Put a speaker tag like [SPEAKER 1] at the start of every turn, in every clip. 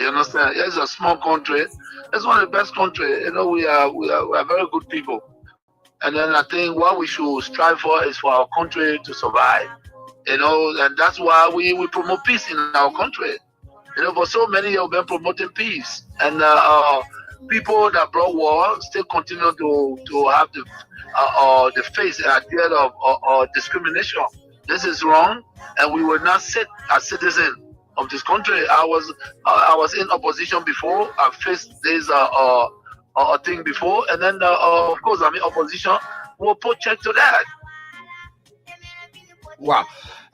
[SPEAKER 1] You understand? It's a small country. It's one of the best country. We are very good people. And then I think what we should strive for is for our country to survive. And that's why we promote peace in our country. For so many years we've been promoting peace, and people that brought war still continue to have the face and idea of discrimination. This is wrong, and we will not sit as citizens of this country. I was in opposition before. I faced this thing before, and then of course I'm in opposition. We'll put check to that.
[SPEAKER 2] Wow.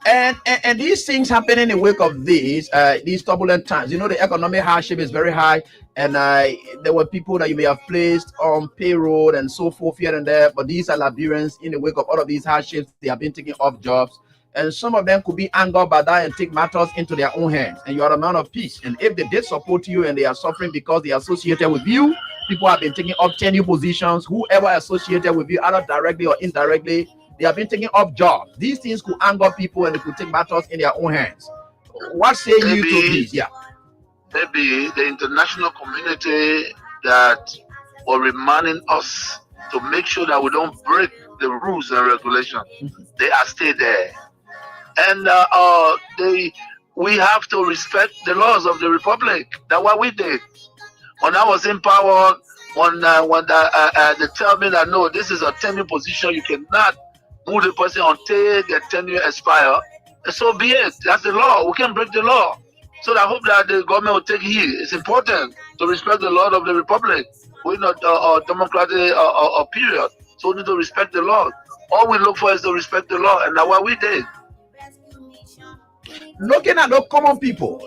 [SPEAKER 2] And these things happen in the wake of these turbulent times. The economic hardship is very high, and there were people that you may have placed on payroll and so forth here and there, but these are Liberians. In the wake of all of these hardships, they have been taking off jobs, and some of them could be angered by that and take matters into their own hands. And you are a man of peace, and if they did support you and they are suffering because they are associated with you, people have been taking up tenure positions. Whoever associated with you, either directly or indirectly, they have been taking up jobs. These things could anger people and they could take matters in their own hands. What say you to this? Yeah.
[SPEAKER 1] Maybe the international community that were reminding us to make sure that we don't break the rules and regulations. They are still there. And we have to respect the laws of the Republic. That's what we did. When I was in power, when they tell me that no, this is a tenure position, you cannot move the person until the tenure expire. So be it. That's the law. We can't break the law. So I hope that the government will take heed. It's important to respect the law of the Republic. We're not a democratic period. So we need to respect the law. All we look for is to respect the law, and that's what we did.
[SPEAKER 2] Looking at the common people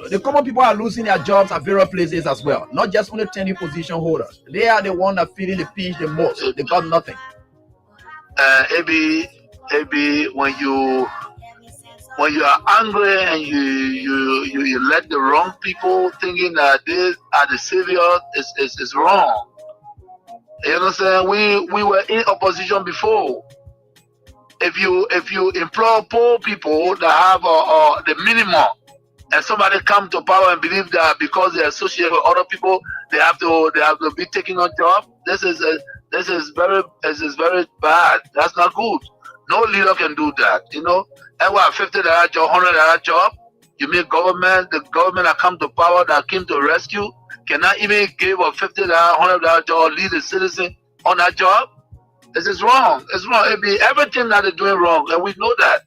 [SPEAKER 2] are losing their jobs at various places as well. Not just only tenure position holders. They are the one that feeling the pinch the most. They got nothing.
[SPEAKER 1] Maybe when you are angry and you let the wrong people thinking that they are the savior, is wrong. You understand? We were in opposition before. If you employ poor people that have the minimum, and somebody come to power and believe that because they associate with other people, they have to be taking on job. This is very bad. That's not good. No leader can do that. And what, $50 job, $100 job? You mean the government that come to power that came to rescue cannot even give a $50, $100 job, lead a citizen on that job? This is wrong. It's wrong. It be everything that they're doing wrong, and we know that.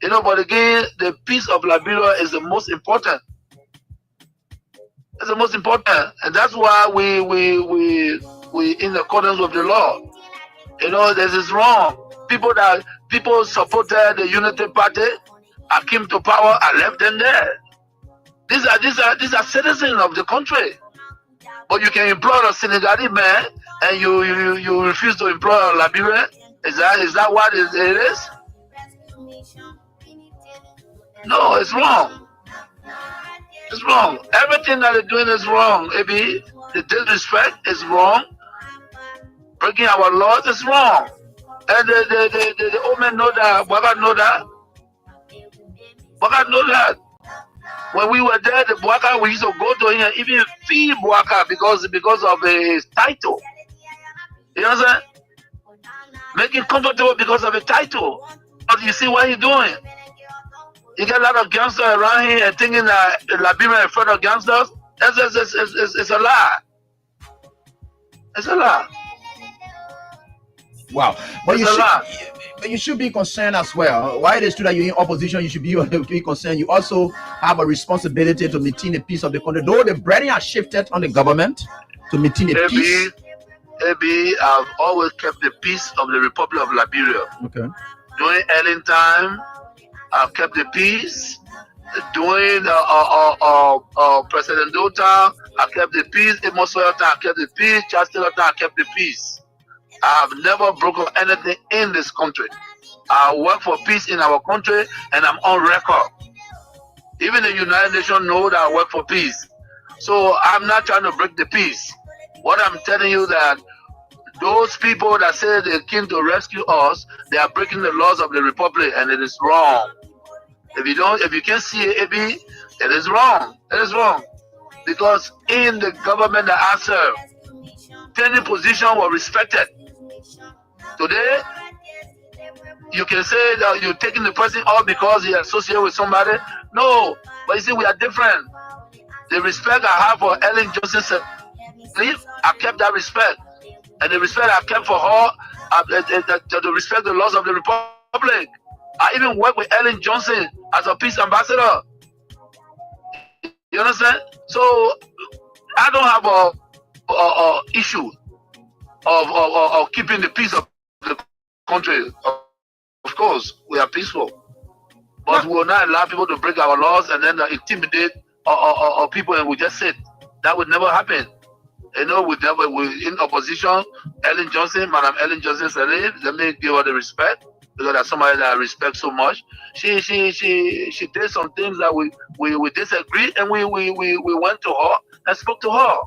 [SPEAKER 1] But again, the peace of Liberia is the most important. It's the most important, and that's why we in accordance with the law. This is wrong. People supported the Unity Party and came to power and left them there. These are citizens of the country. But you can employ a Senegalese man and you refuse to employ a Liberian. Is that what it is? No, it's wrong. It's wrong. Everything that they're doing is wrong. Maybe the disrespect is wrong. Breaking our laws is wrong. And the old men know that. Bwaga know that. Bwaga know that. When we were there, the Bwaga, we used to go to him and even feed Bwaga because of his title. You know what I'm saying? Make it comfortable because of the title. But you see what he's doing. You get a lot of gangsters around here and thinking that Liberia is afraid of gangsters. It's a lie. It's a lie.
[SPEAKER 2] Wow. But you should be concerned as well. Why it is true that you're in opposition, you should be concerned. You also have a responsibility to maintain the peace of the country. Though the burden has shifted on the government to maintain the peace.
[SPEAKER 1] I've always kept the peace of the Republic of Liberia.
[SPEAKER 2] Okay.
[SPEAKER 1] During Ellen time, I've kept the peace. During President Dota, I kept the peace. Amos time, I kept the peace. Chancellor time, I kept the peace. I've never broken anything in this country. I work for peace in our country, and I'm on record. Even the United Nations know that I work for peace. So I'm not trying to break the peace. What I'm telling you that those people that say they came to rescue us, they are breaking the laws of the Republic, and it is wrong. If you can't see it, it is wrong. It is wrong. because in the government that I serve, any position was respected. Today, you can say that you're taking the person off because he associated with somebody. No, but you see, we are different. The respect I have for Ellen Johnson, I kept that respect. And the respect I kept for her, the respect the laws of the Republic. I even work with Ellen Johnson as a peace ambassador. You understand? So I don't have a issue of keeping the peace of the country. Of course, we are peaceful, but we will not allow people to break our laws and then intimidate people, and we just sit. That would never happen. You know, we in opposition. Ellen Johnson, Madam Ellen Johnson said, let me give her the respect because that's somebody that I respect so much. She did some things that we disagreed, and we went to her and spoke to her.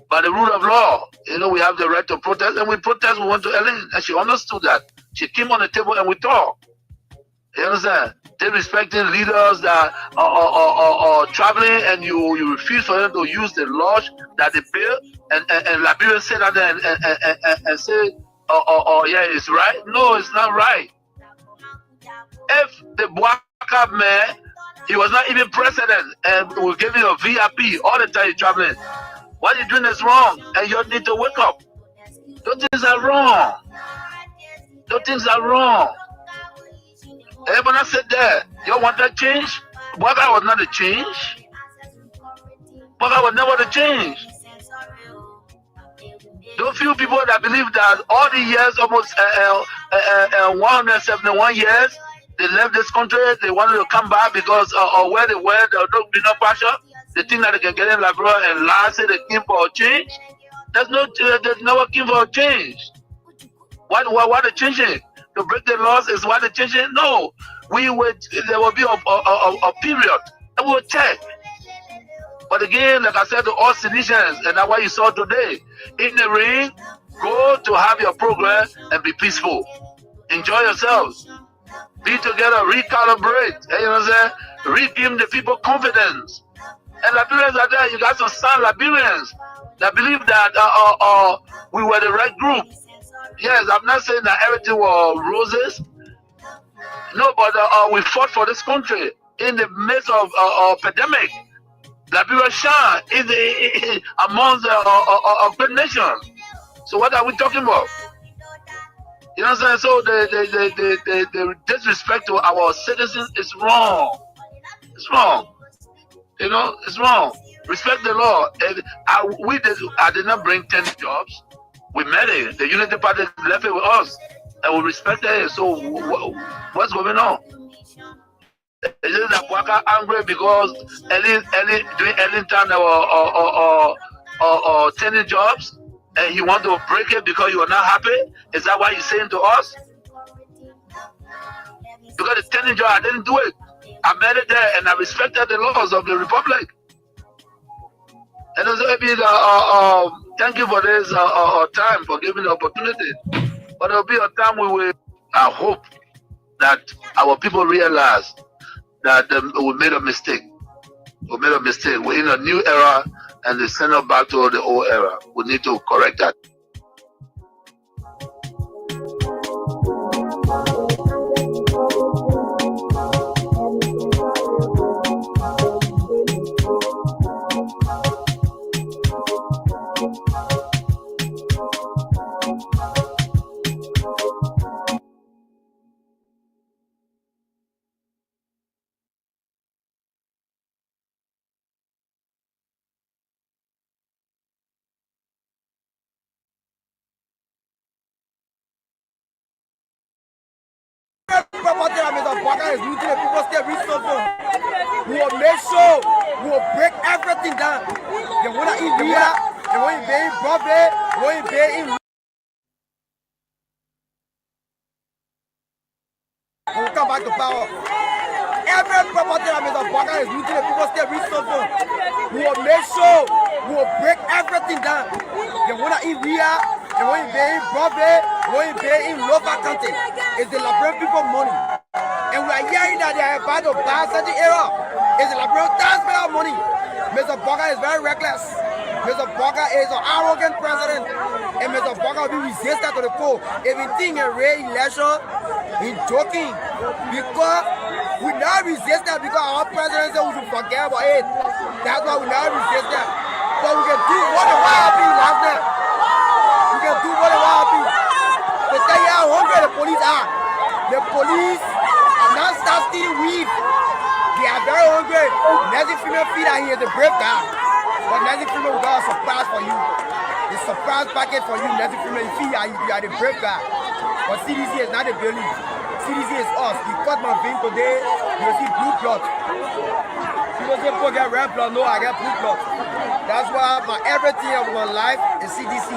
[SPEAKER 1] By the rule of law, you know, we have the right to protest, and we protest. We went to Ellen, and she understood that. She came on the table and we talked. You understand? They respecting leaders that are traveling, and you refuse for them to use the laws that they built, and Liberia said that and say, yeah, it's right. No, it's not right. If the Bwaka man, he was not even president, and we give him a VIP all the time he's traveling. What you're doing is wrong, and you need to wake up. Those things are wrong. Those things are wrong. Everyone said that. You want that change? Bwaka was not a change. Bwaka was never the change. Those few people that believe that all the years, almost 171 years, they left this country, they wanted to come back because where they were, there was no pressure. They think that they can get in Liberia and lie, say they came for a change. There's never came for a change. Why they changing? To break the laws is why they changing? No. There will be a period and we will check. But again, like I said to all Tunisians, and that's what you saw today, in the ring, go to have your program and be peaceful. Enjoy yourselves. Be together, recalibrate. You know what I'm saying? Regain the people confidence. And Liberians are there. You got some sound Liberians that believe that we were the right group. Yes, I'm not saying that everything was roses. No, but we fought for this country in the midst of pandemic. Liberia shine amongst great nations. So what are we talking about? You know what I'm saying? So the disrespect to our citizens is wrong. It's wrong. You know, it's wrong. Respect the law. I did not bring 10 jobs. We met it. The Unity Party left it with us, and we respected it. So what's going on? Is it that Bwaka angry because during Ellen time there were 10 jobs, and he want to break it because you are not happy? Is that what he's saying to us? Because the 10 job, I didn't do it. I made it there, and I respected the laws of the Republic. And also, thank you for this time, for giving the opportunity. But there will be a time I hope that our people realize that we made a mistake. We made a mistake. We're in a new era, and they send us back to the old era. We need to correct that.
[SPEAKER 3] Property that Mr. Bwaka is looting, the people still reach something. We will make sure we will break everything down. They want to eat beer, they want to pay in profit, they want to pay in. When we come back to power, every property that Mr. Bwaka is looting, the people still reach something. We will make sure we will break everything down. They want to eat beer, they want to pay in profit, they want to pay in local content. It's the Liberian people money. And we are hearing that they are about to buy such an era. It's the Liberian taxpayer money. Mr. Barker is very reckless. Mr. Barker is an arrogant president. And Mr. Barker will be resistant to the core. If he think a real election, he's joking. Because we never resist that because our president said we should forget about it. That's why we never resist that. But we can do what the YRP last night. We can do what the YRP. They tell you how hungry the police are. The police are not start stealing weed. They are very hungry. Nancy female feed out here is a brave guy. But Nancy female will got a surprise for you. The surprise packet for you, Nancy female. You feel you are the brave guy. But CDC is not the building. CDC is us. You cut my vein today, you will see blue blood. People say, "Poor get red blood." No, I get blue blood. That's why my everything of my life is CDC.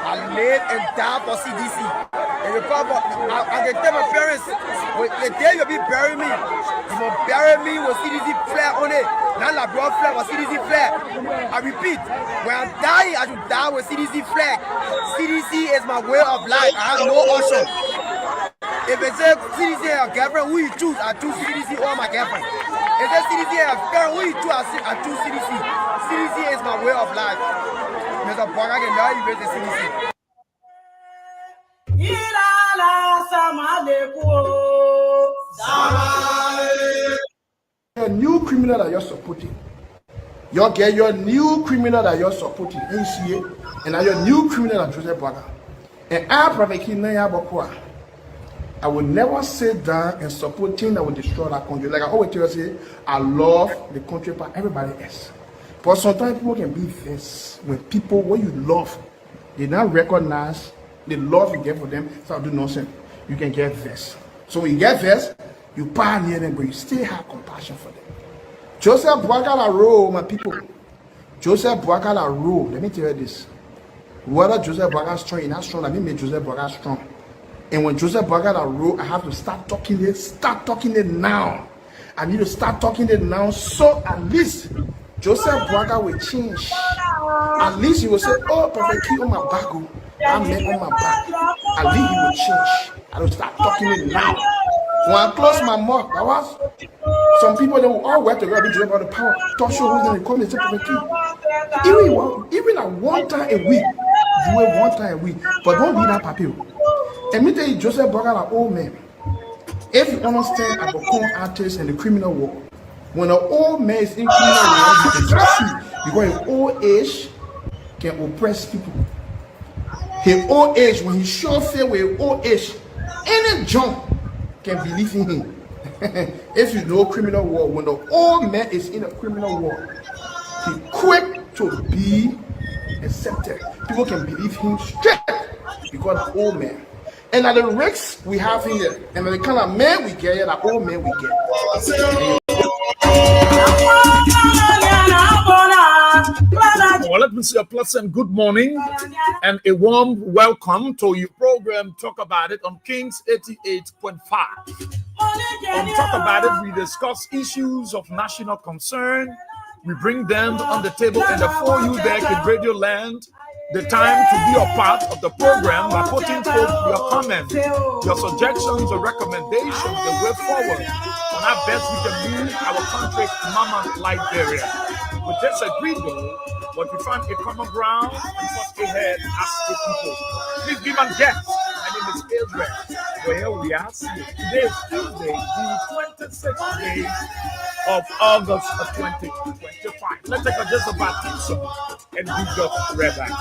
[SPEAKER 3] I live and die for CDC. And you come, I can tell my parents, the day you be burying me, you must bury me with CDC flag on it. Not like blood flag, but CDC flag. I repeat, when I'm dying, I should die with CDC flag. CDC is my way of life. I have no option. If it says CDC is a girlfriend, who you choose? I choose CDC or my girlfriend. If it says CDC is a parent, who you choose? I choose CDC. CDC is my way of life. Mr. Barker can now erase the CDC.
[SPEAKER 4] Your new criminal that you're supporting. You get your new criminal that you're supporting, NCA, and now your new criminal that Joseph Barker. And I will never sit down and support things that will destroy that country. Like I always tell you, I love the country, but everybody else. But sometimes people can be this when people, what you love, they not recognize the love you get for them, start do nonsense. You can get this. So when you get this, you pioneer them, but you still have compassion for them. Joseph Boakala role, my people. Joseph Boakala role. Let me tell you this. Whether Joseph Boakala is strong, not strong, let me make Joseph Boakala strong. And when Joseph Boakala role, I have to start talking it now. I need to start talking it now, so at least Joseph Boakala will change. At least he will say, "Oh, Prophet Key on my back, I'm on my back." At least he will change. I will start talking it now. When I close my mouth, that was some people that will all work together to about the power. Talk show who's in the comment, say Prophet Key. Even at one time a week, do it one time a week, but don't be that papier. And me tell you, Joseph Boakala, an old man. If you understand about con artists and the criminal world, when an old man is in criminal world, you can succeed because his old age can oppress people. His old age, when he show fear with his old age, any junk can believe in him. If you know criminal world, when the old man is in a criminal world, he quick to be accepted. People can believe him straight because the old man. And at the risks we have in here, and the kind of man we get, the old man we get.
[SPEAKER 5] Well, let me say a pleasant good morning and a warm welcome to your program Talk About It on Kings 88.5. On Talk About It, we discuss issues of national concern. We bring them on the table and for you back in Radio Land. The time to be a part of the program by putting forth your comments, your suggestions, or recommendations, the way forward on how best we can move our country, Mama Liberia. We disagree though, but we find a common ground and forge ahead as a people. Please be my guest. My name is Israel. Well, we are here. Today is Tuesday, the 26th day of August of 2025. Let's take a just about this song and we just read back.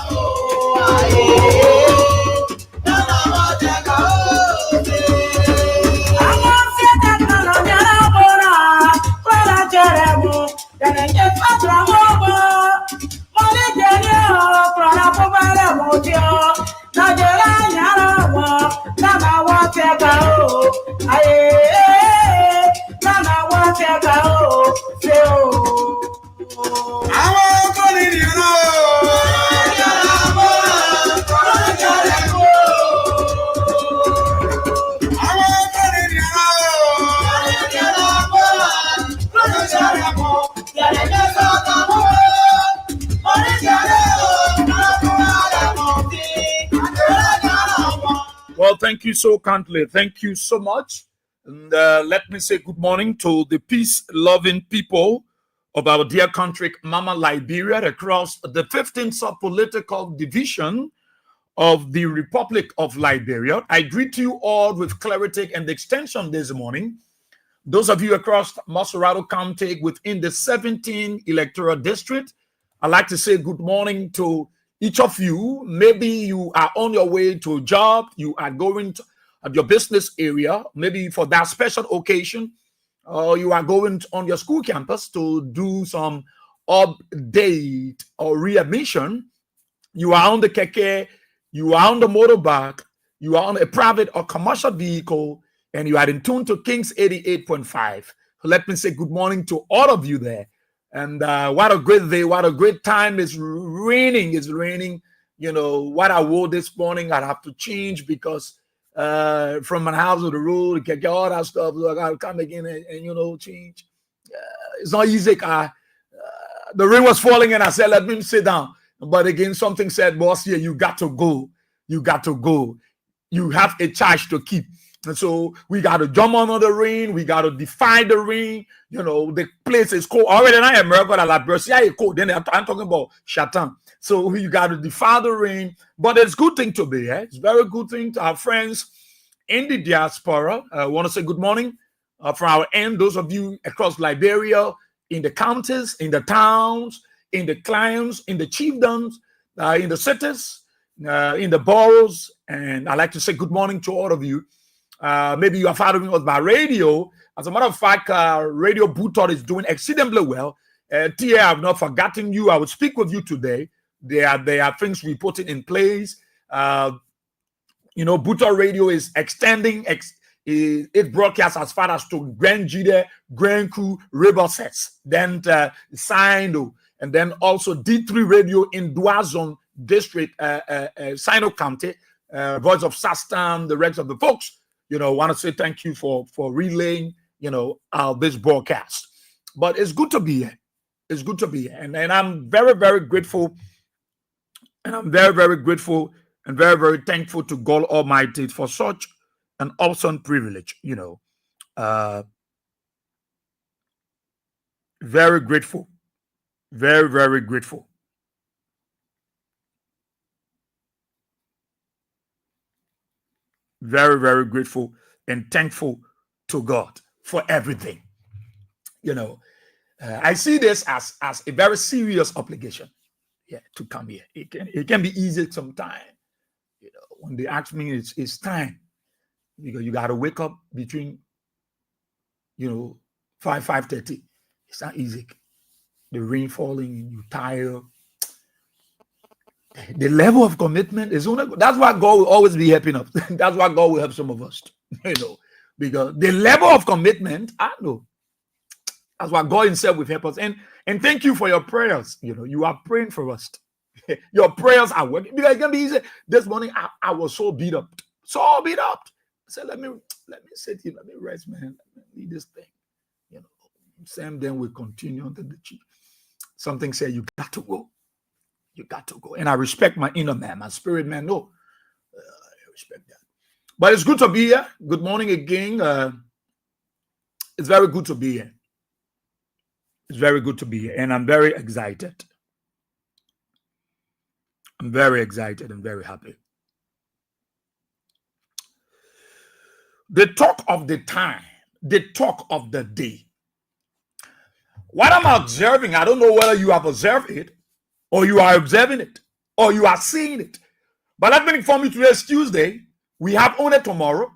[SPEAKER 5] Well, thank you so kindly. Thank you so much. And let me say good morning to the peace-loving people of our dear country, Mama Liberia, across the 15th sub-political division of the Republic of Liberia. I greet you all with clarity and extension this morning. Those of you across Masurado County within the 17 electoral district, I'd like to say good morning to each of you. Maybe you are on your way to a job, you are going to your business area, maybe for that special occasion, or you are going on your school campus to do some update or readmission. You are on the keke, you are on the motorbike, you are on a private or commercial vehicle, and you are in tune to Kings 88.5. So let me say good morning to all of you there. And what a great day, what a great time. It's raining. You know, what I wore this morning, I'd have to change because from my house to the road, get all that stuff. So I got to come again and you know, change. It's not easy. The rain was falling and I said, let me sit down. But again, something said, boss, here, you got to go. You got to go. You have a charge to keep. And so we got to jump under the rain. We got to defy the rain. You know, the place is cold. Already in America, like cold. Then I'm talking about Shatan. So we got to defy the rain. But it's a good thing to be. It's a very good thing to our friends in the diaspora. I want to say good morning from our end. Those of you across Liberia, in the counties, in the towns, in the clans, in the chiefdoms, in the cities, in the boroughs. And I'd like to say good morning to all of you. Maybe you are following us by radio. As a matter of fact, Radio Boothor is doing exceedingly well. TA, I've not forgotten you. I will speak with you today. There are things we put in place. You know, Boothor Radio is extending its broadcast as far as to Grand Jide, Grand Crew, Rebel Sets, then Sino, and then also D3 Radio in Duazon District, Sino County, Voice of Sastam, the rest of the folks. You know, want to say thank you for relaying, you know, this broadcast. But it's good to be here. It's good to be here. And I'm very, very grateful. And I'm very, very grateful and very, very thankful to God Almighty for such an awesome privilege, you know. Very grateful. Very, very grateful. Very, very grateful and thankful to God for everything. You know, I see this as a very serious obligation. Yeah, to come here. It can be easy sometimes. You know, when they ask me, it's time because you got to wake up between, you know, 5:30. It's not easy. The rain falling, you tired. The level of commitment is only that's why God will always be helping us. That's why God will help some of us, you know, because the level of commitment, I know. That's why God Himself will help us. And thank you for your prayers. You know, you are praying for us. Your prayers are working. Because it can be easy. This morning I was so beat up. So beat up. I said, let me sit here, let me rest, man. Let me lead this thing. You know, Sam then will continue until the chief. Something said, you got to go. You got to go. And I respect my inner man, my spirit man. No, I respect that. But it's good to be here. Good morning again. It's very good to be here. It's very good to be here. And I'm very excited. I'm very excited and very happy. The talk of the time, the talk of the day. What I'm observing, I don't know whether you have observed it, or you are observing it, or you are seeing it. But let me inform you, today is Tuesday. We have only tomorrow.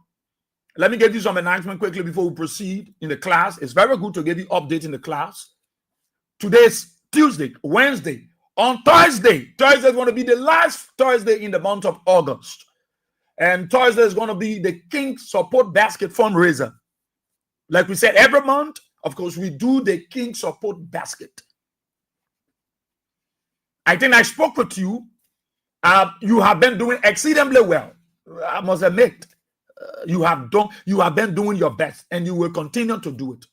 [SPEAKER 5] Let me give you some announcement quickly before we proceed in the class. It's very good to give you update in the class. Today is Tuesday, Wednesday. On Thursday is going to be the last Thursday in the month of August. And Thursday is going to be the King Support Basket fundraiser. Like we said, every month, of course, we do the King Support Basket. I think I spoke with you. You have been doing exceedingly well. I must admit, you have been doing your best, and you will continue to do it.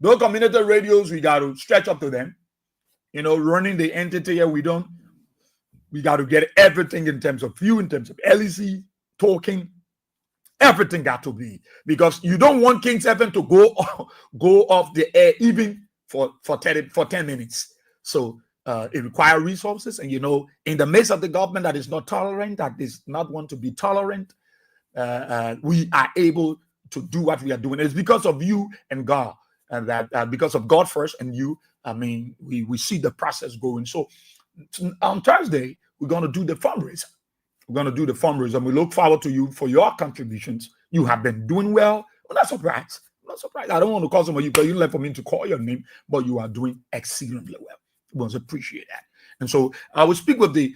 [SPEAKER 5] Those community radios, we got to stretch up to them. You know, running the entity here, we got to get everything in terms of view, in terms of LEC, talking, everything got to be, because you don't want King's FM to go off the air even for 10 minutes. So it requires resources, and in the midst of the government that is not tolerant, that is not want to be tolerant, we are able to do what we are doing. It's because of you and God, and that because of God first and you. I mean, we see the process going. So on Thursday, we're going to do the fundraiser. We're going to do the fundraiser, and we look forward to you for your contributions. You have been doing well. I'm not surprised. I don't want to call some of you because you left for me to call your name, but you are doing exceedingly well. We want to appreciate that. And so I will speak with the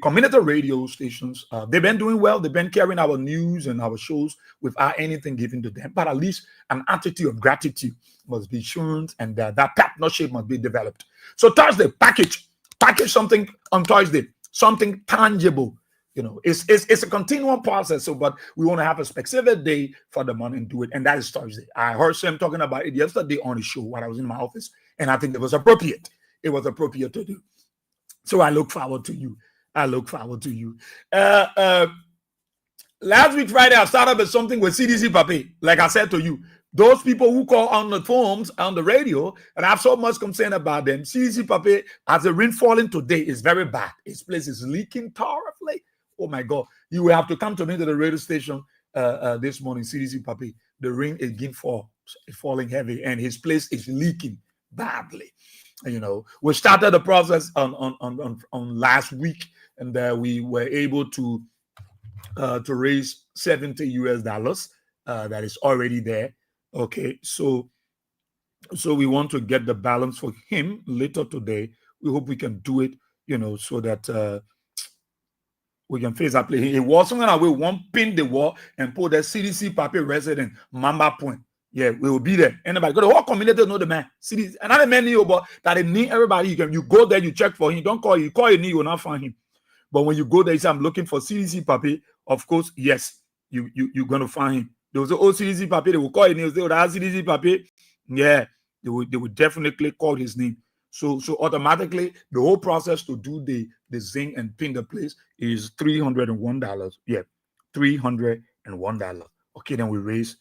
[SPEAKER 5] community radio stations. They've been doing well. They've been carrying our news and our shows without anything given to them. But at least an attitude of gratitude must be shown, and that partnership must be developed. So Thursday, package something on Thursday, something tangible. It's a continual process. So, but we want to have a specific day for the month and do it, and that is Thursday. I heard Sam talking about it yesterday on the show while I was in my office, and I think it was appropriate. It was appropriate to do. So I look forward to you. Last week Friday, I started with something with CDC Papi. Like I said to you, those people who call on the phones, on the radio, and I have so much concern about them. CDC Papi, as the rain falling today, is very bad. His place is leaking terribly. Oh my God. You will have to come to me to the radio station this morning, CDC Papi. The rain again falling heavy, and his place is leaking badly. We started the process on last week, and we were able to raise $70 that is already there. Okay, so we want to get the balance for him later today. We hope we can do it, so that we can face that play. It wasn't that we won't pin the wall and put the CDC Papi resident Mamba Point. Yeah, we will be there. Anybody, go the whole community know the man. CDC, another man knew, but that they need everybody. You go there, you check for him. Don't call you. Call your knee, you will not find him. But when you go there, you say, I'm looking for CDC Papi. Of course, yes, you're going to find him. There was an old CDC Papi. They will call your name. They will ask CDC Papi. Yeah, they will definitely call his name. So automatically, the whole process to do the zing and pin the place is $301. Yeah, $301. Okay, then we raise.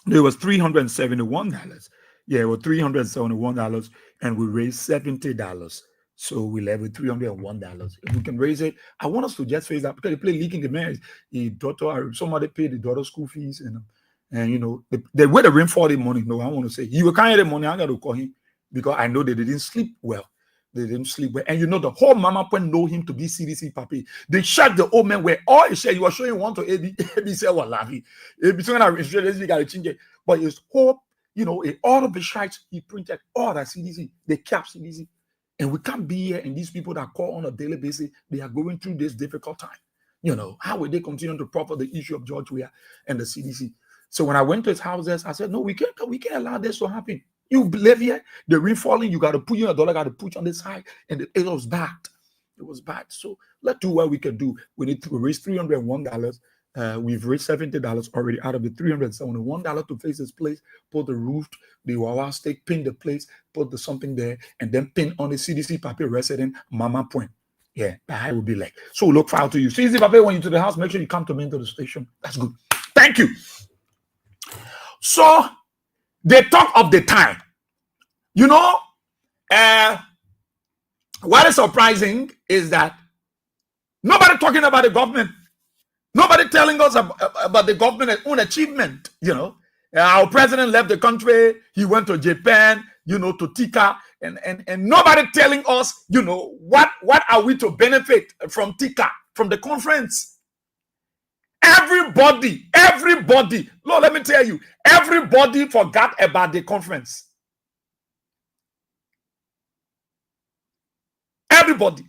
[SPEAKER 5] There was $371. Yeah, it was $371, and we raised $70. So we left with $301. If we can raise it, I want us to just face that because they play leaking the marriage. The daughter, somebody paid the daughter's school fees, and the way the rainfall the money. No, I want to say he will carry the money. I got to call him because I know they didn't sleep well. They didn't sleep well. And the whole Mama Point know him to be CDC Papi. They shot the old man where all he said, you were showing one to AB said, well, laughing. AB said, we got to change it. But his whole, all of the shots he printed, all that CDC, they kept CDC. And we can't be here, and these people that call on a daily basis, they are going through this difficult time. How will they continue to proffer the issue of George Weah and the CDC? So when I went to his houses, I said, no, we can't allow this to happen. You live here, the rain falling, you got to put your dollar, got to put on this side, and it was bad. It was bad. So let's do what we can do. We need to raise $301. We've raised $70 already out of the $371 to face this place, put the roof, the Wawa stake, pin the place, put the something there, and then pin on the CDC Papi resident Mama Point. Yeah, that will be like. So look forward to you. CDC Papi, when you're to the house, make sure you come to me into the station. That's good. Thank you. So they talk of the time. What is surprising is that nobody talking about the government. Nobody telling us about the government's own achievement. Our president left the country. He went to Japan, to Tika, and nobody telling us, what are we to benefit from Tika, from the conference. Everybody, Lord, let me tell you, everybody forgot about the conference. Everybody.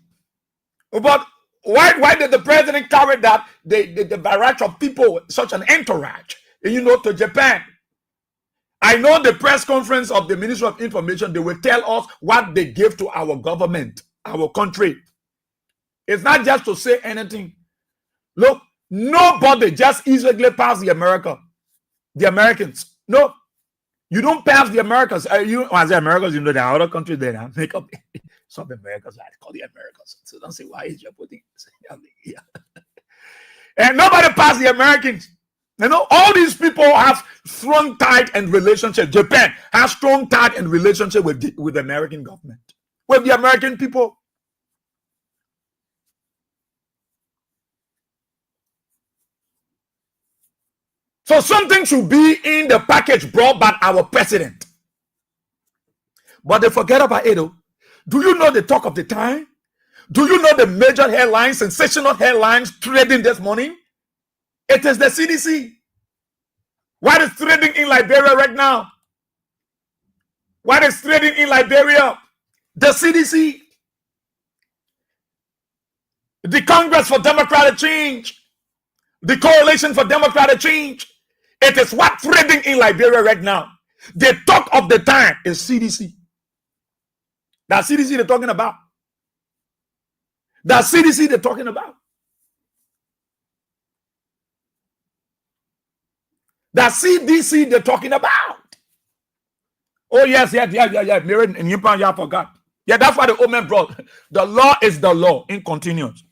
[SPEAKER 5] But why did the president carry that the barrage of people, such an entourage, to Japan? I know the press conference of the Ministry of Information, they will tell us what they gave to our government, our country. It's not just to say anything. Look, nobody just easily pass the Americans. No, you don't pass the Americans. When I say Americans, there are other countries that make up some Americans. I call the Americans. So don't say why is you putting. Yeah. And nobody passed the Americans. You know, all these people have strong tie and relationship. Japan has strong tie and relationship with the American government, with the American people. So something should be in the package brought by our president. But they forget about it. Do you know the talk of the time? Do you know the major headlines, sensational headlines trading this morning? It is the CDC. What is trading in Liberia right now? What is trading in Liberia? The CDC. The Congress for Democratic Change. The Coalition for Democratic Change. It is what trading in Liberia right now. The talk of the time is CDC. That CDC they're talking about. That CDC they're talking about. That CDC they're talking about. Oh, yes. Mirren and Yimpan, you forgot. Yeah, that's why the old man brought. The law is the law in continuance.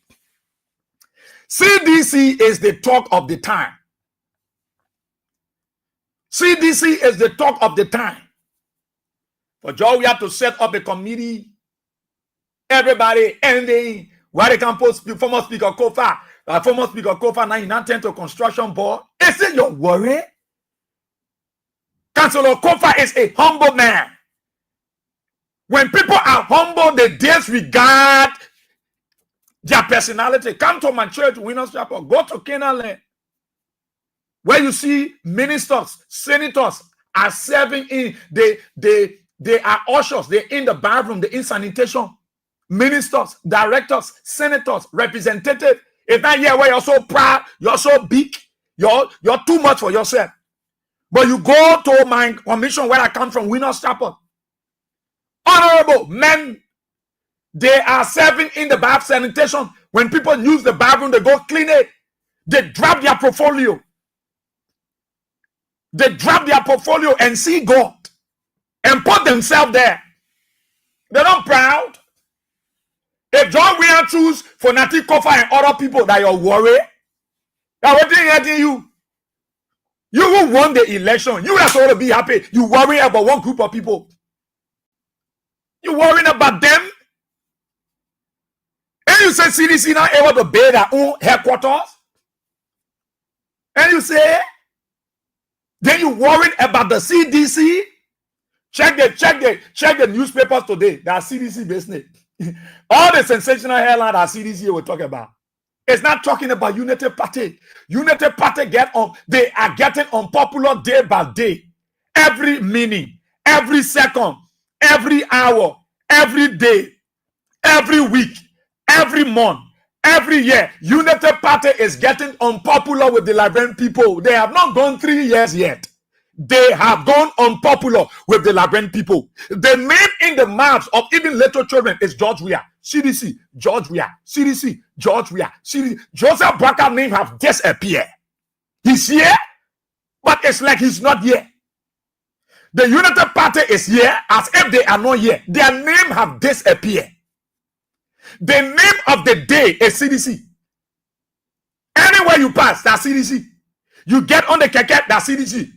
[SPEAKER 5] CDC is the talk of the time. CDC is the talk of the time. For Joe, we have to set up a committee. Everybody, and where they can post former Speaker Kofa, now you not turn to construction board. Is it your worry? Councillor Kofa is a humble man. When people are humble, they disregard their personality. Come to my church, Winners Chapel. Go to Canaan, where you see ministers, senators are serving in. They are ushers. They're in the bathroom. They're in sanitation. Ministers, directors, senators, representatives. It's not here where you're so proud, you're so big, you're too much for yourself. But you go to my commission where I come from, Winners Chapel. Honorable men, they are serving in the bath sanitation. When people use the bathroom, they go clean it. They drop their portfolio. They drop their portfolio and see God and put themselves there. They're not proud. If John William choose for Nati Kofa and other people that you're worried, that what they hurting you. You will won the election. You are supposed to be happy. You worry about one group of people. You worrying about them? And you say CDC not able to build their own headquarters? And you say, then you worried about the CDC? Check the newspapers today. That CDC business. All the sensational headlines that CDC will talk about. It's not talking about Unity Party. Unity Party they are getting unpopular day by day. Every minute, every second, every hour, every day, every week, every month, every year. Unity Party is getting unpopular with the Liberian people. They have not gone 3 years yet. They have gone unpopular with the Liberian people. The name in the mouths of even little children is George Weah. CDC, George Weah. CDC, George Weah. CDC. Joseph Bracker's name have disappeared. He's here, but it's like he's not here. The Unity Party is here as if they are not here. Their name have disappeared. The name of the day is CDC. Anywhere you pass, that's CDC. You get on the keke, that's CDC.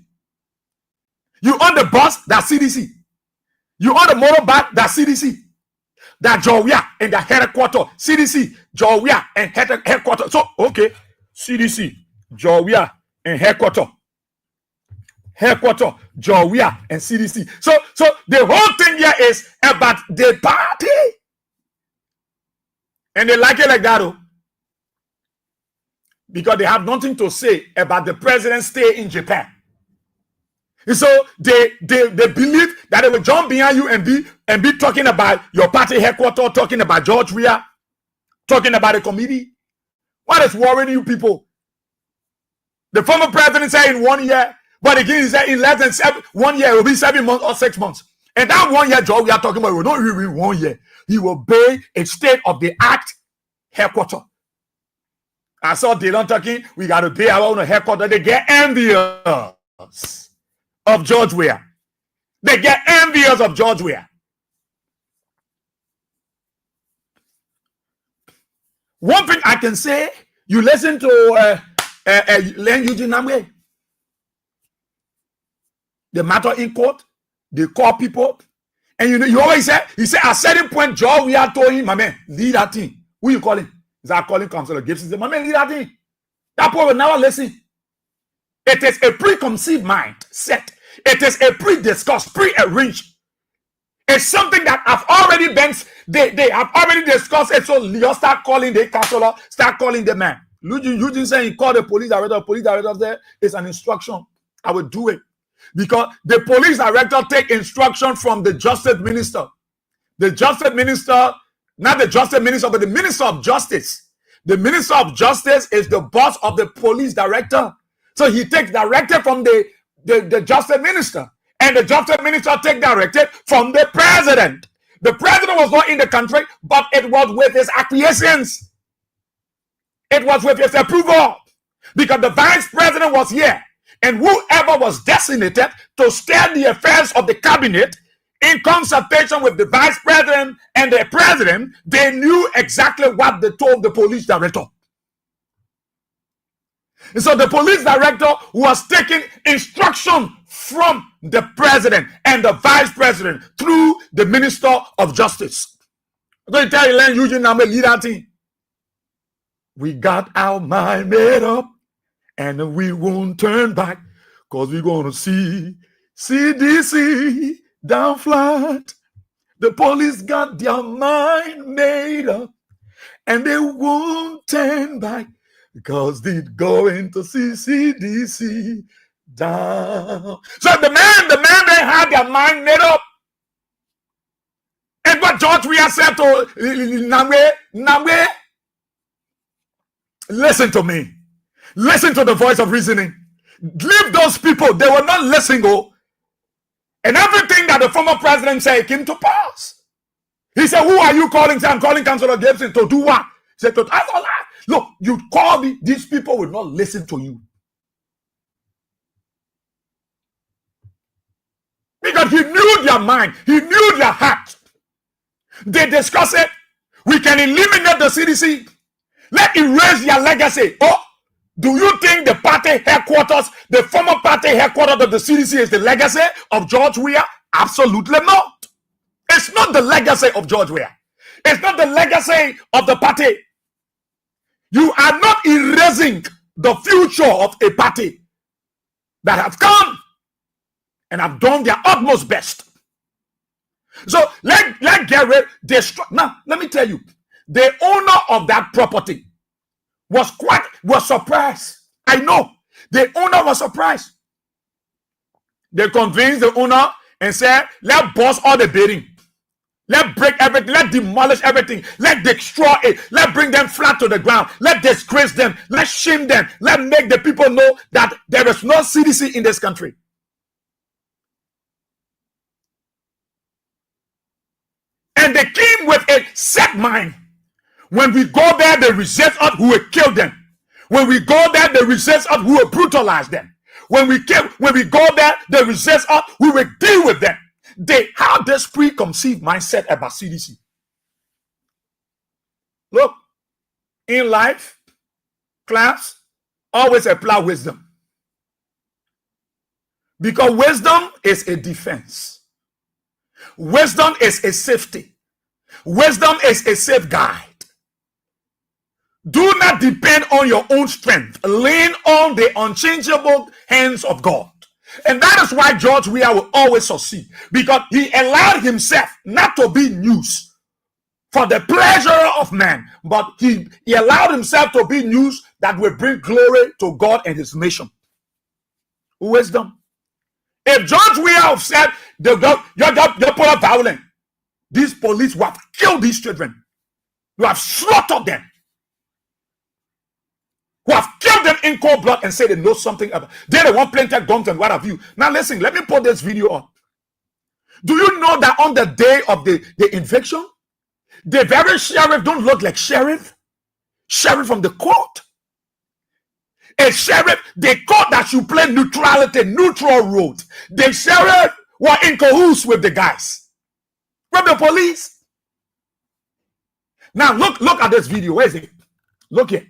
[SPEAKER 5] You on the bus, that's CDC. You on the motorbike, that's CDC. That Jowia and the headquarters, CDC, Jowia and headquarters. So, okay, CDC, Jowia and headquarters. Headquarters, Jowia and CDC. So the whole thing here is about the party. And they like it like that, though. Because they have nothing to say about the president's stay in Japan. And so they believe that they will jump behind you and be talking about your party headquarters, talking about George Weah, talking about the committee. What is worrying you people? The former president said in 1 year, but again he said in less than 1 year, it will be 7 months or 6 months. And that 1 year George Weah talking about will not really 1 year. He will be a state-of-the-art headquarters. I saw Dylan talking, we got to pay our own headquarters. They get envious of George Weah. They get envious of George Weah. One thing I can say, you listen to Len Eugene Namwe. the matter in court. They call people. And you always say, he said, at a certain point, Joe, we are told him, my man, lead that thing. Who you calling? Is that calling Counselor Gibson? He said, my man, lead that thing. That boy will never listen. It is a preconceived mind set. It is a pre-discussed, pre-arranged. It's something that I've already been, they have already discussed it. So you start calling the counselor, start calling the man. Eugene saying he called the police director there is an instruction. I will do it. Because the police director take instruction from the justice minister. The justice minister, not the justice minister, but the minister of justice. The minister of justice is the boss of the police director. So he takes directive from the justice minister. And the justice minister take directive from the president. The president was not in the country, but it was with his acquiescence. It was with his approval. Because the vice president was here. And whoever was designated to steer the affairs of the cabinet in consultation with the vice president and the president, they knew exactly what they told the police director. And so the police director was taking instruction from the president and the vice president through the minister of justice. I'm going to tell you, Len Eugene, I'm a leader team. We got our mind made up. And we won't turn back because we're going to see CDC down flat. The police got their mind made up and they won't turn back because they're going to see CDC down. So the man, they had their mind made up. And what George Weah said to Namwe, listen to me. Listen to the voice of reasoning. Leave those people. They were not listening. And everything that the former president said came to pass. He said, who are you calling? He said, I'm calling Councilor Gibson to do what? He said, look, you call me. These people will not listen to you. Because he knew their mind. He knew their heart. They discussed it. We can eliminate the CDC. Let's erase their legacy. Do you think the party headquarters, the former party headquarters of the CDC is the legacy of George Weah? Absolutely not. It's not the legacy of George Weah. It's not the legacy of the party. You are not erasing the future of a party that have come and have done their utmost best. So let get rid. Now, let me tell you, the owner of that property was surprised. I know the owner was surprised. They convinced the owner and said, let's bust all the building. Let's break everything. Let's demolish everything. Let's destroy it. Let's bring them flat to the ground. Let's disgrace them. Let's shame them. Let's make the people know that there is no CDC in this country. And they came with a set mind. When we go there, they resist us, who will kill them. When we go there, they resist us, who will brutalize them. When we go there, they resist us, we will deal with them. They have this preconceived mindset about CDC. Look, in life, class, always apply wisdom. Because wisdom is a defense. Wisdom is a safety. Wisdom is a safeguard. Do not depend on your own strength. Lean on the unchangeable hands of God. And that is why George Weah will always succeed. Because he allowed himself not to be news for the pleasure of man. But he allowed himself to be news that will bring glory to God and his nation. Wisdom. If George Weah said, you're put up violent, these police will have killed these children. You have slaughtered them. Who have killed them in cold blood and say they know something about. They're the one planted guns and what have you. Now listen, let me put this video up. Do you know that on the day of the eviction, the very sheriff don't look like sheriff from the court? A sheriff, the court that should play neutrality, neutral road. The sheriff were in cahoots with the guys, with the police. Now look at this video. Where is it? Look here.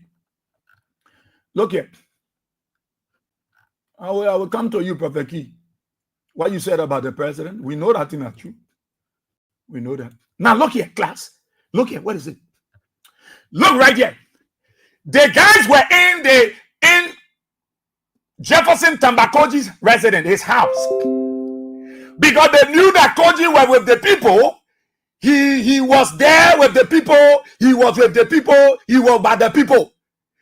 [SPEAKER 5] Look here. I will come to you, Prophet Key. What you said about the president, we know that is not true. We know that. Now look here, class. Look here. What is it? Look right here. The guys were in Jefferson Tambakoji's residence, his house, because they knew that Koji was with the people. He was there with the people. He was with the people. He was by the people.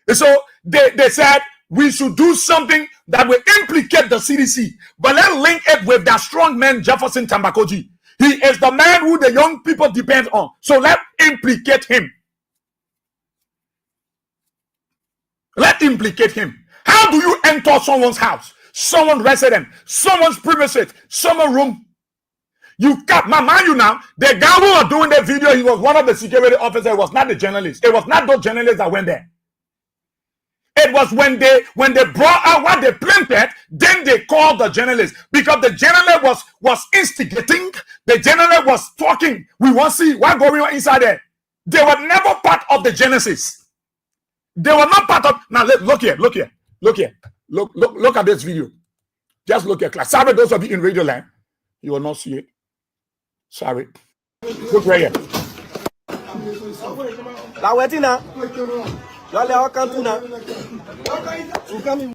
[SPEAKER 5] And so they said we should do something that will implicate the CDC, but let's link it with that strong man Jefferson Tambakoji. He is the man who the young people depend on. So let's implicate him. Let's implicate him. How do you enter someone's house, someone's residence, someone's premises, someone's room? You can't, mind you now, the guy who was doing the video, he was one of the security officers. It was not the journalist. It was not those journalists that went there. It was when they brought out what they planted, then they called the journalist, because the journalist was instigating. The journalist was talking. We want to see what's going on inside there. They were never part of the Genesis. They were not part of. Now look here. Look at this video. Just look at class. Sorry, those of you in Radio Land, you will not see it. Sorry. Look right here.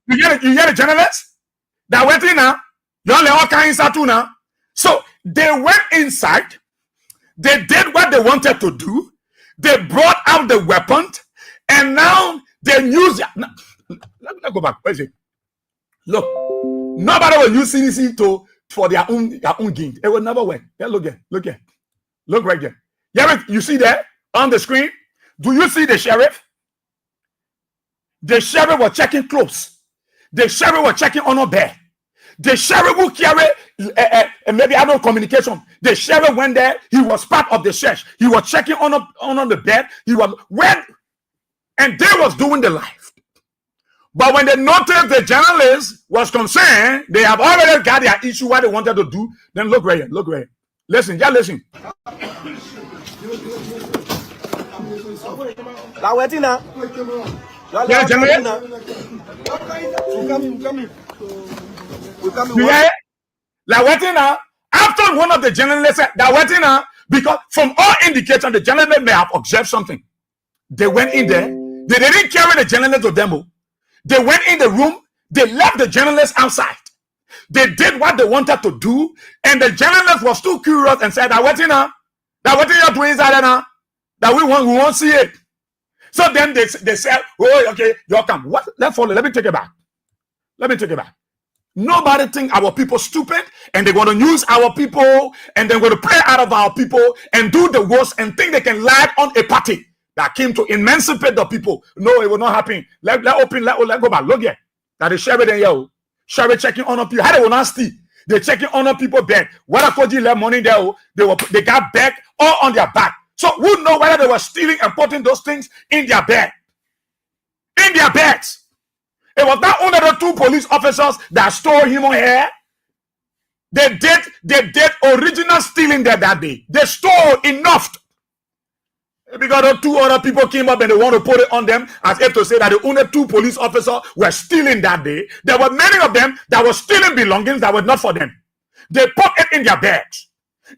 [SPEAKER 5] You hear the journalists? That went in now. Y'all all kinds of now. So they went inside. They did what they wanted to do. They brought out the weapon, and now they use. Let me go back. Where's it? Look, nobody will use CDC for their own gain. It will never work. Yeah, look right there. Yeah, you see there on the screen? Do you see the sheriff? The sheriff was checking clothes. The sheriff was checking on a bed. The sheriff who carried maybe adult communication. The sheriff went there. He was part of the church. He was checking on the bed. He was when, and they was doing the live. But when they noticed the journalist was concerned, they have already got their issue, what they wanted to do. Then look right here. Listen, just listen. Yeah, after one of the journalists said that because from all indications the journalist may have observed something. They went in there. They didn't carry the journalist to demo. They went in the room. They left the journalist outside. They did what they wanted to do, and the journalist was too curious and said, "That what you're doing inside now? That we won't see it." So then they said, "Oh, okay, you'll come." What? Let's follow. Let me take it back. Nobody think our people stupid, and they're going to use our people, and they're going to play out of our people and do the worst and think they can lie on a party that came to emancipate the people. No, it will not happen. Let go back. Look here. That is sheriff and yo. Sheriff checking on people. How they will not steal? They're checking on people bed. What I told you left money there, they got back all on their back. So who know whether they were stealing and putting those things in their bed? In their beds. It was not only the two police officers that stole him on here. They did original stealing there that day. They stole enough. Because the two other people came up and they want to put it on them as if to say that the only two police officers were stealing that day. There were many of them that were stealing belongings that were not for them. They put it in their bags.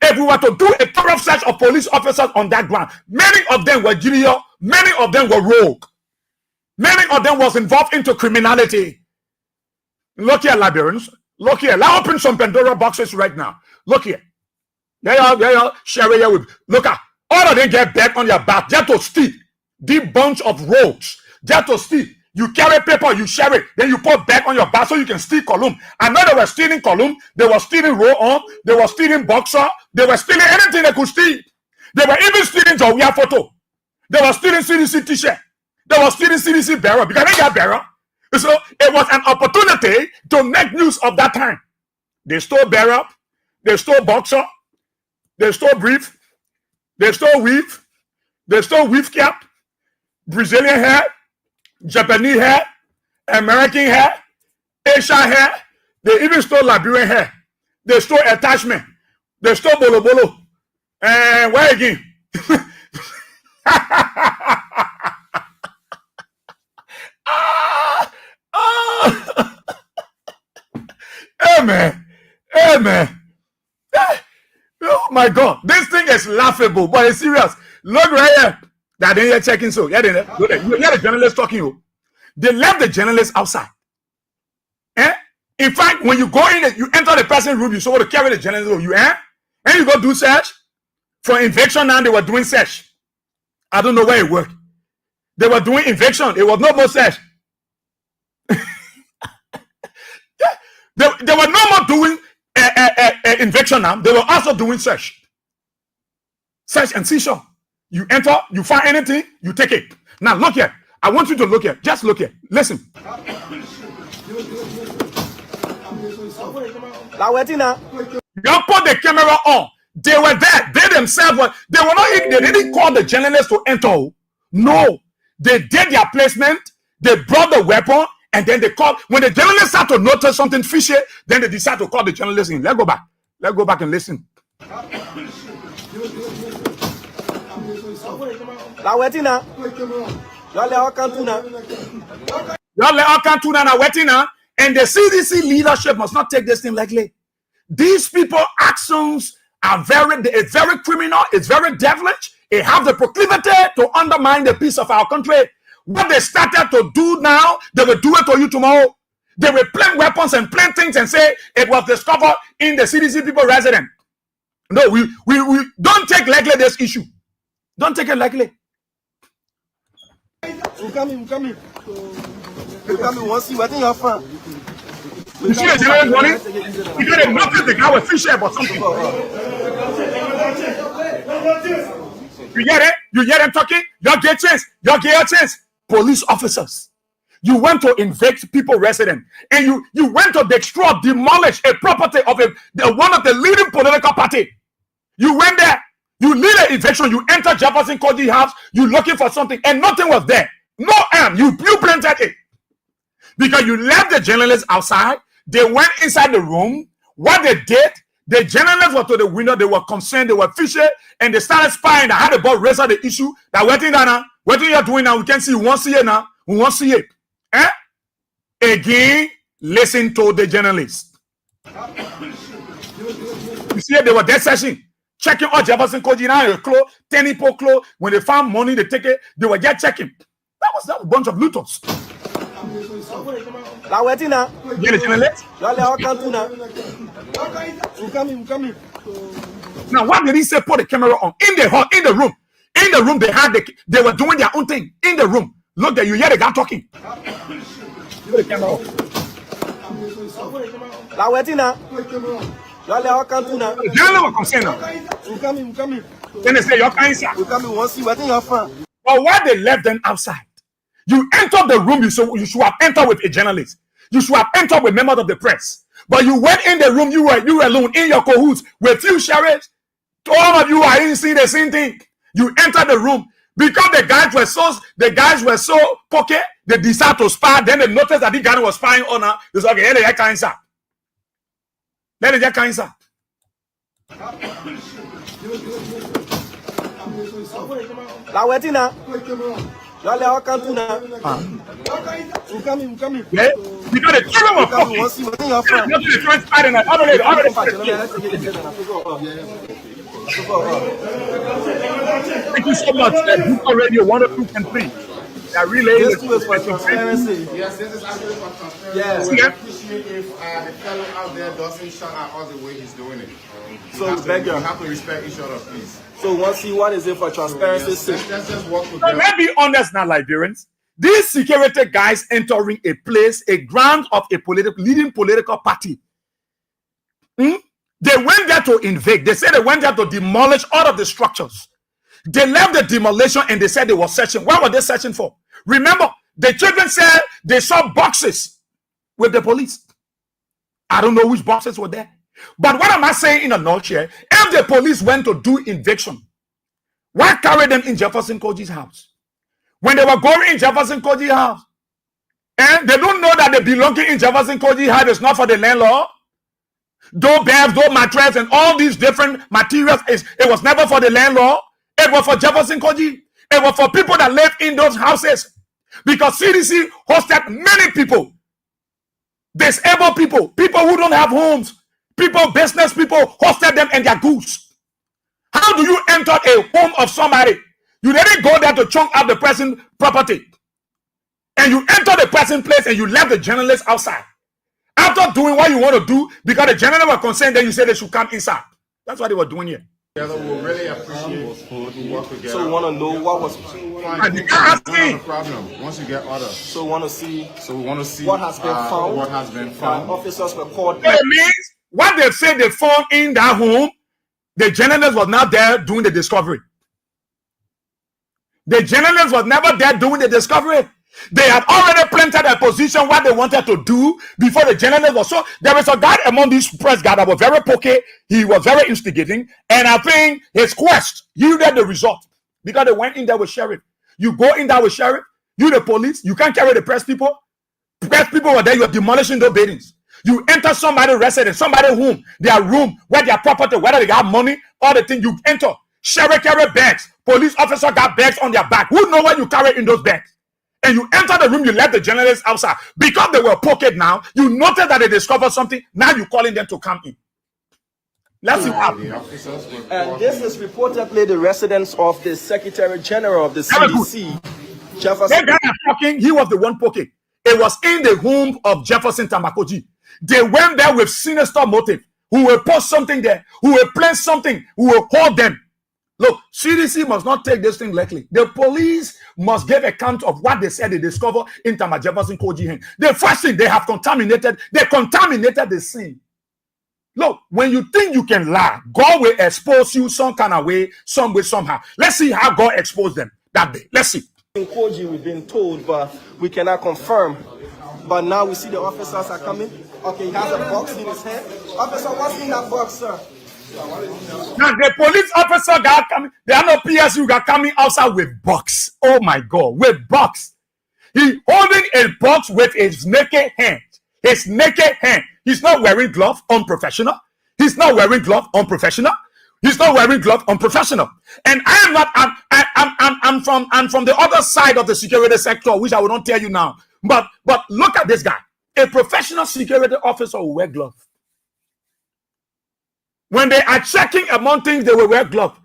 [SPEAKER 5] If we were to do a thorough search of police officers on that ground, many of them were junior, many of them were rogue. Many of them was involved into criminality. Look here, Liberians. Look here. Let's open some Pandora boxes right now. Look here. There you are. Share it with. Look at. All of them get back on your back. Just to steal. Deep bunch of rogues. Just to steal. You carry paper, you share it. Then you put back on your back so you can steal column. I know they were stealing column. They were stealing roll-on. They were stealing boxer. They were stealing anything they could steal. They were even stealing Jawia photo. They were stealing CDC t-shirt. They were stealing CDC barrel because they got barrel. So it was an opportunity to make use of that time. They stole barrel. They stole boxer. They stole brief. They stole weave. They stole weave cap. Brazilian hair. Japanese hair. American hair. Asian hair. They even stole Liberian hair. They stole attachment. They stole bolo bolo. And where again? Amen. laughable, but it's serious. Look right here. That then you're checking so. Yeah, look at you hear the journalist talking. You. They left the journalist outside. Eh? In fact, when you go in, you enter the person's room, you supposed to carry the journalist with you. Eh? And you go do search. For eviction now, they were doing search. I don't know where it worked. They were doing eviction. It was no more search. They were no more doing eviction now. They were also doing search. Search and seizure. You enter, you find anything, you take it. Now look here. I want you to look here. Just look here. Listen. You put the camera on. They were there. They themselves were. They were not. They didn't call the journalists to enter. No, they did their placement. They brought the weapon, and then they called. When the journalists start to notice something fishy, then they decide to call the journalists in. Let's go back. Let's go back and listen.
[SPEAKER 3] La wetina. Y'all all can't
[SPEAKER 5] do now. And the CDC leadership must not take this thing lightly. These people actions are it's very criminal. It's very devilish. It has the proclivity to undermine the peace of our country. What they started to do now, they will do it to you tomorrow. They will plant weapons and plant things and say it was discovered in the CDC people resident. No, we don't take lightly this issue. Don't take it lightly.
[SPEAKER 3] We coming. We'll see what in your front.
[SPEAKER 5] You see the general warning? You got to notice the guy with fish head or something. You get it? You hear them talking? Your get chance. Police officers. You went to evict people resident, and you went to destroy, demolish a property of one of the leading political party. You went there. You lead an eviction. You enter Jefferson Koji's house. You looking for something, and nothing was there. No arm. You planted it. Because you left the journalists outside, they went inside the room. What they did, the journalists were to the window, they were concerned, they were fishy, and they started spying. I had about raise the issue that what you're doing now, we can see, we won't see it now, we won't see it. Eh? Again, listen to the journalists. You see, they were dead session, checking all Jefferson Koji now, clothes, 10 people clothes. When they found money, they take it, they were just checking. That was a bunch of looters.
[SPEAKER 3] La wetina.
[SPEAKER 5] Y'all all coming. Now, what did he say? Put the camera on in the room. In the room, they were doing their own thing in the room. Look there, you hear the guy talking. Put the camera on.
[SPEAKER 3] La wetina. Y'all all coming.
[SPEAKER 5] The journal was concerned now.
[SPEAKER 3] We coming.
[SPEAKER 5] Then they say, "You're coming, sir."
[SPEAKER 3] We coming. We'll see what in your front.
[SPEAKER 5] But why they left them outside? You entered the room, you should have entered with a journalist. You should have entered with members of the press. But you went in the room, you were alone in your cahoots with few sheriffs. All of you are in seeing the same thing. You entered the room because the guys were so pocket, they decided to spy. Then they noticed that the guy was spying on her. They said, okay, let it get cancer.
[SPEAKER 3] La wetina. Y'all all coming. We coming.
[SPEAKER 5] Yeah? Because the children were pocket.
[SPEAKER 3] We'll see what in your front.
[SPEAKER 5] Thank you so much. Book Radio 102.3. That relay
[SPEAKER 3] This too is for transparency.
[SPEAKER 6] Yes, this is actually for transparency.
[SPEAKER 3] Yes.
[SPEAKER 6] I would appreciate if the fellow out there doesn't shout out all the way he's doing it.
[SPEAKER 3] So,
[SPEAKER 6] we have to respect each other, please.
[SPEAKER 3] So, once see what is it for transparency's sake?
[SPEAKER 6] Let's just work
[SPEAKER 5] So
[SPEAKER 6] together.
[SPEAKER 5] let's be honest now, Liberians. These security guys entering a place, a ground of a leading political party. They went there to invade. They said they went there to demolish all of the structures. They left the demolition and they said they were searching. What were they searching for? Remember, the children said they saw boxes with the police. I don't know which boxes were there. But what am I saying in a nutshell? If the police went to do eviction, why carry them in Jefferson Koji's house? When they were going in Jefferson Koji's house, and they don't know that the belonging in Jefferson Koji's house is not for the landlord. Though beds, though mattress, and all these different materials, it was never for the landlord. It was for Jefferson Koji. It was for people that live in those houses. Because CDC hosted many people. Disabled people, people who don't have homes, people, business people, hosted them and their goods. How do you enter a home of somebody? You didn't go there to chunk up the person's property. And you enter the person's place and you left the journalist outside. After doing what you want to do, because the journalists were concerned, then you said they should come inside. That's what they were doing here.
[SPEAKER 6] Together, we'll really appreciate we work together.
[SPEAKER 7] So we want to know what was.
[SPEAKER 5] And you can't ask me.
[SPEAKER 6] No problem. Once you get orders.
[SPEAKER 7] So we want to see.
[SPEAKER 6] So we want to see
[SPEAKER 7] what has been found.
[SPEAKER 6] What has been found.
[SPEAKER 7] Officers were called.
[SPEAKER 5] It means what they said they found in that home, the journalist was not there doing the discovery. The journalist was never there doing the discovery. They had already planted a position what they wanted to do before the journalist was. So there was a guy among these press guys that was very pokey. He was very instigating. And I think his quest yielded the result because they went in there with sheriff. You go in there with sheriff, you the police, you can't carry the press people. Press people were there, you're demolishing those buildings. You enter somebody's residence, somebody's home, their room, where their property, whether they got money, all the things you enter. Sheriff carry bags. Police officer got bags on their back. Who know what you carry in those bags? And you enter the room, you left the journalists outside. Because they were pocket now, you noted that they discovered something. Now you're calling them to come in. Let's see what happens.
[SPEAKER 7] And this is reportedly the residence of the Secretary General of the CDC, Jefferson.
[SPEAKER 5] That guy talking, he was the one pocket. It was in the home of Jefferson Tamakoji. They went there with sinister motive. Who will post something there, who will place something, who will hold them. Look, CDC must not take this thing lightly. The police must give account of what they said they discovered in Tama Jefferson Koji. The first thing they contaminated the scene. Look, when you think you can lie, God will expose you some kind of way, some way, somehow. Let's see how God exposed them that day. Let's see.
[SPEAKER 7] In Koji, we've been told, but we cannot confirm. But now we see the officers are coming. Okay, he has a box in his hand. Officer, what's in that box, sir?
[SPEAKER 5] Now the police officer got coming. There are no PSU got coming outside with box. Oh my God, with box. He holding a box with his naked hand. His naked hand. He's not wearing glove. Unprofessional. He's not wearing glove. Unprofessional. He's not wearing glove. Unprofessional. And I am not. I'm from the other side of the security sector, which I will not tell you now. But look at this guy. A professional security officer will wear glove. When they are checking among things, they will wear glove.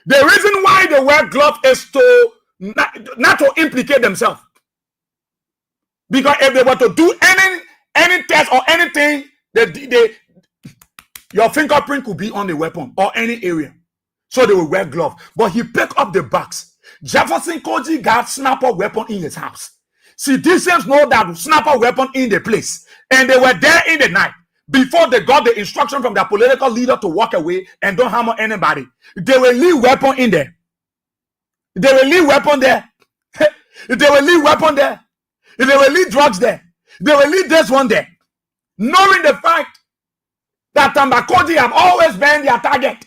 [SPEAKER 5] The reason why they wear glove is to not to implicate themselves. Because if they were to do any test or anything, your fingerprint could be on the weapon or any area. So they will wear glove. But he picked up the box. Jefferson Koji got snapper weapon in his house. Citizens know that snapper weapon in the place. And they were there in the night. Before they got the instruction from their political leader to walk away and don't harm anybody, they will leave weapon in there. They will leave weapon there. They will leave weapon there. They will leave drugs there. They will leave this one there. Knowing the fact that Tambakoti have always been their target.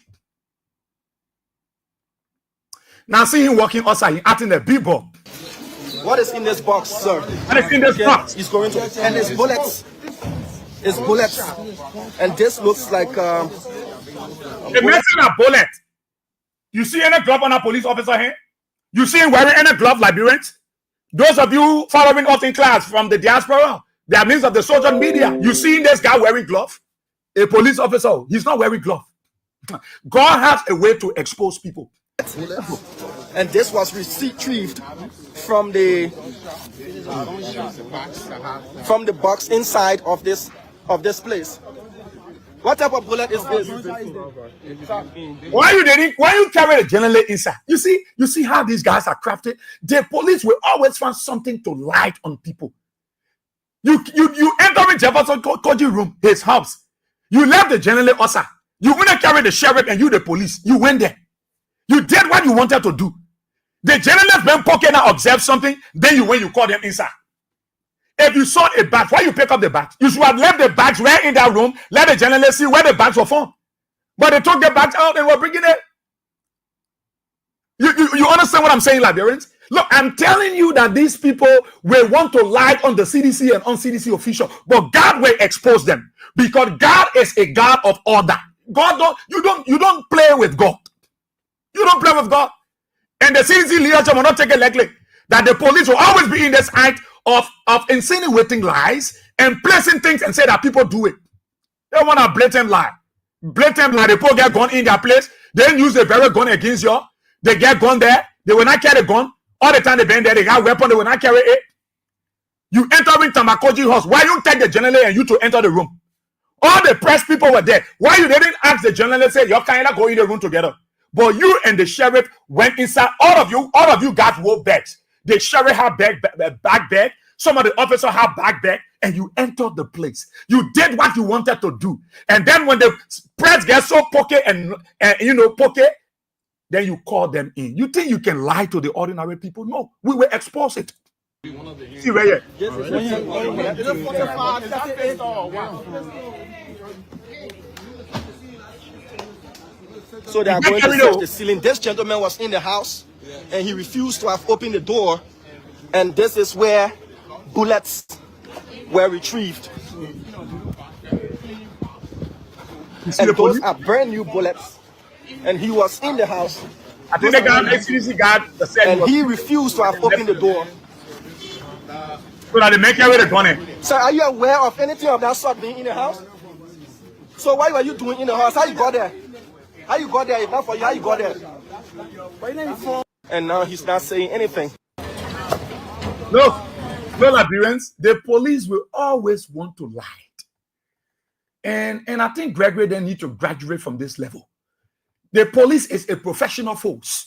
[SPEAKER 5] Now see him walking outside, acting a big ball.
[SPEAKER 7] What is in this box, sir?
[SPEAKER 5] What is in this box?
[SPEAKER 7] He's going to, and his bullets. It's bullets, and this looks like
[SPEAKER 5] a bullet. You see any glove on a police officer here? You see him wearing any glove, Liberians? Those of you following us in class from the diaspora, that means of the social media, you see this guy wearing glove? A police officer, he's not wearing glove. God has a way to expose people.
[SPEAKER 7] And this was retrieved from the box inside of this place. What type of bullet is this?
[SPEAKER 5] Why you carry the journalist inside? You see how these guys are crafted? The police will always find something to light on people. You enter in Jefferson Koji room, his house. You left the journalist outside. You want to carry the sheriff and you the police. You went there. You did what you wanted to do. The journalist been poking and observe something, then you call them inside. If you saw a bag, why you pick up the bag? You should have left the bags right in that room, let the journalist see where the bags were from. But they took the bags out and were bringing it. You understand what I'm saying, Liberians? Look, I'm telling you that these people will want to lie on the CDC and on CDC official, but God will expose them because God is a God of order. You don't play with God. You don't play with God. And the CDC leadership will not take it lightly. That the police will always be in this act of insinuating lies and placing things and say that people do it. They want a blatant lie. Blatant lie. The poor guy gone in their place. They didn't use the very gun against you. They get gun there. They will not carry a gun. All the time they been there, they got weapon. They will not carry it. You enter in Tamakoji house. Why you take the journalist and you to enter the room? All the press people were there. Why you didn't ask the journalist, say, you're kind of go in the room together? But you and the sheriff went inside. All of you got war bags. The sheriff had back bag. Some of the officers had back bag. And you entered the place. You did what you wanted to do. And then when the press gets so pokey and pokey, then you call them in. You think you can lie to the ordinary people? No. We will expose it. See right here.
[SPEAKER 7] So they are going to search the ceiling. This gentleman was in the house and he refused to have opened the door. And this is where bullets were retrieved. And those are brand new bullets. And he was in the house.
[SPEAKER 5] I think the guy,
[SPEAKER 7] and he refused to have opened the door.
[SPEAKER 5] So that they make away the gun.
[SPEAKER 7] Sir, are you aware of anything of that sort being in the house? So what were you doing in the house? How you got there? How you got there? It's not for you. How you got there? And now he's not saying anything.
[SPEAKER 5] No, Liberians, the police will always want to lie. And I think Gregory then need to graduate from this level. The police is a professional force.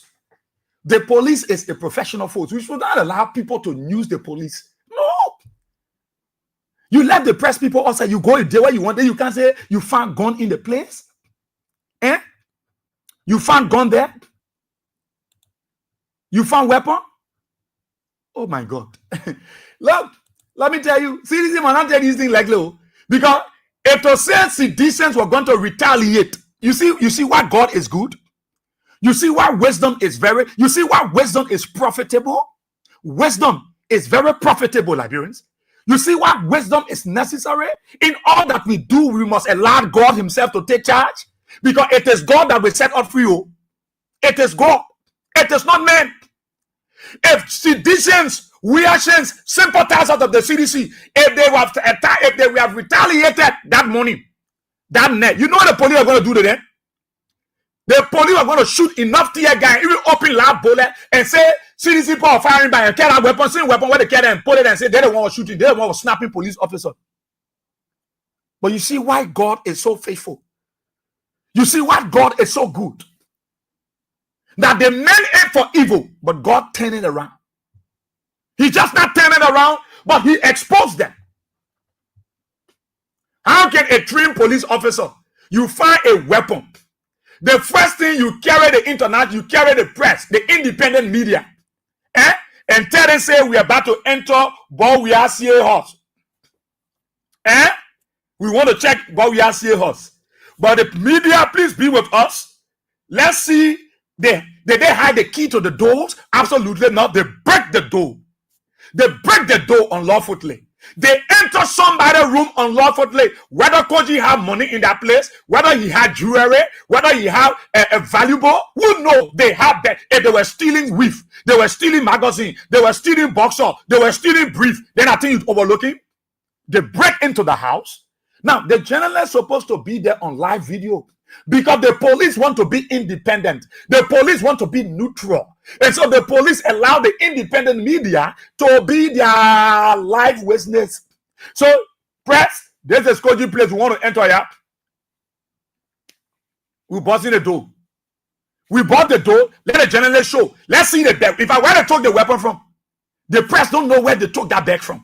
[SPEAKER 5] The police is a professional force. We should not allow people to use the police. No. You let the press people outside. You go there where you want. Then you can't say you found gun in the place. Eh? You found gun there. You found weapon. Oh my God. Look, let me tell you. Seriously, man, I'm telling you this thing like low. Because if the citizens were going to retaliate, you see why God is good? You see why wisdom is profitable? Wisdom is very profitable, Liberians. You see why wisdom is necessary? In all that we do, we must allow God himself to take charge. Because it is God that will set us free. It is God. It is not man. If citizens, reactions, sympathizers of the CDC, if they have retaliated that morning, that night, you know what the police are going to do to them? The police are going to shoot enough tear gas, even open loud bullet, and say CDC people are firing by and carry a weapon, same weapon where they carry and put it and say they don't want to shoot it, they don't want to snapping police officer. But you see why God is so faithful. You see why God is so good. That the men aim for evil, but God turned it around. He just not turned it around, but he exposed them. How can a trained police officer, you find a weapon, the first thing you carry the internet, you carry the press, the independent media, and tell them say we are about to enter Bowiasie house. We want to check Bowiasie house. But the media, please be with us. Let's see. Did they hide the key to the doors? Absolutely not. They break the door. They break the door unlawfully. They enter somebody's room unlawfully. Whether Koji had money in that place, whether he had jewelry, whether he had a valuable, who know they had that. If they were stealing weave, they were stealing magazine, they were stealing boxer, they were stealing brief, then I think you're overlooking. They break into the house. Now, the journalist is supposed to be there on live video because the police want to be independent. The police want to be neutral. And so the police allow the independent media to be their live witness. So, press, there's a Skoji place we want to enter here. We bust in the door. We bought the door. Let the journalist show. Let's see the bag. If I where they took the weapon from, the press don't know where they took that bag from.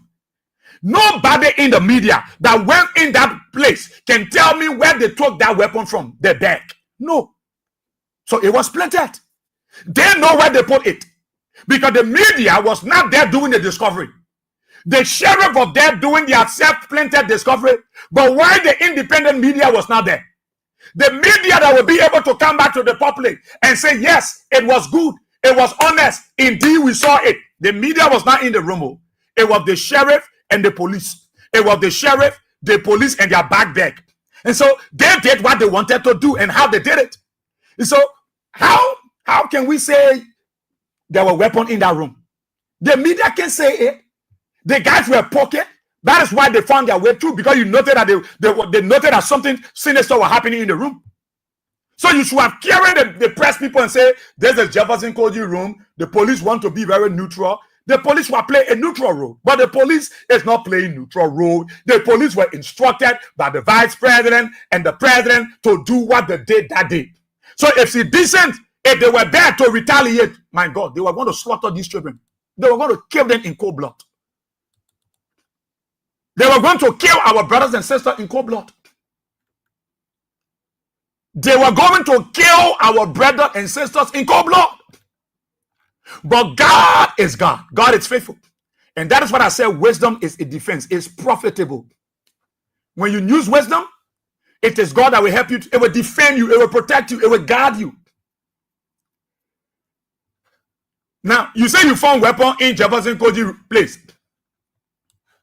[SPEAKER 5] Nobody in the media that went in that place can tell me where they took that weapon from, the bag. No. So it was planted. They know where they put it. Because the media was not there doing the discovery. The sheriff was there doing their self-planted discovery. But why the independent media was not there? The media that will be able to come back to the public and say, yes, it was good. It was honest. Indeed, we saw it. The media was not in the room. It was the sheriff and the police. It was the sheriff, the police, and their bag. And so they did what they wanted to do and how they did it. And so how can we say there were weapons in that room? The media can say it. The guys were pocket. That is why they found their way through, because you noted that they noted that something sinister was happening in the room. So you should have carried the press people and say, there's a Jefferson Koji room. The police want to be very neutral. The police will play a neutral role, but the police is not playing neutral role. The police were instructed by the vice president and the president to do what they did that day. So if it's decent, if they were there to retaliate, my God, they were going to slaughter these children. They were going to kill them in cold blood. They were going to kill our brothers and sisters in cold blood. They were going to kill our brothers and sisters in cold blood. But God is God. God is faithful. And that is what I said. Wisdom is a defense. It's profitable. When you use wisdom, it is God that will help you. It will defend you. It will protect you. It will guard you. Now, you say you found weapon in Jefferson Koji place.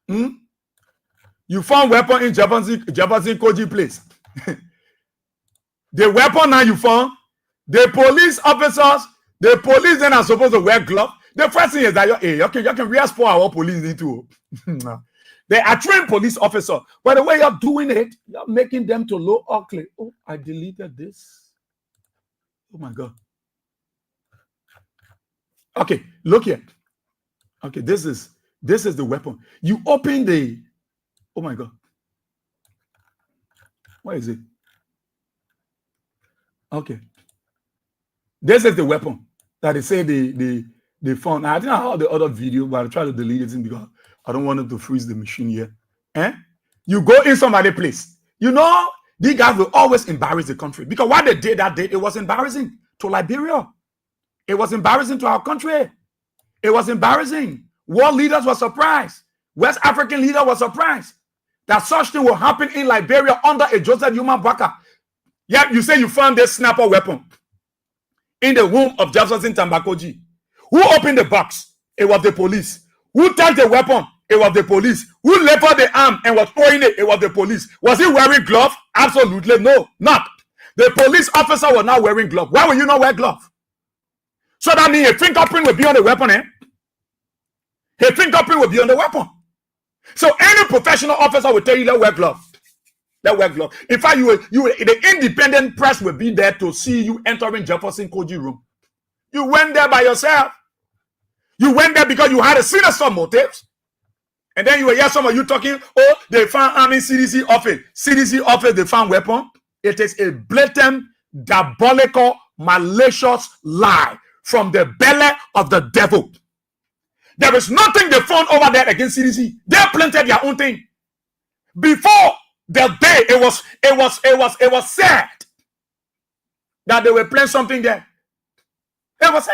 [SPEAKER 5] You found weapon in Jefferson Koji place. The weapon now you found, the police officers, the police then are supposed to wear gloves. The first thing is that you can re-export our police into. They are trained police officers. But the way you're doing it, you're making them to look ugly. Oh, I deleted this. Oh my God. Okay, look here. Okay, this is the weapon. You open the, oh my God. Where is it? Okay. This is the weapon that they say they found. I didn't have the other video, but I tried to delete it because I don't want it to freeze the machine here. You go in somebody's place. You know, these guys will always embarrass the country because what they did that day, it was embarrassing to Liberia. It was embarrassing to our country. It was embarrassing. World leaders were surprised. West African leaders were surprised that such thing will happen in Liberia under a Joseph Yuma Baka. Yeah, you say you found this sniper weapon in the womb of Jefferson Tambakoji. Who opened the box? It was the police. Who touched the weapon? It was the police. Who lifted the arm and was throwing it? It was the police. Was he wearing gloves? Absolutely no, not. The police officer was not wearing gloves. Why will you not wear gloves? So that means a fingerprint will be on the weapon, A fingerprint will be on the weapon. So any professional officer will tell you, let's wear gloves. Let's wear gloves. In fact, the independent press will be there to see you entering Jefferson Koji room. You went there by yourself. You went there because you had a sinister motives. And then you will hear some of you talking, oh, they found army CDC office. CDC office, they found weapon. It is a blatant, diabolical, malicious lie from the belly of the devil. There is nothing they found over there against CDC. They planted their own thing. Before the day it was said that they were playing something there. It was said.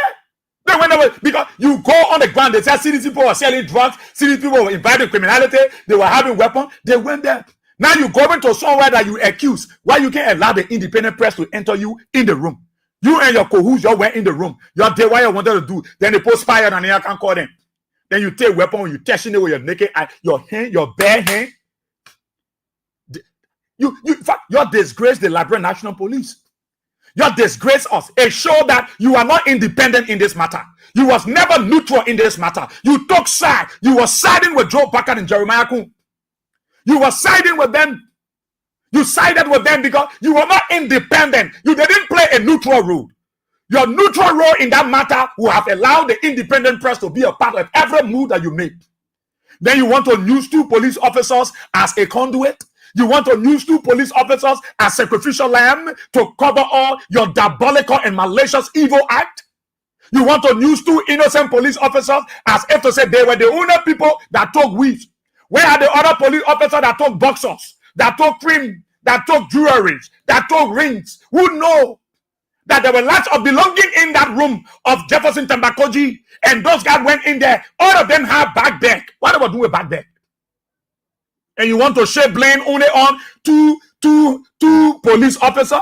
[SPEAKER 5] They went away because you go on the ground, they said CDC people were selling drugs, CDC people were inviting criminality, they were having weapons, they went there. Now you go into somewhere that you accuse, why you can't allow the independent press to enter you in the room. You and your co-hosts, you went in the room. You did what you wanted to do. Then they post fire and you can't call them. Then you take weapon, you touching it with your naked eye, your hand, your bare hand. You disgrace the Liberian National Police. You disgrace us. It showed that you are not independent in this matter. You was never neutral in this matter. You took side. You were siding with Joe Baker and Jeremiah Kun. You were siding with them. You sided with them because you were not independent. You didn't play a neutral role. Your neutral role in that matter will have allowed the independent press to be a part of every move that you make. Then you want to use 2 police officers as a conduit. You want to use 2 police officers as sacrificial lamb to cover all your diabolical and malicious evil act. You want to use 2 innocent police officers as if to say they were the only people that took weeds. Where are the other police officers that took boxers, that took cream, that took jewelry, that took rings? Who know that there were lots of belonging in that room of Jefferson Tambakoji, and those guys went in there. All of them have back deck. What do we do with back deck? And you want to share blame only on two police officers?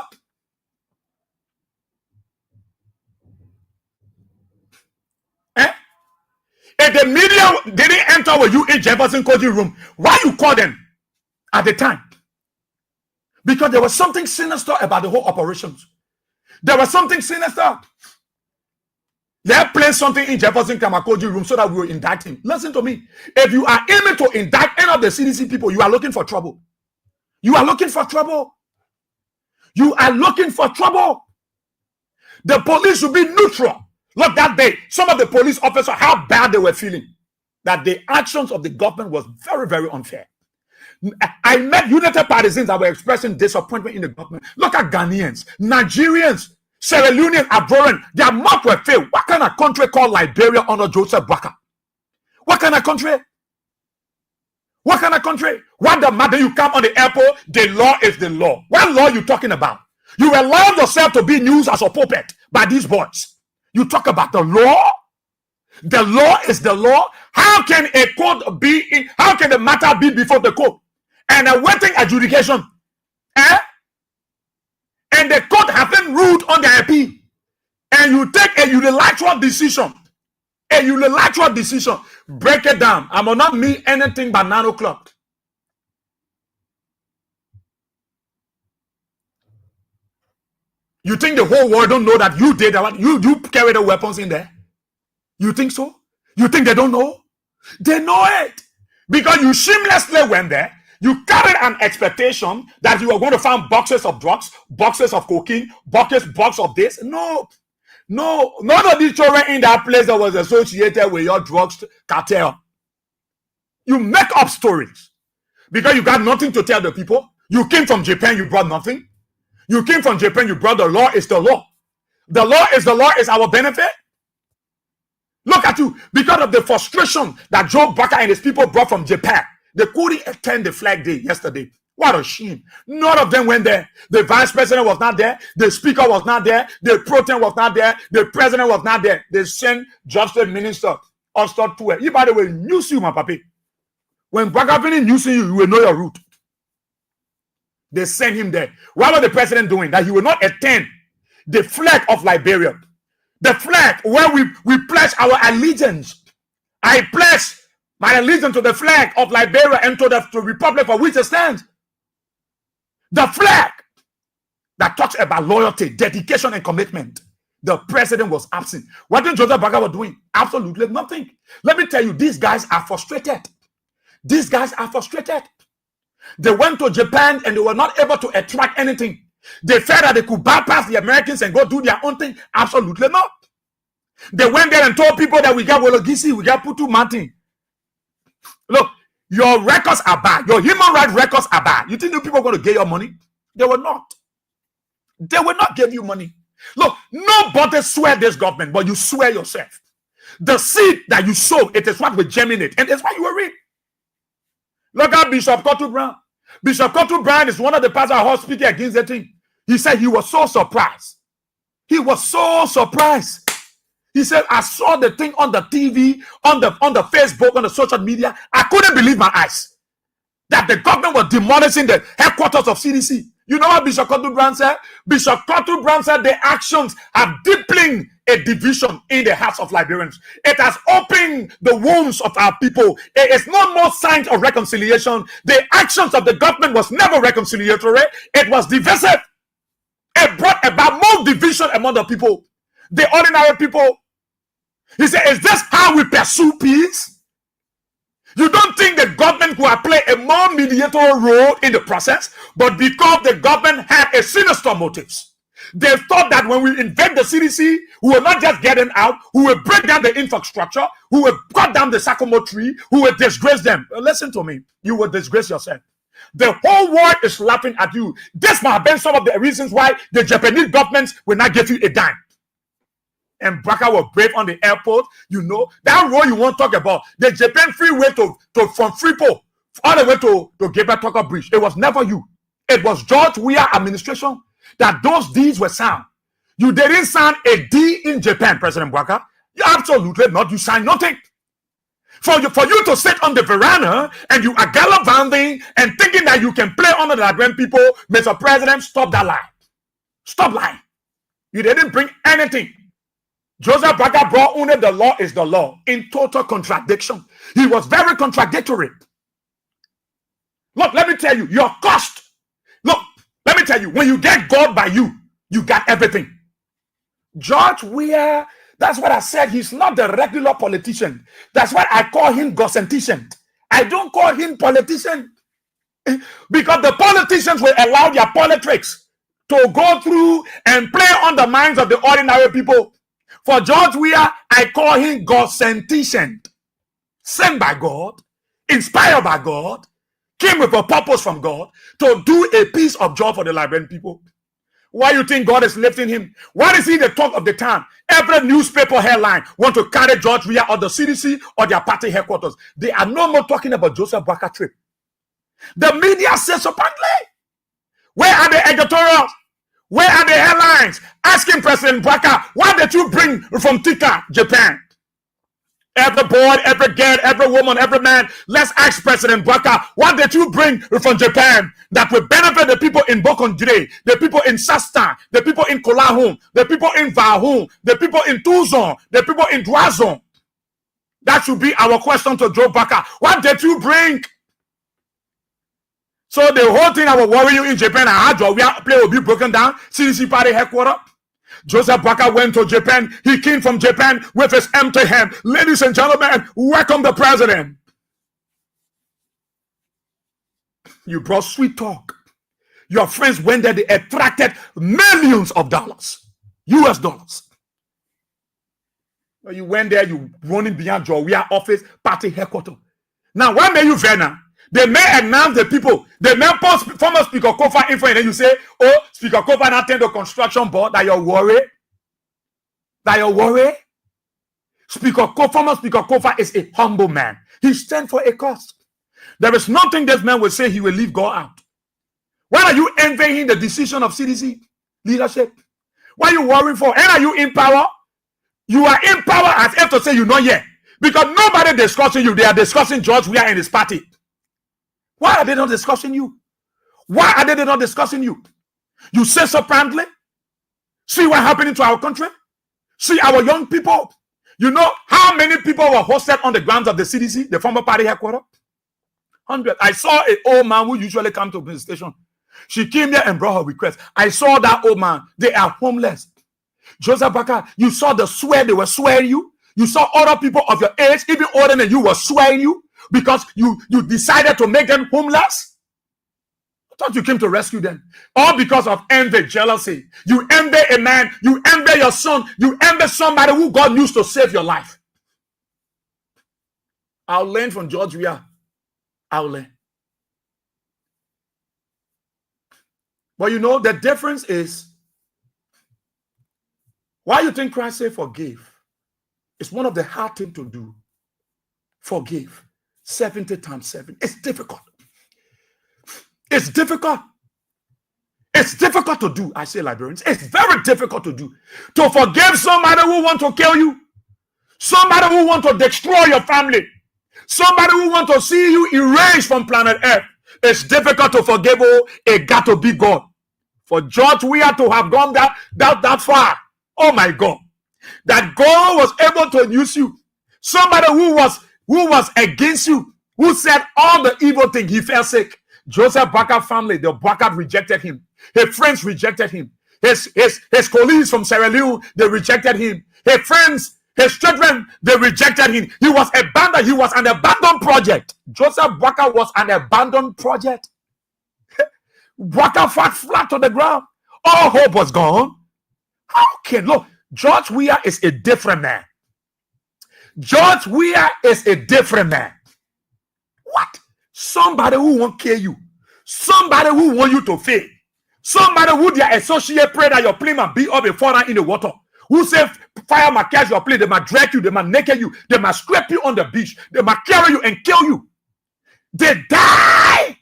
[SPEAKER 5] If the media didn't enter with you in Jefferson Koji room, why you call them at the time? Because there was something sinister about the whole operations. There was something sinister. They placed something in Jefferson Kamakoji room so that we will indict him. Listen to me. If you are aiming to indict any of the CDC people, you are looking for trouble. You are looking for trouble. You are looking for trouble. The police should be neutral. Look, that day, some of the police officers, how bad they were feeling. That the actions of the government was very, very unfair. I met United Partisans that were expressing disappointment in the government. Look at Ghanaians, Nigerians, Sierra Leoneans, Abroran. Their mouth were filled. What kind of country called Liberia under Joseph Boakai? What kind of country? What kind of country? What the matter? You come on the airport, the law is the law. What law are you talking about? You allow yourself to be used as a puppet by these boys. You talk about the law. The law is the law. How can a court be in? How can the matter be before the court and awaiting adjudication? And the court haven't ruled on the appeal, and you take a unilateral decision. A unilateral decision. Break it down. I will not mean anything but 9 o'clock. You think the whole world don't know that you did that? You carry the weapons in there? You think so? You think they don't know? They know it. Because you shamelessly went there. You carried an expectation that you were going to find boxes of drugs, boxes of cocaine, box of this. No. None of these children in that place that was associated with your drugs cartel. You make up stories because you got nothing to tell the people. You came from Japan, you brought nothing. You came from Japan, you brought the law is the law. The law is our benefit. Look at you. Because of the frustration that Joe Boakai and his people brought from Japan, they couldn't attend the flag day yesterday. What a shame. None of them went there. The vice president was not there. The speaker was not there. The pro-tem was not there. The president was not there. They sent Justice Minister Ostor to it. You, by the way, news you, my papi. When Boakai finish newsing you, you will know your route. They sent him there. What was the president doing? That he will not attend the flag of Liberia. The flag where we pledge our allegiance. I pledge my allegiance to the flag of Liberia and to the republic for which it stands. The flag that talks about loyalty, dedication, and commitment. The president was absent. What did Joseph Boakai was doing? Absolutely nothing. Let me tell you, these guys are frustrated. These guys are frustrated. They went to Japan and they were not able to attract anything. They felt that they could bypass the Americans and go do their own thing. Absolutely not. They went there and told people that we got Wologisi, we got Putu Martin. Look, your records are bad. Your human rights records are bad. You think the people are going to get your money? They will not. They will not give you money. Look, nobody swear this government, but you swear yourself. The seed that you sow, it is what will germinate, and it's what you will reap. Look at Bishop Kotu Brown. Bishop Kotu Brown is one of the pastors I heard speaking against the thing. He said he was so surprised. He was so surprised. He said, I saw the thing on the TV, on the Facebook, on the social media. I couldn't believe my eyes. That the government was demolishing the headquarters of CDC. You know what Bishop Kotu Brown said? Bishop Kotu Brown said the actions have deepened a division in the hearts of Liberians. It has opened the wounds of our people. It is no more signs of reconciliation. The actions of the government was never reconciliatory. It was divisive. It brought about more division among the people, the ordinary people. He said, is this how we pursue peace? You don't think the government will play a more mediator role in the process, but because the government had a sinister motives. They thought that when we invade the CDC, we will not just get them out, we will break down the infrastructure, we will cut down the sycamore tree, we will disgrace them. Listen to me, you will disgrace yourself. The whole world is laughing at you. This might have been some of the reasons why the Japanese government will not give you a dime. And Boakai was brave on the airport. You know, that road you want to talk about, the Japan freeway to from Freeport all the way to Gabriel Tucker Bridge. It was never you. It was George Weah administration that those deeds were signed. You didn't sign a D in Japan, President Boakai. You absolutely not. You signed nothing. For you to sit on the veranda and you are gallivanting and thinking that you can play under the Liberian people, Mr. President, stop that lie. Stop lying. You didn't bring anything. Joseph Boakai brought only the law is the law in total contradiction. He was very contradictory. Look, let me tell you, your cost. Look, let me tell you, when you get God by you, you got everything. George Weah, that's what I said. He's not the regular politician. That's why I call him gossentician. I don't call him politician. Because the politicians will allow their politics to go through and play on the minds of the ordinary people. For George Weah, I call him God-sentient, sent by God, inspired by God, came with a purpose from God to do a piece of job for the Liberian people. Why you think God is lifting him? Why is he the talk of the town? Every newspaper headline want to carry George Weah or the CDC or their party headquarters. They are no more talking about Joseph Boakai trip. The media says apparently. Where are the editorials? Where are the headlines? Asking President Boakai, why did you bring from Tika, Japan? Every boy, every girl, every woman, every man, let's ask President Boakai, what did you bring from Japan that will benefit the people in Bokondre, the people in Sasta, the people in Kolahun, the people in Vahun, the people in Tuzon, the people in Dwazon? That should be our question to Joe Boakai. What did you bring? So the whole thing I will worry you in Japan and how Joe play will be broken down. CDC party headquarters. Joseph Boakai went to Japan. He came from Japan with his empty hand. Ladies and gentlemen, welcome the president. You brought sweet talk. Your friends went there. They attracted millions of dollars, US dollars. You went there. You running beyond your office party headquarters. Now, why may you venture? They may announce the people. They may post former Speaker Kofa info, and then you say, "Oh, Speaker Kofa not attend the construction board." That you're worried. That you're worried. Former Speaker Kofa is a humble man. He stands for a cause. There is nothing this man will say he will leave God out. Why are you envying the decision of CDC leadership? Why are you worrying for? And are you in power? You are in power as if to say you're not yet. Because nobody discussing you. They are discussing George Weah and his party. Why are they not discussing you? Why are they not discussing you? You say so proudly. See what happening to our country. See our young people. You know how many people were hosted on the grounds of the CDC, the former party headquarters? 100. I saw an old man who usually comes to the station. She came there and brought her request. I saw that old man. They are homeless. Joseph Boakai, you saw the swear they were swearing you. You saw other people of your age, even older than you, were swearing you. Because you decided to make them homeless? I thought you came to rescue them. All because of envy, jealousy. You envy a man. You envy your son. You envy somebody who God used to save your life. I'll learn from George Weah. I'll learn. But you know, the difference is, why you think Christ said forgive? It's one of the hard things to do. Forgive. 70 times 7. It's difficult. It's difficult. It's difficult to do. I say, Liberians, it's very difficult to do. To forgive somebody who wants to kill you. Somebody who wants to destroy your family. Somebody who wants to see you erased from planet Earth. It's difficult to forgive. Oh, it got to be God. For George Weah to have gone that far. Oh my God. That God was able to use you. Somebody who was against you, who said all the evil things, he fell sick. Joseph Boakai family, the Boakai rejected him. His friends rejected him. His colleagues from Sierra Leone, they rejected him. His friends, his children, they rejected him. He was abandoned. He was an abandoned project. Joseph Boakai was an abandoned project. Boakai fell flat to the ground. All hope was gone. How can, look, George Weah is a different man. George Weah is a different man. What? Somebody who won't kill you. Somebody who want you to fail. Somebody who their associate pray that your plane might be up and fall down in the water. Who say fire might catch your plane, they might drag you, they might naked you, they might scrape you on the beach, they might carry you and kill you. They die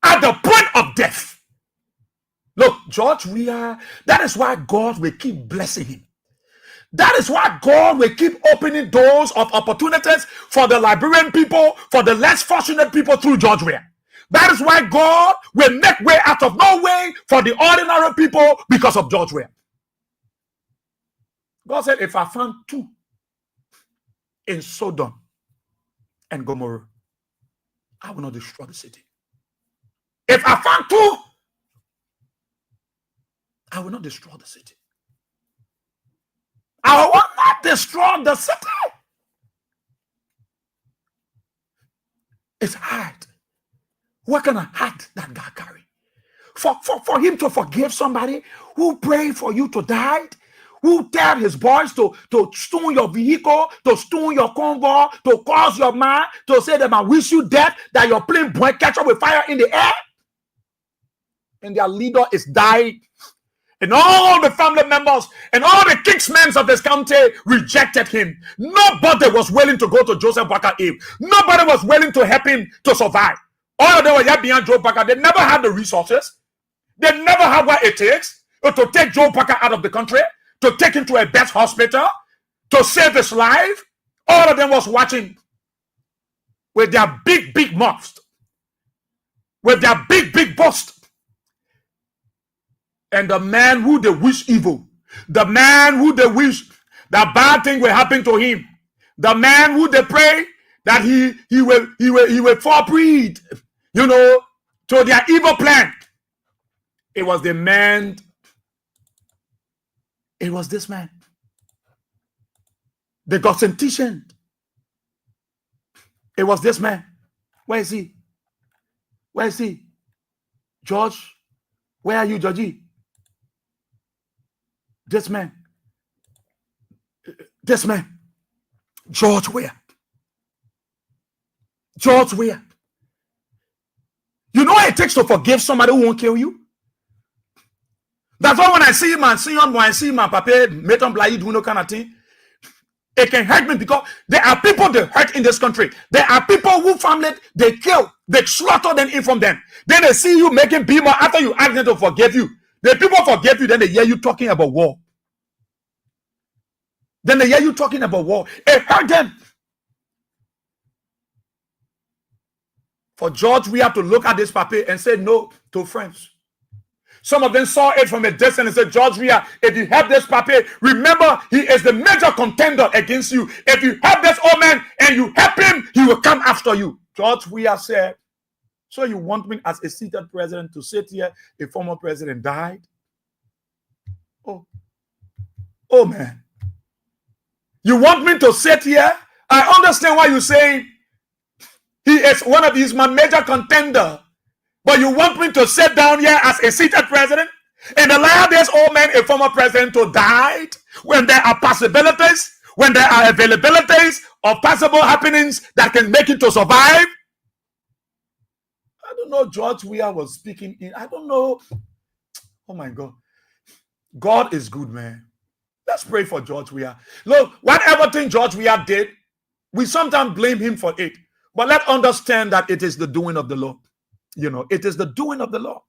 [SPEAKER 5] at the point of death. Look, George Weah, that is why God will keep blessing him. That is why God will keep opening doors of opportunities for the Liberian people, for the less fortunate people through George Weah. That is why God will make way out of no way for the ordinary people because of George Weah. God said, if I found 2 in Sodom and Gomorrah, I will not destroy the city. If I found 2, I will not destroy the city. I will not destroy the city. It's hard What kind of heart that guy carry? For him to forgive somebody who prayed for you to die, who tell his boys to stone your vehicle, to stone your convoy, to cause your man, to say that I wish you death, that your plane boy catch up with fire in the air, and their leader is died, and all the family members and all the kingsmen of this county rejected him. Nobody was willing to go to Joseph Barker aid. Nobody was willing to help him to survive. All of them were here behind Joe Barker. They never had the resources. They never had what it takes to take Joe Barker out of the country, to take him to a best hospital, to save his life. All of them was watching with their big mouths, with their big boast. And the man who they wish evil, the man who they wish that bad thing will happen to him, the man who they pray that he will fall prey, to their evil plan. It was the man. It was this man. The Godsentician. It was this man. Where is he? Where is he? George, where are you, Georgie? This man. This man. George where? George where? You know what it takes to forgive somebody who won't kill you? That's why when I see him and when I see my papa, Meton Blai doing no kind of thing, it can hurt me because there are people that hurt in this country. There are people who family, they kill, they slaughter them in from them. Then they see you making people after you ask them to forgive you. The people forgive you, then they hear you talking about war. Then they hear you talking about war. It hurt them. For George, we have to look at this papa and say no to friends. Some of them saw it from a distance and said, George Weah, if you help this papa, remember he is the major contender against you. If you help this old man and you help him, he will come after you. George Weah said, so you want me as a seated president to sit here, a former president died? Oh man. You want me to sit here? I understand why you're saying he is one of these my major contender. But you want me to sit down here as a seated president and allow this old man, a former president, to die when there are possibilities, when there are availabilities of possible happenings that can make it to survive? I don't know. George Weah was speaking in. I don't know. Oh my God. God is good, man. Let's pray for George Weah. Look, whatever thing George Weah did, we sometimes blame him for it. But let's understand that it is the doing of the Lord. It is the doing of the Lord.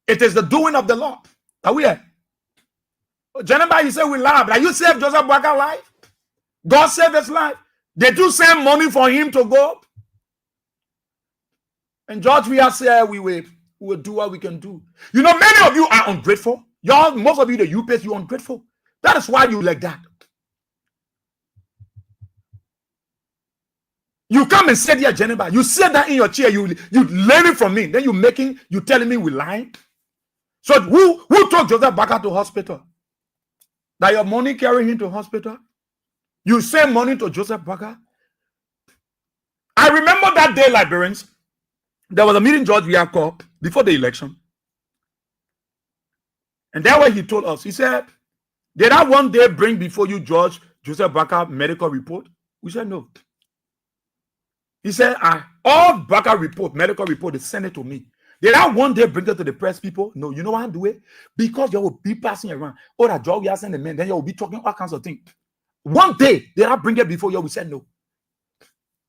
[SPEAKER 5] It is the doing of the Lord. Are we here? Jennifer, you say we laugh. Like you saved Joseph Barker's life. God saved his life. Did you send money for him to go? And George Weah said we will do what we can do. Many of you are ungrateful. Most of you, the UPS, you're ungrateful. That is why you like that. You come and sit here, Jennifer. You sit down in your chair. You learn it from me. Then you telling me we lying. So who took Joseph Barker to hospital? That your money carrying him to hospital? You send money to Joseph Barker? I remember that day, Liberians. There was a meeting George Weah called before the election. And that way he told us, he said, did I one day bring before you Joseph Barker medical report? We said no. He said, all Barker medical report, they send it to me. Did I one day bring it to the press people? No. You know why I do it? Because you will be passing around. Oh, that George Weah sent the man. Then you will be talking all kinds of things. One day, did I bring it before you? We said no.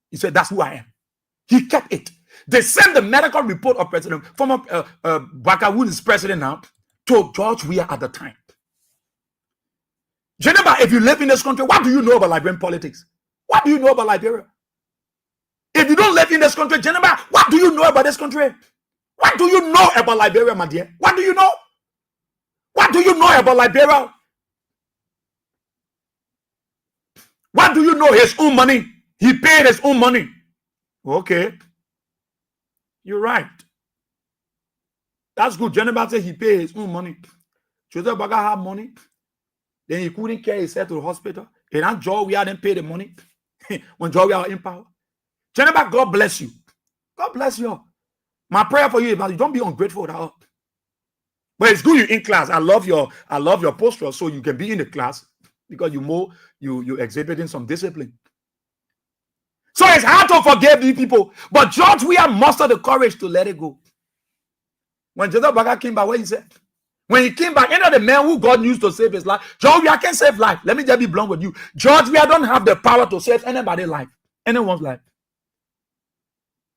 [SPEAKER 5] He said, that's who I am. He kept it. They sent the medical report of President, former Barker, who is president now, to George Weah at the time. Jennifer, if you live in this country, what do you know about Liberian politics? What do you know about Liberia? If you don't live in this country, Jennifer, what do you know about this country? What do you know about Liberia, my dear? What do you know? What do you know about Liberia? What do you know? His own money. He paid his own money. Okay. You're right. That's good. Jennifer said he paid his own money. Joseph Barker had money. Then he couldn't carry himself to the hospital. And now George Weah didn't pay the money when George Weah was in power. Jennifer, God bless you. God bless you. My prayer for you is that you don't be ungrateful at all. But it's good you're in class. I love your posture, so you can be in the class because you exhibiting some discipline. So it's hard to forgive these people. But George, we have mustered the courage to let it go. When Joseph Baga came back, what he said? When he came back, any of the men who God used to save his life, George, I can't save life. Let me just be blunt with you. George, we don't have the power to save anybody's life, anyone's life.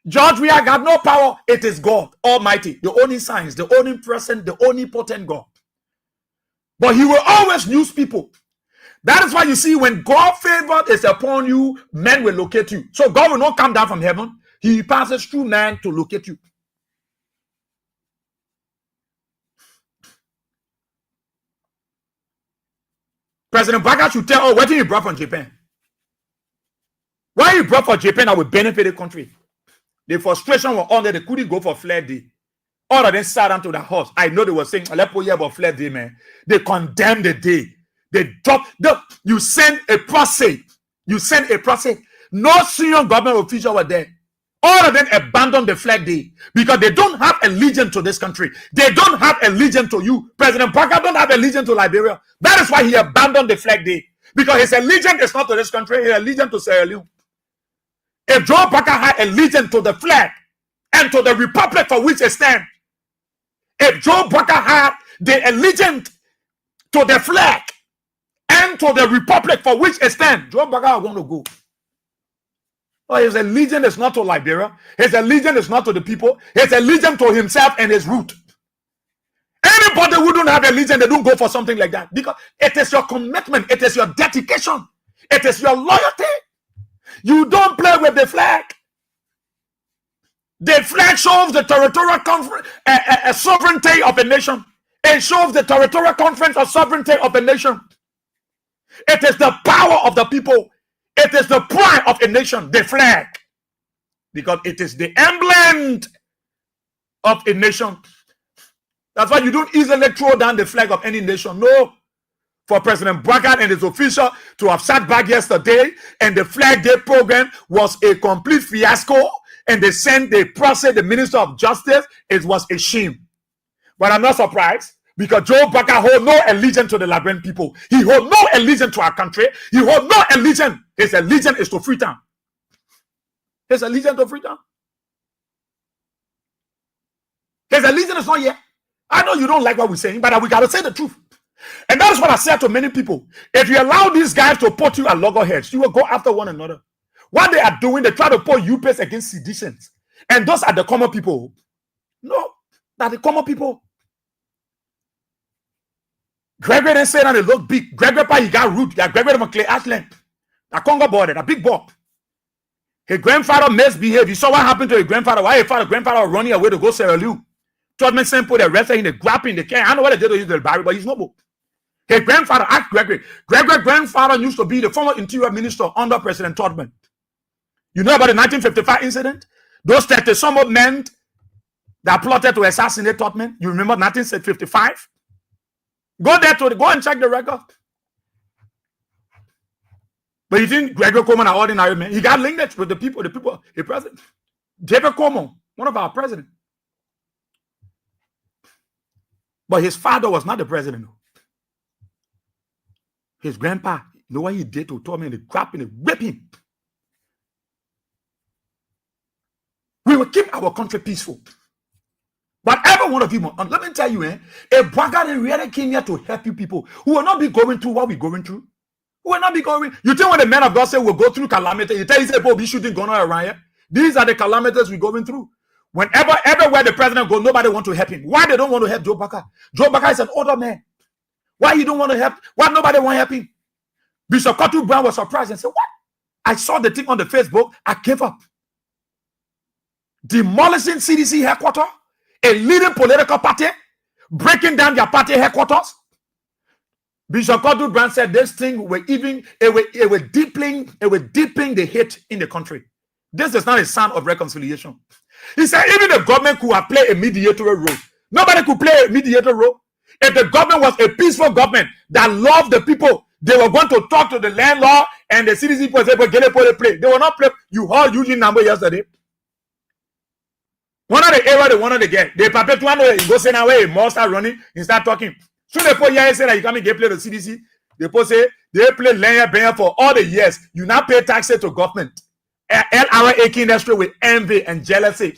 [SPEAKER 5] George, we have got no power. It is God Almighty, the only science, the only present, the omnipotent God. But he will always use people. That is why you see when God's favor is upon you, men will locate you. So God will not come down from heaven. He passes through man to locate you. President Baga should tell, what did you brought from Japan? Why you brought for Japan that will benefit the country? The frustration was on there. They couldn't go for Flag Day. All of them sat down to the horse. I know they were saying, let's put here about Flag Day, man. They condemned the day. They dropped. You send a process. No senior government official were there. All of them abandoned the Flag Day because they don't have allegiance to this country. They don't have allegiance to you. President Parker don't have allegiance to Liberia. That is why he abandoned the Flag Day, because his allegiance is not to this country. His allegiance to Sierra Leone. If Joe Parker had allegiance to the flag and to the republic for which it stands, if Joe Parker had the allegiance to the flag and to the republic for which it stands, Joe Parker is going to go. Well, his allegiance is not to Liberia. His allegiance is not to the people. His allegiance to himself and his root. Anybody who don't have allegiance, they don't go for something like that, because it is your commitment. It is your dedication. It is your loyalty. You don't play with the flag. The flag shows the territorial sovereignty of a nation. It shows the territorial conference of sovereignty of a nation. It is the power of the people. It is the pride of a nation, the flag, because it is the emblem of a nation. That's why you don't easily throw down the flag of any nation. No. For President Braggart and his official to have sat back yesterday and the Flag Day program was a complete fiasco, and they sent the process, the Minister of Justice, it was a shame. But I'm not surprised, because Joe Braggart holds no allegiance to the Liberian people. He holds no allegiance to our country. He holds no allegiance. His allegiance is to Freetown. His allegiance to Freetown. His allegiance is not here. I know you don't like what we're saying, but we got to say the truth. And that's what I said to many people. If you allow these guys to put you at loggerheads, you will go after one another. What they are doing, they try to put UPS against seditions. And those are the common people. No, they're the common people. Gregory then said that they look big. Gregory, he got root. Yeah, Gregory from Clay Ashland. The Congo border, a big boy. His grandfather misbehaved. You saw what happened to his grandfather. Why his grandfather was running away to go Sierra Leone. Todman sent put the rest in the grabbing the can. I know what they did to use the barrel, but he's not. His grandfather asked Gregory. Gregory's grandfather used to be the former interior minister under President Todman. You know about the 1955 incident? Those 30-some men that plotted to assassinate Todman. You remember 1955? Go and check the record. But you think Gregory Coleman an ordinary man? He got linked with the people, the president. David Coleman, one of our presidents. But his father was not the president. His grandpa, you know what he did to Todman? They grabbed him, they whipped him. We will keep our country peaceful. But every one of you, let me tell you, if Braggart really came here to help you people who will not be going through what we're going through, who will not be going. You think when the men of God say we'll go through calamity, you tell you say, be shooting going on around here. These are the calamities we're going through. Whenever, everywhere the president goes, nobody wants to help him. Why they don't want to help Joe Braggart? Joe Braggart is an older man. Why he don't want to help? Why nobody want to help him? Bishop Kotu Brown was surprised and said, what? I saw the thing on the Facebook. I gave up. Demolishing CDC headquarters, a leading political party, breaking down their party headquarters. Bishop Kotu Brown said this thing will deepen the hate in the country. This is not a sign of reconciliation. He said even the government could have played a mediatorial role. Nobody could play a mediator role. If the government was a peaceful government that loved the people, they were going to talk to the landlord and the CDC people say, but get it for the play. They will not play. You heard Eugene number yesterday. One of the area they wanted to get. They prepare one way, go say now way, more start running, and start talking. So they put here say that you come and get play the CDC. They put say they play Lenya for all the years. You now pay taxes to government. LRA industry with envy and jealousy.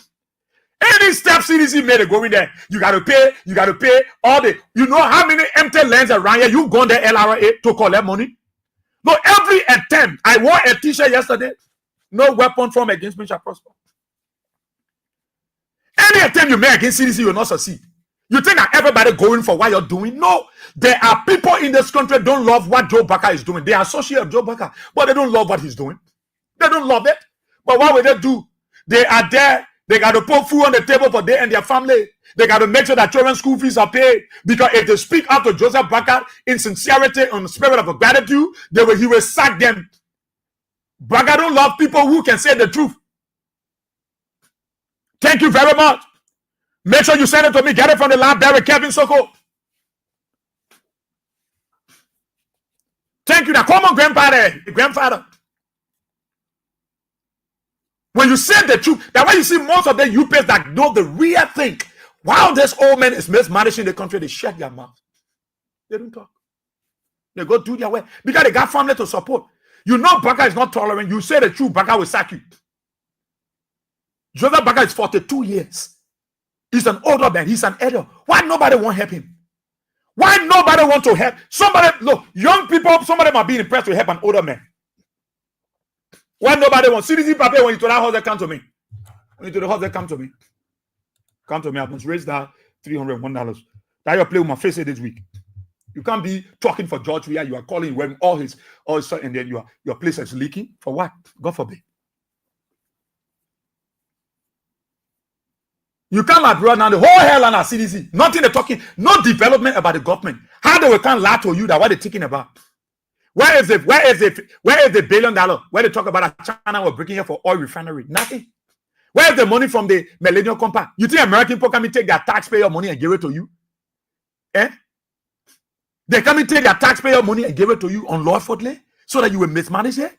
[SPEAKER 5] Any step CDC made it going there, you gotta pay all the, you know how many empty lands around here you gone there LRA to collect money? No, every attempt. I wore a t-shirt yesterday. No weapon formed against me shall prosper. Any attempt you make against CDC, you will not succeed. You think that everybody going for what you're doing? No. There are people in this country don't love what Joe Baka is doing. They are associated with Joe Baka, but they don't love what he's doing. They don't love it. But what will they do? They are there. They got to put food on the table for them and their family. They got to make sure that children's school fees are paid. Because if they speak out to Joseph Baka in sincerity, on the spirit of gratitude, he will sack them. Baka don't love people who can say the truth. Thank you very much. Make sure you send it to me. Get it from the library, Kevin Soko. Thank you. Now, come on, grandfather. When you say the truth, that's why you see most of the UPs that know the real thing. While this old man is mismanaging the country, they shut their mouth. They don't talk. They go do their way because they got family to support. You know, Baka is not tolerant. You say the truth, Baka will sack you. Joseph Baka is 42 years. He's an older man. He's an elder. Why nobody want to help him? Why nobody want to help? Somebody, look, young people, some of them are being impressed to help an older man. Why nobody wants? CDC paper, when you to that house, they come to me. When you to the house, they come to me. Come to me. I must raise that $301. That you're playing with my face this week. You can't be talking for George Weah. You are calling when all his and then your place is leaking. For what? God forbid. You can't lie, bro. Now the whole hell on our CDC. Nothing they're talking, no development about the government. How they can't lie to you that what they're talking about? Where is the $1 billion? Where they talk about that China was breaking here for oil refinery? Nothing. Where is the money from the Millennium Compact? You think American people come and take their taxpayer money and give it to you? Eh? They come and take their taxpayer money and give it to you unlawfully so that you will mismanage it?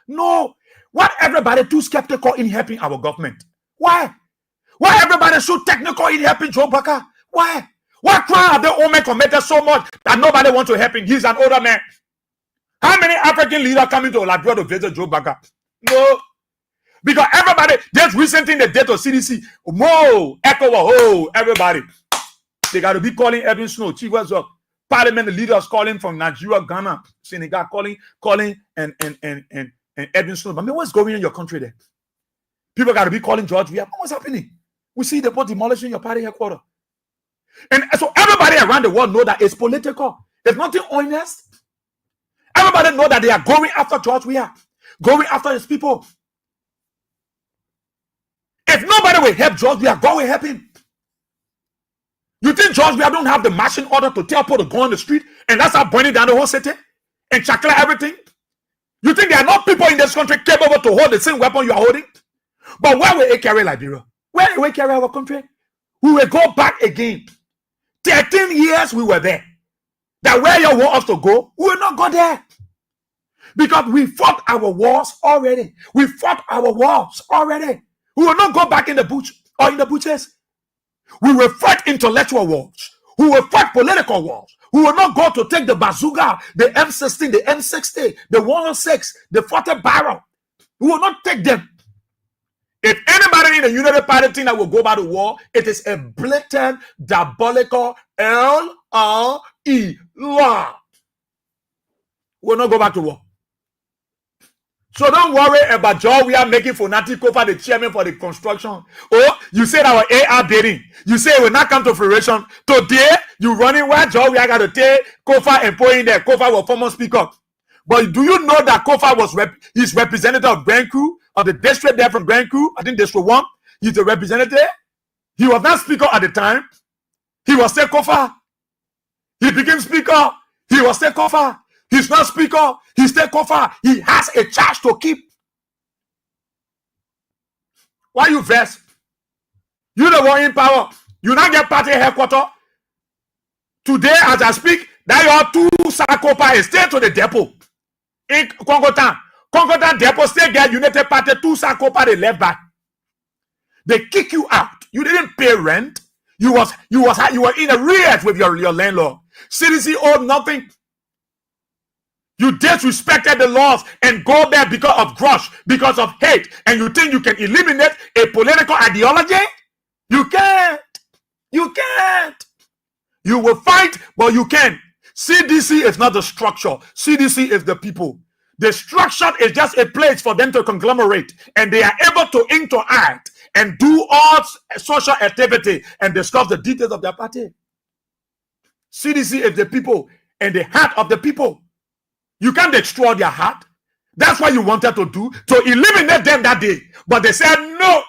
[SPEAKER 5] No. Why everybody too skeptical in helping our government? Why? Why everybody so technical in helping Joe Baka? Why? What crime have the old man committed so much that nobody wants to help him? He's an older man. How many African leaders coming to Labrador to visit Joe Baka? No. Because everybody, just recently in the death of CDC, everybody. They got to be calling Evan Snow, Chief what's up? Parliament leaders calling from Nigeria, Ghana, Senegal, calling and Evan Snow. I mean, what's going on in your country there? People got to be calling George Weah. What's happening? We see the boat demolishing your party headquarters. And so everybody around the world know that it's political. There's nothing honest. Everybody know that they are going after George Weah, going after his people. If nobody will help George Weah, God will help him. You think George Weah don't have the marching order to tell people to go on the street and that's how burning down the whole city and chakla everything? You think there are not people in this country capable to hold the same weapon you are holding? But where will it carry Liberia? Where will it carry our country? We will go back again. 13 years we were there. That where you want us to go, we will not go there. Because we fought our wars already. We fought our wars already. We will not go back in the bush or in the bushes. We will fight intellectual wars. We will fight political wars. We will not go to take the bazooka, the M16, the M60, the 106, the 40 barrel. We will not take them. If anybody in the United Party think that will go by the war, it is a blatant, diabolical L-R-E, law. We will not go back to war. So don't worry about Joe. We are making Fonati Kofa the chairman for the construction. Oh, you said our AR bidding. You say it will not come to fruition. Today, you running where Joe. We are going to take Kofa and put in there. Kofa will former speaker. But do you know that Kofa was he's representative of Grand Crew, of the district there from Grand Crew? I think District 1. He's the representative. He was not speaker at the time. He was still Kofa. He became speaker. He was still Kofa. He's not speaker. He's still Kofa. He has a charge to keep. Why you vex? You the one in power. You not get party headquarters. Today, as I speak, that your two Sakopa is stay to the depot. in Congo Depot State get United Party 2 Sako Party left back. They kick you out. You didn't pay rent. You were in arrears with your landlord. CDC owed nothing. You disrespected the laws and go there because of grudge, because of hate, and you think you can eliminate a political ideology? You can't. You can't. You will fight, but you can't. CDC is not the structure. CDC is the people. The structure is just a place for them to conglomerate, and they are able to interact and do all social activity and discuss the details of their party. CDC is the people and the heart of the people. You can't destroy their heart. That's what you wanted to do, to eliminate them that day. But they said, no,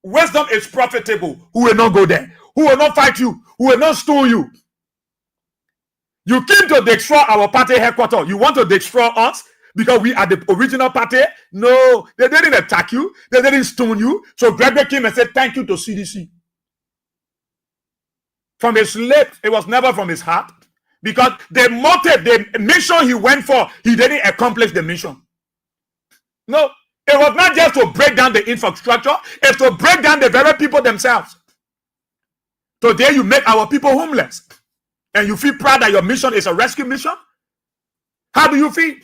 [SPEAKER 5] wisdom is profitable. Who will not go there? Who will not fight you? Who will not stone you? You came to destroy our party headquarters. You want to destroy us because we are the original party? No, they didn't attack you. They didn't stone you. So Gregory came and said, thank you to CDC. From his lips, it was never from his heart. Because the motive, the mission he went for, he didn't accomplish the mission. No, it was not just to break down the infrastructure, it's to break down the very people themselves. Today you make our people homeless. And you feel proud that your mission is a rescue mission? How do you feel?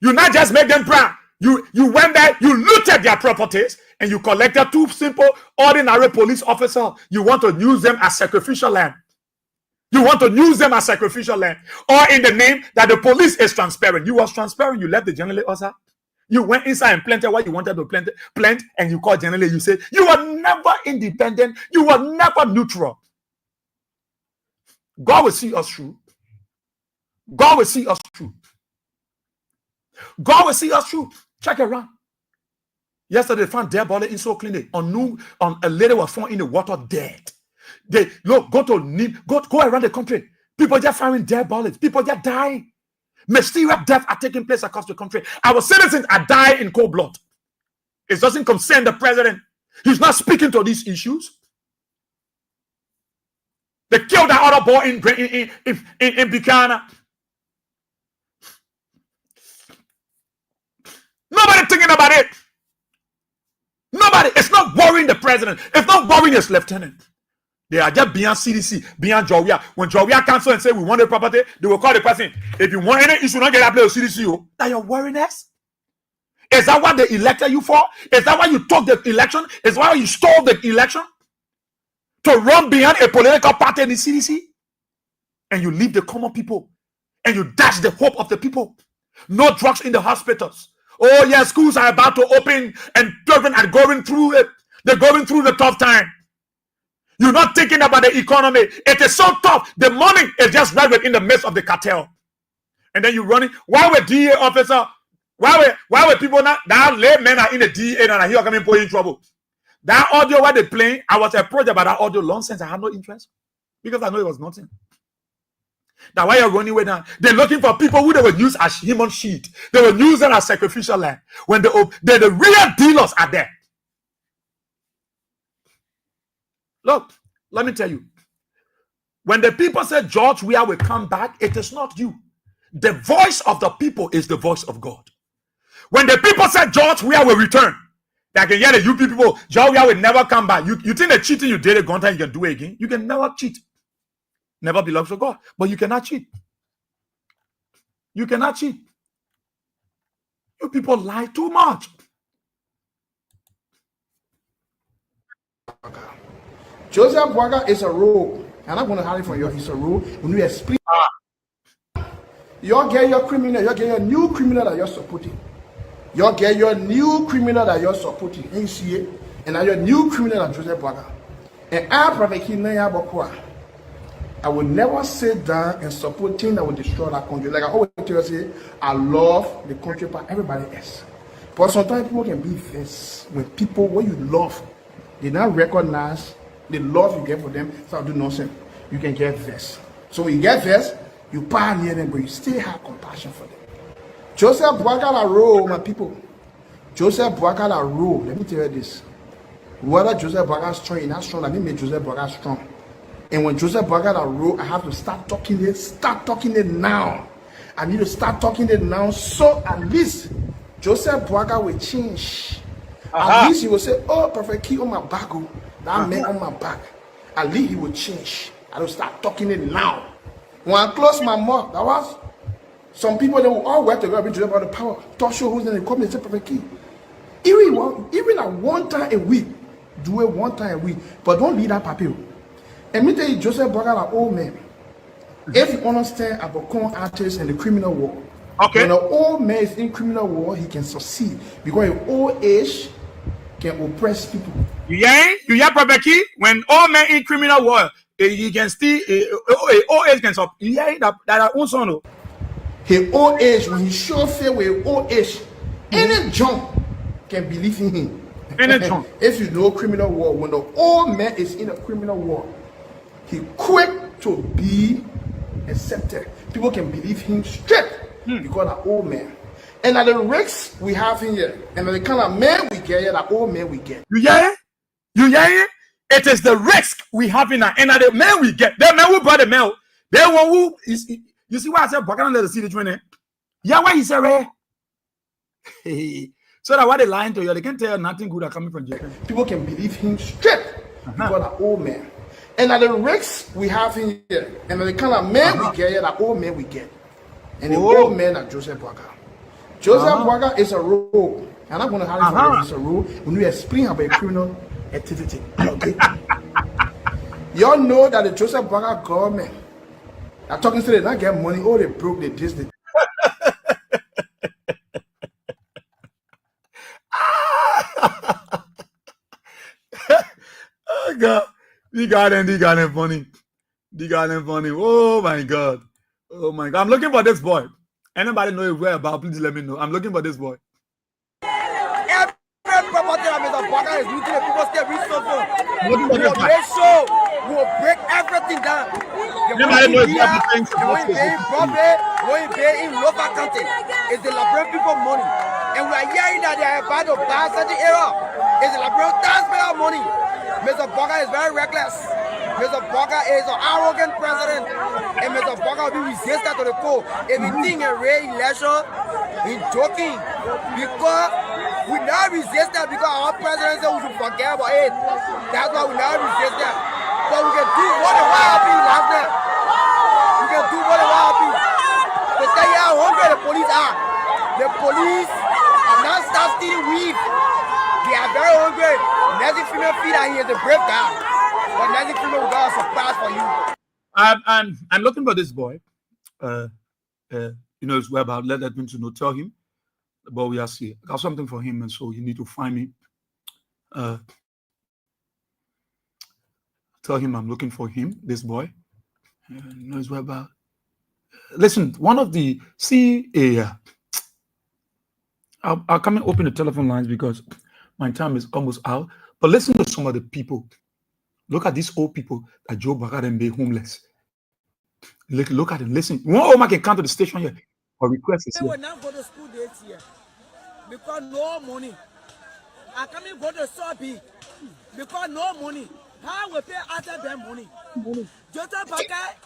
[SPEAKER 5] You not just make them proud. You went there, you looted their properties, and you collected 2 simple, ordinary police officers. You want to use them as sacrificial lamb. You want to use them as sacrificial lamb. Or in the name that the police is transparent. You was transparent, you left the general also. You went inside and planted what you wanted to plant, and you called generally. You said you were never independent, you were never neutral. God will see us through. God will see us through. God will see us through. Check it around. Yesterday, they found dead body in so clinic. On a lady was found in the water dead. They look, go around the country. People just finding dead bodies. People just dying. Mysterious deaths are taking place across the country. Our citizens are dying in cold blood. It doesn't concern the president. He's not speaking to these issues. They killed that other boy in Buchanan. Nobody thinking about it. Nobody. It's not worrying the president. It's not worrying his lieutenant. They are just beyond CDC, beyond Jowia. When Jowia cancel and say we want the property, they will call the person. If you want any, you should not get that place with CDC. That you're worrying us? Is that what they elected you for? Is that why you took the election? Is that why you stole the election? To run behind a political party in the CDC? And you leave the common people. And you dash the hope of the people. No drugs in the hospitals. Oh yeah, schools are about to open and children are going through it. They're going through the tough time. You're not thinking about the economy. It is so tough. The money is just right in the midst of the cartel. And then you're running. Why were DA officer? Why were people not? That lay men are in the DA and are here coming for in trouble. That audio what they playing, I was approached about that audio nonsense. I had no interest because I know it was nothing. Now why you're running away now? They're looking for people who they will use as human shield. They will use them as sacrificial lamb. When the real dealers are there. Look, let me tell you. When the people say George Weah will come back, it is not you. The voice of the people is the voice of God. When the people say George Weah will return, like yeah, the UP people, George Weah will never come back. You think the cheating you did at Gonta, you can do it again? You can never cheat. Never belongs to God. But you cannot cheat. You cannot cheat. You people lie too much.
[SPEAKER 4] Joseph Boaga is a role. And I'm going to hide it from you. It's a role. When you explain, you get your criminal, you get your new criminal that you're supporting. You get your new criminal that you're supporting. And you see it. And now your new criminal that Joseph Boaga. And I will never sit down and support things that will destroy that country. Like I always tell you, say, I love the country, but everybody else. But sometimes people can be this. When people, what you love, they not recognize the love you get for them, so do nonsense. You can get this. So when you get this, you pioneer them, but you still have compassion for them. Joseph Boaga role, my people. Joseph Boaga role. Let me tell you this. Whether Joseph Boaga is strong, not strong, I didn't make Joseph Boaga strong. And when Joseph Boaga role, I have to start talking it now. I need to start talking it now, so at least Joseph Boaga will change. At least he will say, oh, Prophet Key on my back, oh, that man on my back. At least he will change. I will start talking it now. When I close my mouth, that was some people, they will all work together with about the power. Talk show who's in the comment and say Prophet Key. Even at one time a week, do it one time a week, but don't leave that paper. And me tell you, Joseph Boaga, an old man. If you understand about con artists and the criminal war,
[SPEAKER 5] okay,
[SPEAKER 4] when an old man is in criminal war, he can succeed because in old age can oppress people.
[SPEAKER 5] You hear Prophet Key? When old man in criminal war, he can still old age can stop. You hear that also.
[SPEAKER 4] His old age, when he show fear with old age, any junk can believe in him.
[SPEAKER 5] Any junk.
[SPEAKER 4] If you know criminal war, when the old man is in a criminal war, he quick to be accepted. People can believe him straight because of old man. And at the risks we have in here, and the kind of man we get here, that old man we get.
[SPEAKER 5] You hear? You hear? It is the risk we have in and the man we get. The man who brought the mail. The one who is. You see why I said Boaga under the city training? Yeah, why he said right? So that what they lying to you, they can tell you nothing good are coming from Japan.
[SPEAKER 4] People can believe him straight because of old man. And at the risks we have in here, and the kind of man we get here, that old man we get. And the old man are Joseph Boaga. Joseph Boaga is a role. And I'm going to have it's a role when we explain about a criminal activity. Okay. Y'all know that the Joseph Boaga government are talking to they not get money, oh, they broke the Disney.
[SPEAKER 5] Oh God, they got them funny. Oh my God. I'm looking for this boy. Anybody know where about? Please let me know. I'm looking for this boy.
[SPEAKER 3] Every property that Mr. Boaga is looting, the people stay resourceful. We will make sure we will break everything down.
[SPEAKER 5] Anybody know
[SPEAKER 3] They won't pay in profit, won't pay in local content. It's the Liberian people money. And we are hearing that they are about to buy such an era. It's the Liberian taxpayer money. Mr. Boaga is very reckless. Mr. Boaga is an arrogant president. And Mr. Boaga will be resistant to the code. If he think a real election, he's joking. Because we never resist that because our president said we should forget about it. That's why we never resist that. But we can do more than what happened last night. We can do more than what happened. They tell you how hungry the police are. The police are not start stealing weed. They are very hungry. Nancy female feed out here is a brave guy. But Nancy female will got a surprise for you.
[SPEAKER 5] I'm looking for this boy. His whereabouts. Let that mean to know. Tell him. But we are see. I got something for him, and so you need to find me. Tell him I'm looking for him. This boy. Knows whereabouts. Listen, one of the I'll come and open the telephone lines because my time is almost out. But listen to some of the people. Look at these old people that Joe Boaga and be homeless. Look at them. Listen. One old man can come to the station here or request
[SPEAKER 3] They will not go to school this year because no money. I can't even go to Sobi because no money. How we pay after them money? Just a bucket.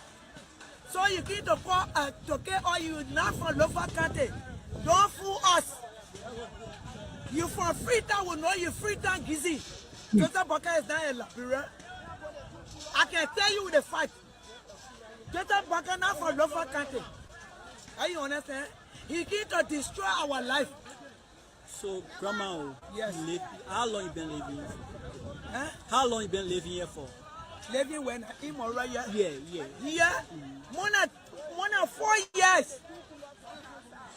[SPEAKER 3] So you need to call to get all you not from local country. Don't fool us. You from Freetown will know you Freetown Gizzy. Just a bucket is not a Liberia. I can tell you with the fact. Just a bucket not from local country. Are you understand? He need to destroy our life.
[SPEAKER 8] So, Grandma,
[SPEAKER 3] yes.
[SPEAKER 8] How long you been living here for?
[SPEAKER 3] Huh?
[SPEAKER 8] How long you been living here for?
[SPEAKER 3] Living when I'm already
[SPEAKER 8] Yeah.
[SPEAKER 3] Yeah? More than 4 years.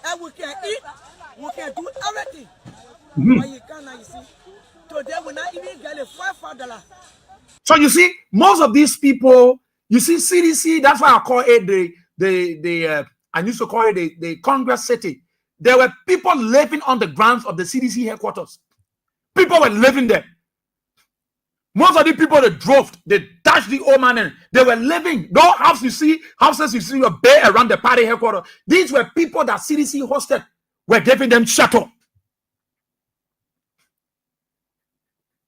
[SPEAKER 3] And we can eat, we can do everything. But you can't, you see. Today we not even get a $5.
[SPEAKER 5] So you see, most of these people, you see, CDC, that's why I call it I used to call it the Congress City. There were people living on the grounds of the CDC headquarters. People were living there. Most of the people that drove, they dashed the old man in. They were living. Those houses you see were bare around the party headquarters. These were people that CDC hosted, were giving them shelter.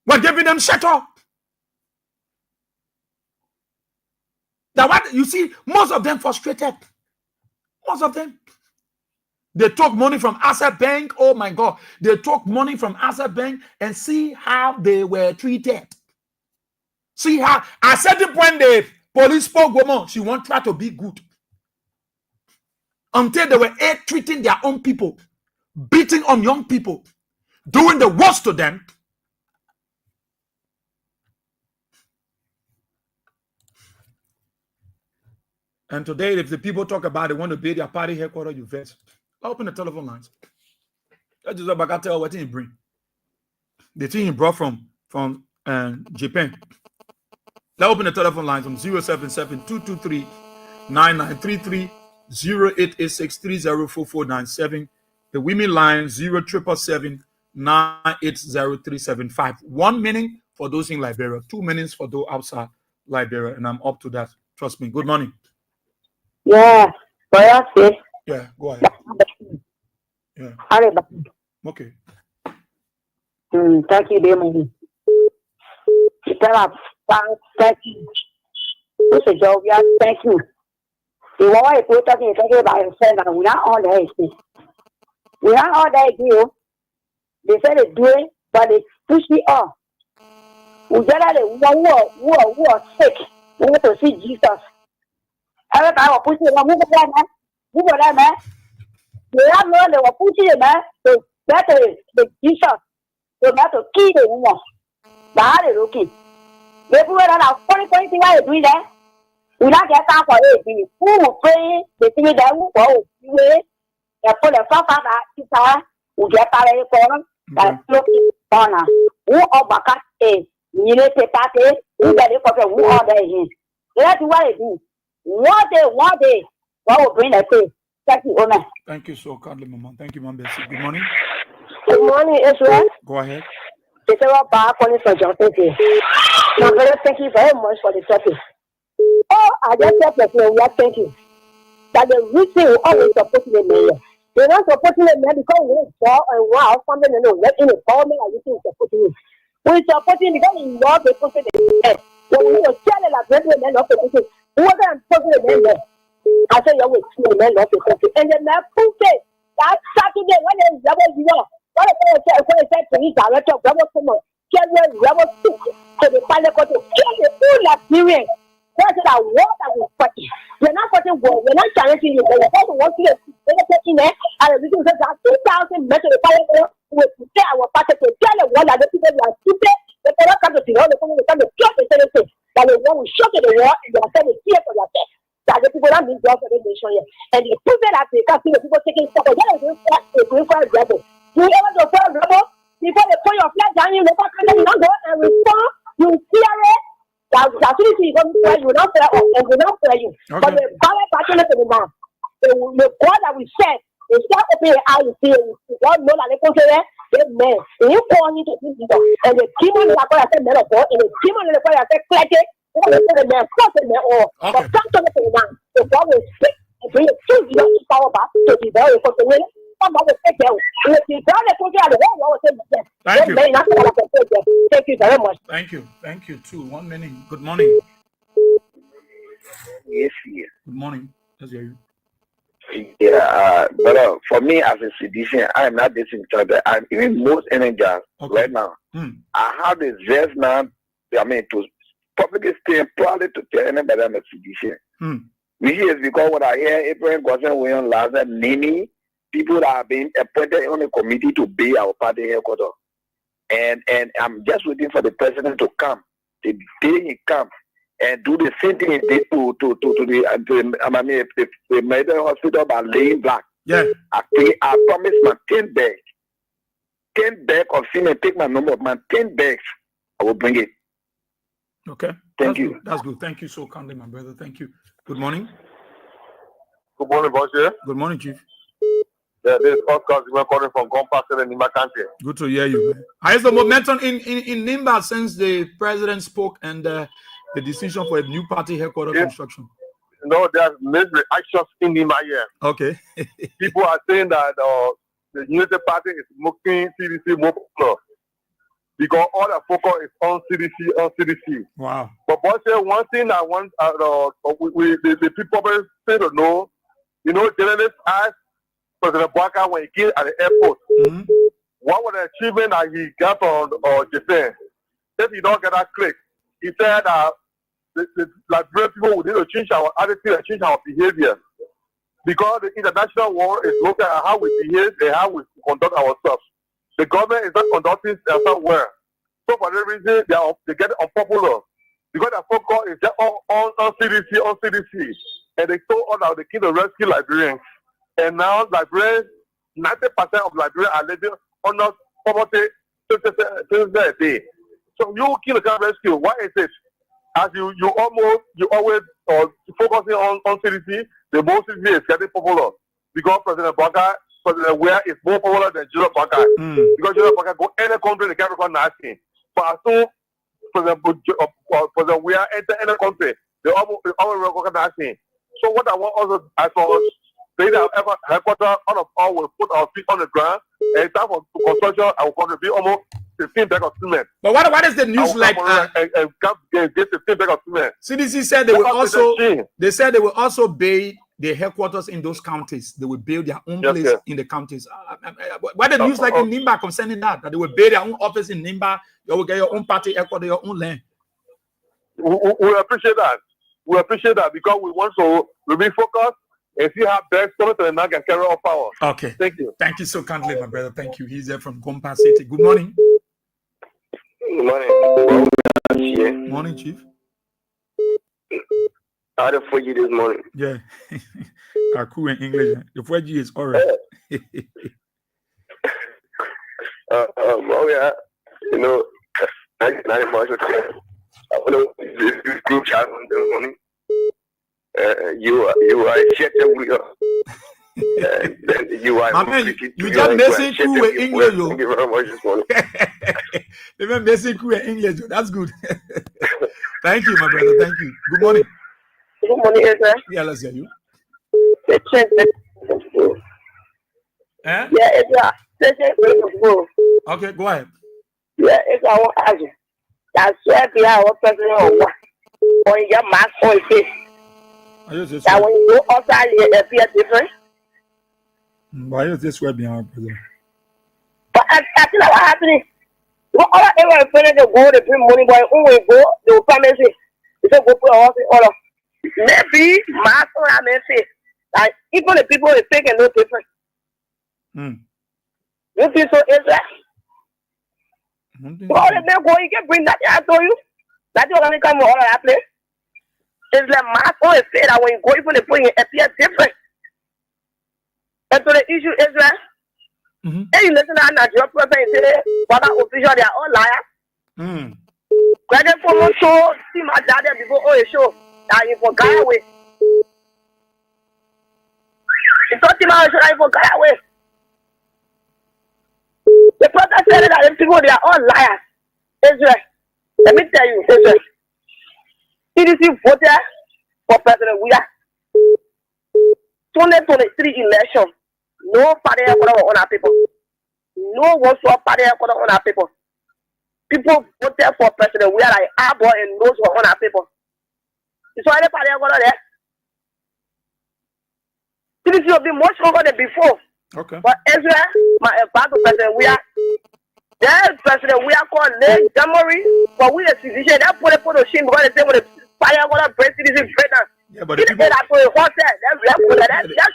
[SPEAKER 5] We're giving them shelter. That what you see, most of them frustrated. Most of them. They took money from Asset Bank. Oh my God. They took money from Asset Bank and see how they were treated. See how, at certain point, the police spoke woman, she won't try to be good. Until they were treating their own people, beating on young people, doing the worst to them. And today, if the people talk about it, want to be their party headquarters, you vet. Open the telephone lines. That's just what I tell what he bring. The thing he brought from Japan. Let's open the telephone lines on 077-223-9933, 0886-304497. The women line 0777-980-375. 1 minute for those in Liberia, 2 minutes for those outside Liberia, and I'm up to that. Trust me. Good morning.
[SPEAKER 9] Yeah,
[SPEAKER 5] Yeah, go ahead. Yeah. Okay.
[SPEAKER 9] Thank you, dear mommy. Thank you. What's a job? Yeah, thank you. The one I put talking about himself, and we are all there. We are all there, you. They said they do it, but they push me off. We get out of who are sick. We want to see Jesus. Every time I push it, move on, man. Move on, man. They have no, they were pushing it, man. So that's the Jesus. So that's the key to woman. That is okay. They put it on our funny thing I do that. We not get time for it. Who will pray? The thing that who will pray? They put a fuck out that we get out of the corner. That's looking corner. Who are back at a minute party? Who get it for the who are there? That's what I do. One day, what will bring a face? Thank you, Omen.
[SPEAKER 5] Thank you so kindly, Mama. Thank you, Mom Bessie. Good morning.
[SPEAKER 9] Good morning, Israel.
[SPEAKER 5] Go ahead.
[SPEAKER 9] It's about back calling for Johnson. My brother, thank you very much for the topic. Oh, I just said that thank you. That the rich will always support the mayor. They're not supporting the mayor because we saw and wow, something they know, let in the government and you supporting you. We're supporting because we love the country the mayor. So we will tell them that the men of the country. Who was supporting the mayor? I said, you will see the men of the country. And the mayor proved it. That Saturday, when they double you up. What if I said to his director of Rebel Summon, Rebel Soup, to the final court to kill the full Liberian? That's that war that we're fighting. We're not fighting war, we're not challenging you. We're not working in there, and the reason is that 2,000 men to the fire will prepare our party to tell the world that the people are stupid. They cannot come to the world, they come to kill the citizen. That the war will show to the world and they are saying fear for themselves. That the people don't mean God for the nation here. And the proof that they can't see the people taking stuff, that is a glorified rebel. You ever go for a rebel? Before they put your flag down, you never come, you don't go and respond, you fear it. That's what you don't fear, you don't fear us, and we don't fear you. Okay. But the power battle to the man. The God that we said, they start opening your eyes, you see, God know that they come here, amen. And you call you to this people, and the demon is going to say, men of God, and the demon is going to say, clear it, and they say, the man, force the man, or come to the man. The God will speak and bring it to you, power back to the very person. Thank you.
[SPEAKER 5] Thank you very much. Thank you too. 1 minute. Good morning.
[SPEAKER 10] Yes.
[SPEAKER 5] Good morning. Let's hear you.
[SPEAKER 10] Yeah, but for me as a citizen, I am not this interested. I'm even most energized right now. I have this dress now. I mean, to publicly stay proudly to tell anybody I'm a citizen. Which is because what I hear, Abraham Gosson, William Lazar, Nini, people that have been appointed on a committee to be our party headquarters. And I'm just waiting for the president to come. The day he comes and do the same thing he did to the medical hospital by laying black.
[SPEAKER 5] Yeah.
[SPEAKER 10] I promise my 10 bags. 10 bags of cement, take my number, my 10 bags, I will bring it.
[SPEAKER 5] Okay.
[SPEAKER 10] Thank you.
[SPEAKER 5] That's good. Thank you so kindly, my brother. Thank you. Good morning.
[SPEAKER 11] Good morning, boss.
[SPEAKER 5] Good morning, Chief.
[SPEAKER 11] Yeah, this is Oscar. We're calling from Compassion in Nimba County.
[SPEAKER 5] Good to hear you, man. How is the momentum in Nimba since the president spoke and the decision for a new party headquarters construction?
[SPEAKER 11] No, there's mixed reactions in Nimba here.
[SPEAKER 5] Okay.
[SPEAKER 11] People are saying that the Unity Party is making CDC more popular because all the focus is on CDC.
[SPEAKER 5] Wow.
[SPEAKER 11] But boss, one thing I want the people say to know, You know, journalists asked President Bwaka when he came at the airport, what was the achievement that he got on Japan? If you don't get that click, he said the Liberian people we need to change our attitude and change our behavior. Because the international war is looking at how we behave and how we conduct ourselves. The government is not conducting themselves well. So for that reason, they get unpopular. Because their focus is just on CDC. And they told us that they came to rescue Liberians. And now Liberians, 90% of Liberians are living under poverty since that day. So you kill the rescue. Why is it? As you always focusing on CDC, the most CDC is getting popular. Because President Ware is more popular than General Baka. Because General Baka go any country, they can't recognize him. But as soon President Ware enter any country, they always recognize him. So what I want also, as for us, they that ever headquarters, all of all will put our feet on the ground. And in time for construction, I will contribute almost 15 bags of cement.
[SPEAKER 5] But what is the news like?
[SPEAKER 11] Get 15 bags of cement.
[SPEAKER 5] CDC said they will also. They said they will also build their headquarters in those counties. They will build their own place in the counties. What the news like in Nimba concerning that? That they will build their own office in Nimba. You will get your own party headquarters, your own land.
[SPEAKER 11] We appreciate that. We appreciate that because we want to remain focused. If you have best coming to the NAG and carry our power.
[SPEAKER 5] Okay.
[SPEAKER 11] Thank you.
[SPEAKER 5] Thank you so kindly, my brother. Thank you. He's there from Gompa City. Good morning.
[SPEAKER 10] Good morning.
[SPEAKER 5] Morning, Chief.
[SPEAKER 10] I had a 4G this morning.
[SPEAKER 5] Yeah. Kaku in English. The 4G is all right.
[SPEAKER 10] Well, yeah. You know, I want to this group chat on this morning. You are checked with you are.
[SPEAKER 5] I mean, you just messing cool with English.
[SPEAKER 10] Thank you very much this morning.
[SPEAKER 5] They been messing cool with English. That's good. Thank you, my brother. Thank you. Good morning.
[SPEAKER 9] Good morning, sir.
[SPEAKER 5] Yeah, let's hear you.
[SPEAKER 9] Yeah, it's
[SPEAKER 5] okay, go ahead.
[SPEAKER 9] Yeah, it's our agent. That's why we have a president or your mask on face. That when you go outside, you appear different.
[SPEAKER 5] Why is this way behind president?
[SPEAKER 9] But I think what happening. All I ever finished to go, they bring money, boy. When we go, they will promise it. They say, go put a horse in order. Maybe mask on my face. Like, even the people is taking no different. You think so, Israel? All the men go, you can bring that. I told you. That's what I'm coming all of that place. It's like mask on his face that when you go, even the point, it appears different. And so the issue is that, hey, you listen to Nigerian president say, but that official, they are all liars. Because they for show, see my dad before all the show, that you for guy away. You thought him out, that you for guy away. The president said that the people, they are all liars. Israel, let me tell you, Israel. CDC voted for President Weah. 2023 election. No party on our people. No one saw party on our people. People voted for President Weah like Abo and those who are on our people. You saw any party on there? CDC will be more stronger than before.
[SPEAKER 5] Okay.
[SPEAKER 9] But Israel, my advice to President Weah. Then President Weah called late January, but we the citizen that put a shame because they say when the fire going to break CDC pregnant.
[SPEAKER 5] Yeah, but the people
[SPEAKER 9] that for a hotel, that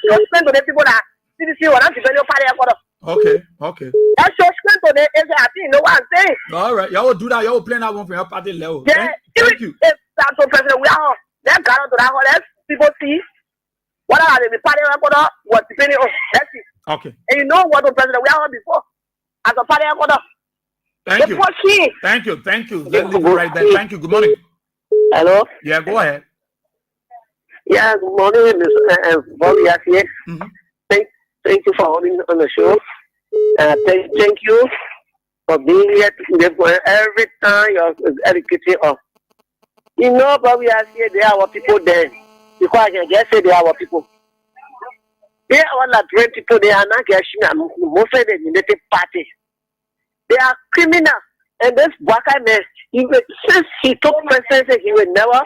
[SPEAKER 9] shows strength to the people that CDC will not defend your party.
[SPEAKER 5] Okay.
[SPEAKER 9] That shows strength to the Israel. You know what I'm saying?
[SPEAKER 5] All right, y'all will do that. Y'all will plan that one for your party level.
[SPEAKER 9] Yeah,
[SPEAKER 5] thank you.
[SPEAKER 9] If that's what President Weah, that got to that hole, let people see what are the party was depending on. Let's see.
[SPEAKER 5] Okay.
[SPEAKER 9] And you know what the President Weah before as a party
[SPEAKER 5] Thank you. Thank you. Let's leave it right there. Thank you. Good morning.
[SPEAKER 9] Hello?
[SPEAKER 5] Yeah, go ahead.
[SPEAKER 9] Yeah, good morning, Mr. Bobby here. Thank you for holding on the show. Thank you for being here today. Every time you're educating us. You know, Bobby here, they are our people then. Because I can just say they are our people. They are all the great people. They are not getting most of the United Party. They are criminal. And this Bwaka man, since he took presidency, he will never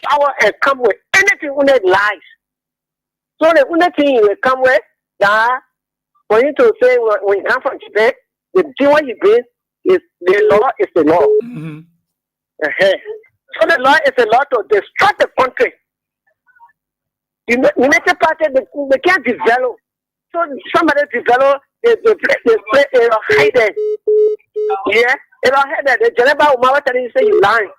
[SPEAKER 9] power and come with anything on that lies. So the only thing you will come with that for you to say when you come from Japan, the thing what you bring is the law is the law.
[SPEAKER 5] Mm-hmm.
[SPEAKER 9] So the law is the law to destroy the country. United Party they can't develop. So somebody develop they hide it. Yeah, they don't hide it. The Geneva Umawa tell you say you lying.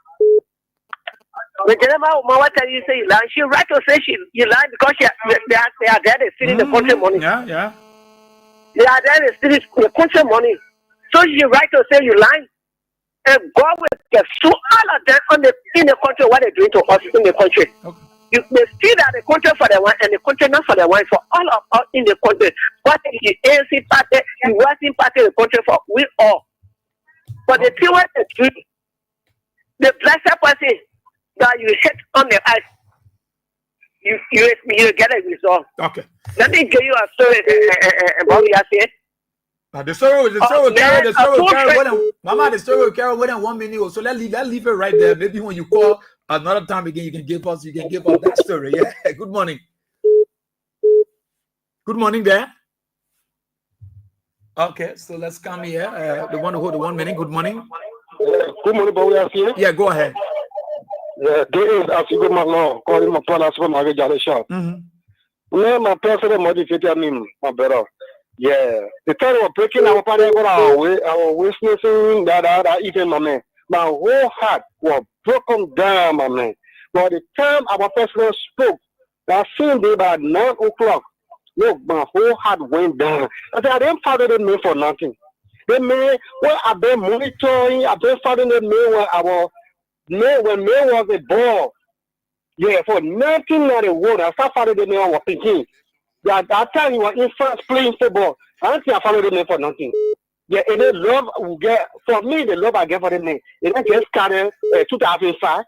[SPEAKER 9] The Geneva Umawa tell you say you lying. She right to say you lying because they are there they stealing the country money.
[SPEAKER 5] Yeah.
[SPEAKER 9] They are there they stealing the country money. So she right to say you lying. And God will get so all of them in the country what they're doing to us in the country.
[SPEAKER 5] Okay.
[SPEAKER 9] They steal that the country for the one and the country not for the one for all of us in the country. What the ANC party, the working party in the country for we all. But the thing what they do, the blessed person that you hit on the eyes, you get a result.
[SPEAKER 5] Okay.
[SPEAKER 9] Let me give you a story about what you say.
[SPEAKER 5] The story will carry Mama, the story will carry more than 1 minute. So let's leave it right there. Maybe when you call another time again, you can give us that story. Yeah. Good morning. Good morning there. Okay, so let's come here. The one who hold the 1 minute. Good morning.
[SPEAKER 12] Good morning, boy. We are here.
[SPEAKER 5] Yeah, go ahead.
[SPEAKER 12] Yeah, there is actually my law calling my partner from my shop. My person modified me, my brother. Yeah, the time of breaking our party, our witnessing that even my man. My whole heart was broken down, my man. By the time our person spoke, that same day by 9 o'clock, look, my whole heart went down. I said, I didn't follow the man for nothing. The man, well, I've been monitoring, I've been following the man when man was a ball. Yeah, for 1991, I started following the man I was thinking. Yeah, that time you were in France playing football. I don't think I followed the man for nothing. Yeah, and the love we get for me, the love I get for the man, it just started 2005.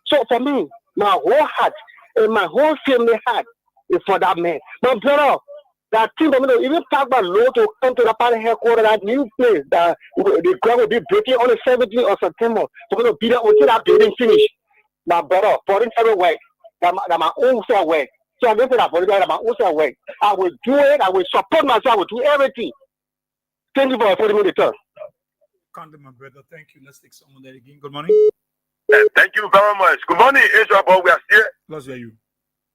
[SPEAKER 12] So for me, my whole heart and my whole family heart is for that man. My brother, that thing, even talk about law to come to the party headquarters, that new place that the ground will be breaking on the 17th of September. So we're going to be there until that building finish. My brother, foreign work, that my own self work. So I'm going to that for my own self work. I will do it. I will support myself. I will do everything. Thank you for affording me the turn.
[SPEAKER 5] Condom, my brother. Thank you. Let's take someone there again. Good morning.
[SPEAKER 11] Thank you very much. Good morning, Asia. Boy, we are here.
[SPEAKER 5] Let's hear you.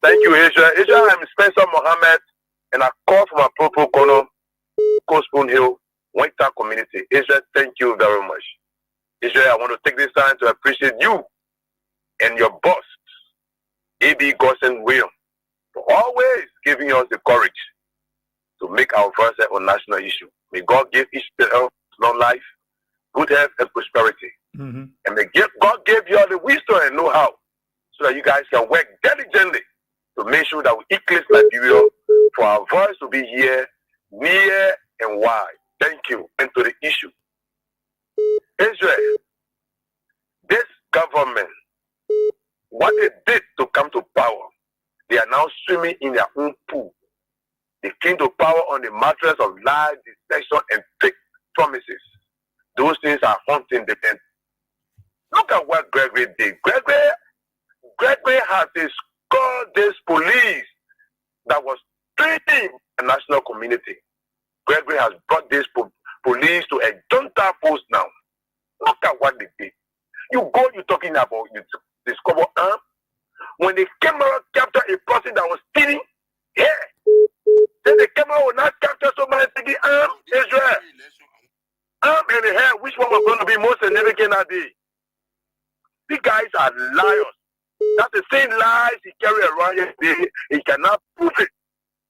[SPEAKER 11] Thank you, Asia. Asia, I'm Spencer Mohammed, and I call from a Propo Kono, Coaspoon Hill, Winter Community. Asia, thank you very much. Asia, I want to take this time to appreciate you and your boss, A.B. Gorson William, for always giving us the courage to make our voice on national issue. May God give each of us long life, good health, and prosperity. And may God give you all the wisdom and know-how so that you guys can work diligently to make sure that we eclipse Liberia for our voice to be here, near, and wide. Thank you. And to the issue. Israel, this government, what they did to come to power, they are now swimming in their own pool. They came to power on the mattress of lies, deception, and fake promises. Those things are haunting them. Look at what Gregory did. Gregory has called this police that was treating the national community. Gregory has brought this police to a junta post now. Look at what they did. You're talking about, you discover arm. When the camera captured a person that was stealing hair, then the camera will not capture somebody taking arm, Israel. Arm and the hair, which one was going to be more significant that day? These guys are liars. That's the same lies he carried around yesterday. He cannot prove it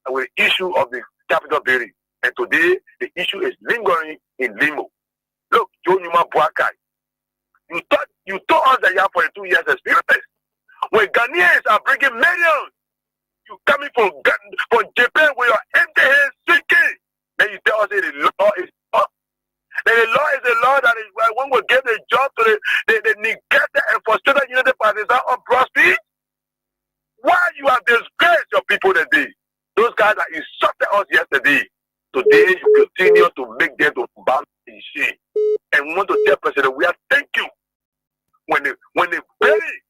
[SPEAKER 11] with the issue of the capital building. And today, the issue is lingering in limbo. Look, Joe Numa Boakai, you told us that you have 42 years experience. When Ghanaians are bringing millions, you coming from Japan with your empty hands sinking, then you tell us that the law is up. Then the law is the law that is when one will give the job to the negated and frustrated Unity Partisan on Broad Street. Why you have disgraced your people today? Those guys that insulted us yesterday, today you continue to make them to bow in shame. And we want to tell President, we are thank you. When the belly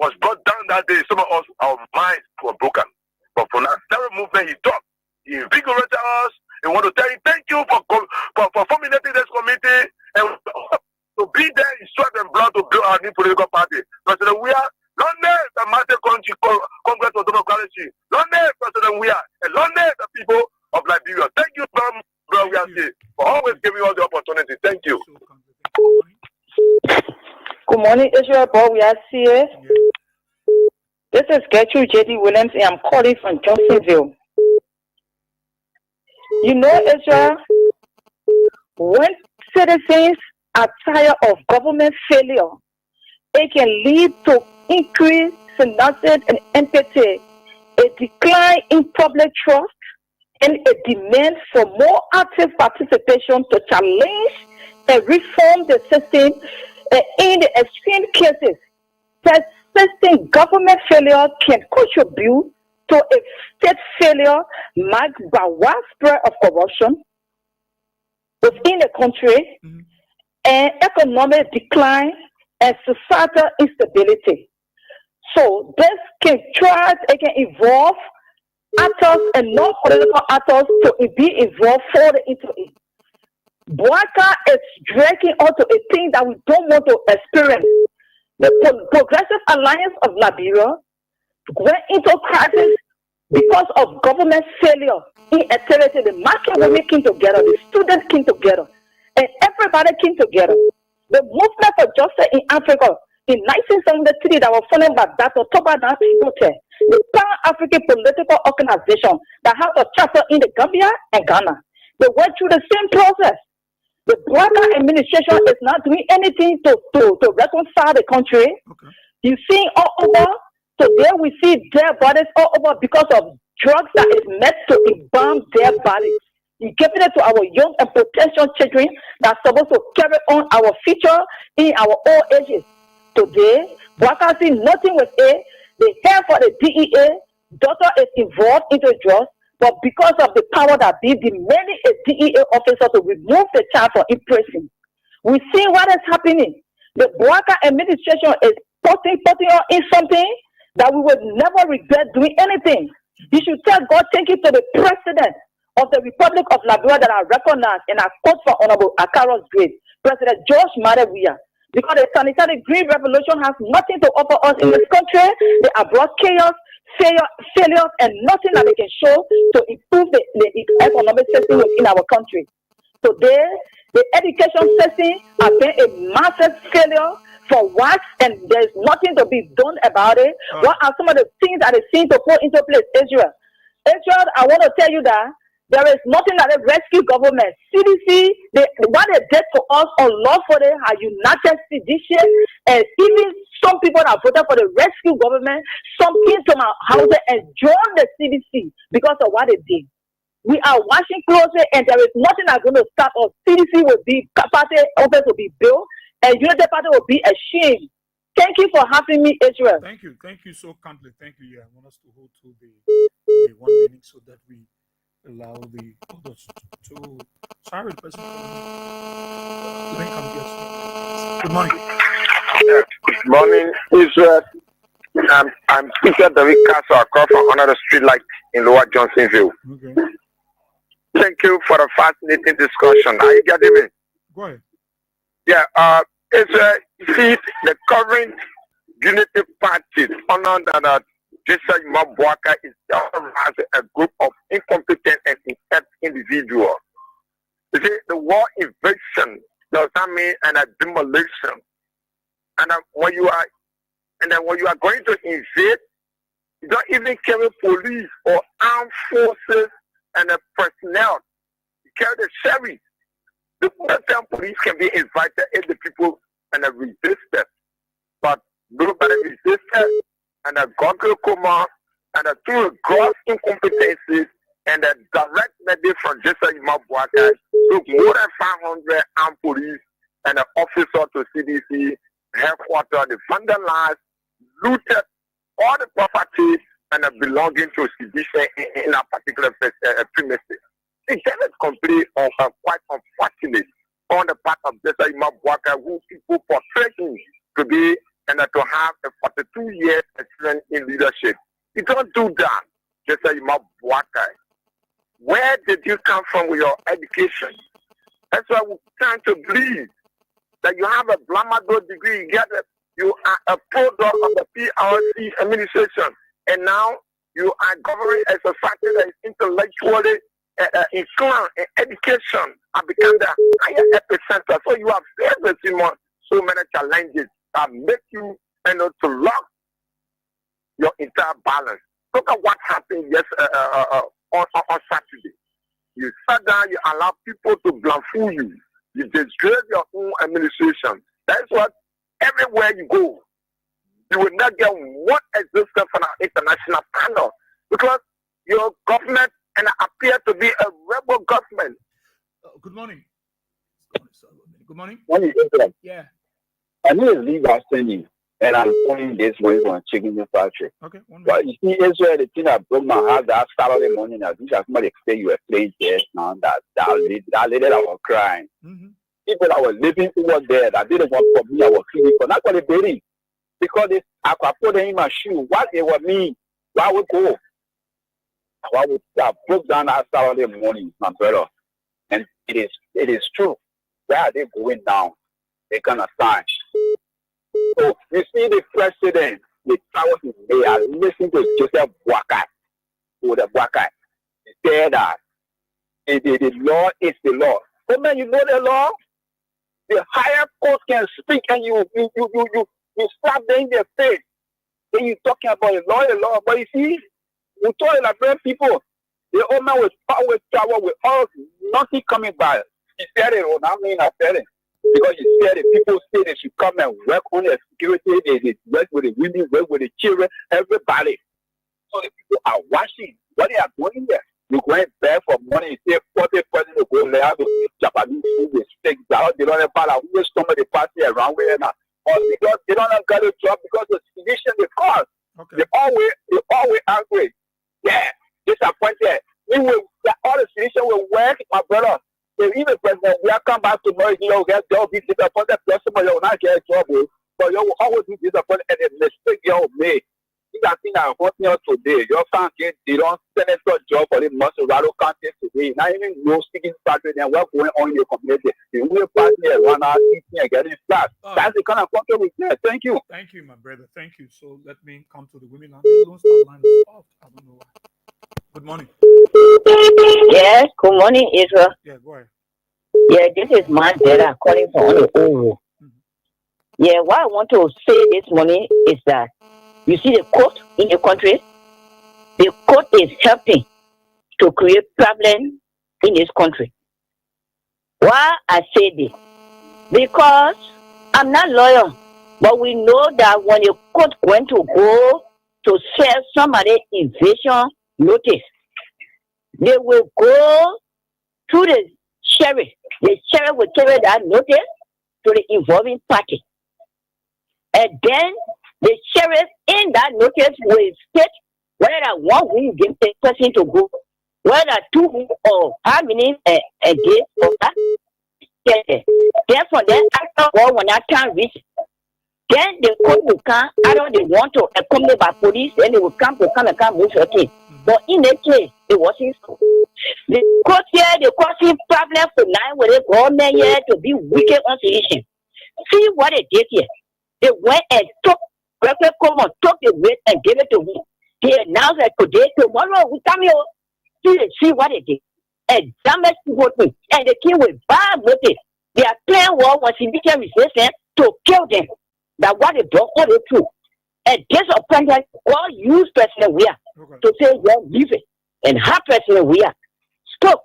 [SPEAKER 11] was brought down that day, some of us, our minds were broken. But for that every movement he talked, he invigorated us. He want to tell you thank you for formulating this committee and to be there in sweat and blood to build our new political party. President, we are London, the Master Country Congress of Democracy. London, President, we are, and London, the people of Liberia. Thank you, brother, we are here for always giving us the opportunity. Thank you.
[SPEAKER 9] Good morning, Israel. Boy, we are here. This is Gertrude J.D. Williams, and I'm calling from Johnsonville. You know, Israel, when citizens are tired of government failure, it can lead to increased synapses and empathy, a decline in public trust, and a demand for more active participation to challenge and reform the system. In the extreme cases, persistent government failure can contribute to a state failure marked by widespread of corruption within the country and economic decline and societal instability. So this can involve actors and non-political actors to be involved further into it. Boaka is dragging onto a thing that we don't want to experience. The Progressive Alliance of Liberia went into crisis because of government failure, inactivity. The market women came together, the students came together, and everybody came together. The movement for justice in Africa in 1973 that was funded by Dr. Toba Dangote, the Pan-African political organization that has a chapter in the Gambia and Ghana. They went through the same process. The Boaka administration is not doing anything to reconcile the country. Okay. You see all over, today we see dead bodies all over because of drugs that is meant to embalm dead bodies. You're giving it to our young and potential children that's supposed to carry on our future in our old ages. Today, Boaka see nothing with it. They head for the DEA. Daughter is involved into drugs. But because of the power that be demanding a DEA officer to remove the child from prison, we see what is happening. The Boaka administration is putting on in something that we will never regret doing anything. You should tell God thank you to the president of the Republic of Liberia that I recognize and I quote for Honorable Akaro's grave, President George Madawia. Because the sanitary green revolution has nothing to offer us in this country. They have brought chaos, failures, and nothing that they can show to improve the economic system in our country. Today, the education system has been a massive failure for what, and there's nothing to be done about it. What are some of the things that they seem to put into place? Israel, I want to tell you that there is nothing that the rescue government, CDC, what they did to us unlawfully are united CDC, and even some people that voted for the rescue government, some came to my house and joined the CDC because of what they did. We are watching closely, and there is nothing that's going to stop us. CDC will be, party office will be built, and Unity Party will be ashamed. Thank you for having me, Israel.
[SPEAKER 5] Thank you so kindly. Thank you. Yeah, I want us to hold to the 1 minute so that we allow the others to. Sorry, the person. Good morning.
[SPEAKER 10] Good morning, Israel. I'm Speaker David Castle. I call from another street light in Lower Johnsonville. Okay. Thank you for the fascinating discussion. Are you getting me?
[SPEAKER 5] Go ahead.
[SPEAKER 10] Yeah. Israel, see the current Unity Party under that. Jason Boaka is as a group of incompetent and inept individuals. You see, the war invasion does not mean a demolition. And when you are going to invade, you don't even carry police or armed forces and the personnel. You carry the sheriff. The military police can be invited if the people and resisted, but nobody resisted. And a Goggle coma, and through gross incompetencies and a direct mandate from Jason Boaka took more than 500 armed police and an officer to CDC headquarters. They vandalized, looted all the property and belonging to sedition in a particular premises. It is complete quite unfortunate on the part of Jason Boaka, who people portray him to be and to have a 42 years experience in leadership. You don't do that. Just say you must work. Where did you come from with your education? That's why we're trying to believe that you have a Blamado degree, you are a product of the PRC administration, and now you are governing a society that is intellectually inclined in education and become the higher epicenter. So you have faced so many challenges that make you, to lock your entire balance. Look at what happened on Saturday. You sat down, you allow people to blamfool you. You disgrace your own administration. That's what, everywhere you go, you will not get one existence from an international panel because your government appear to be a rebel government.
[SPEAKER 5] Good morning. Good morning.
[SPEAKER 13] Morning,
[SPEAKER 5] yeah.
[SPEAKER 13] I need to leave outstanding, and I'm pulling this way from a chicken factory.
[SPEAKER 5] Okay.
[SPEAKER 13] But you see, Israel, the thing that broke my heart that Saturday morning, I think somebody say you were playing chess now, that lady that was crying.
[SPEAKER 5] Mm-hmm.
[SPEAKER 13] People that were living over there that didn't want for me, I was feeling for not only baby. Because I could put them in my shoe. What it would mean, why would go? I broke down that Saturday morning, my brother. And it is true. Where are they going now? They cannot sign. So you see the president, the powers they are listening to Joseph Boakai, or the Boakai. He said that the law is the law. So man, you know the law? The higher court can speak and you slap them in their face. Then you talking about the law. But you see, we told the Liberian people, the old man was always travel with all nothing coming by. He said it, I said it. Because you said the people say they should come and work on their security, they work with the women, work with the children, everybody. So the people are watching what they are doing there. You're going back for money, you say 40% to go there to Japanese food, they stick down, they don't have who is some of the party around where now. Or because they don't have got a job because of the situation they cause. Okay. They always angry. Yeah, disappointed. All the situation will work, my brother. If even president, we are come back tomorrow, you'll get job, be disappointed, somebody will not get a job, but you will always be disappointed and the mistake you made. That thing I'm working on today, your family, they don't send a job for the Maserado County today. Not even no speaking factory and what's going on in your community. The only party and run out eating and getting flat. That's the kind of country we get. Thank you.
[SPEAKER 5] Thank you, my brother. Thank you. So let me come to the women now. They don't start line off. I don't know why. Good morning.
[SPEAKER 9] Yes, good morning, Israel.
[SPEAKER 5] Yeah, go ahead.
[SPEAKER 9] Yeah, this is Mandela calling from the Uru. Yeah, what I want to say this morning is that you see the court in the country, the court is helping to create problems in this country. Why I say this? Because I'm not lawyer, but we know that when the court going to go to serve somebody invasion notice, they will go to the sheriff. The sheriff will carry that notice to the involving party. And then the sheriff in that notice will state whether that 1 week give the person to go, whether 2 weeks or how many days for that. Therefore, then after all, when that time reach, then the court will come, either they want to accompany by police, then they will come and move your case. But in that case, it wasn't so. The court here, the causing problem for now with the government here to be wicked on solution. See what they did here. They went and took record common, took the weight and gave it to me. They announced that today, tomorrow, we come here. See what they did. And damage voting. And the king will buy notice. They are playing war was initial resistance to kill them. That what they brought all the truth. And this appointment, all use President Weah to say, well, leave it. And have President Weah stop.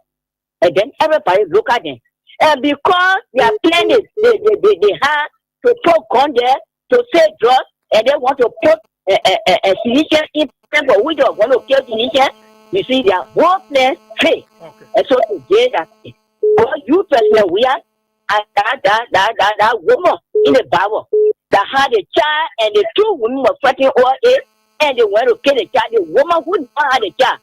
[SPEAKER 9] And then everybody look at them. And because they are playing they have to put gun there to say drugs, and they want to put a solution in for which they want to kill solution, you see their whole plan fail. And so today that all you President Weah and that woman in the Bible that had a child, and the 2 women were fighting over it, and they went to kill the child. The woman who did not have a child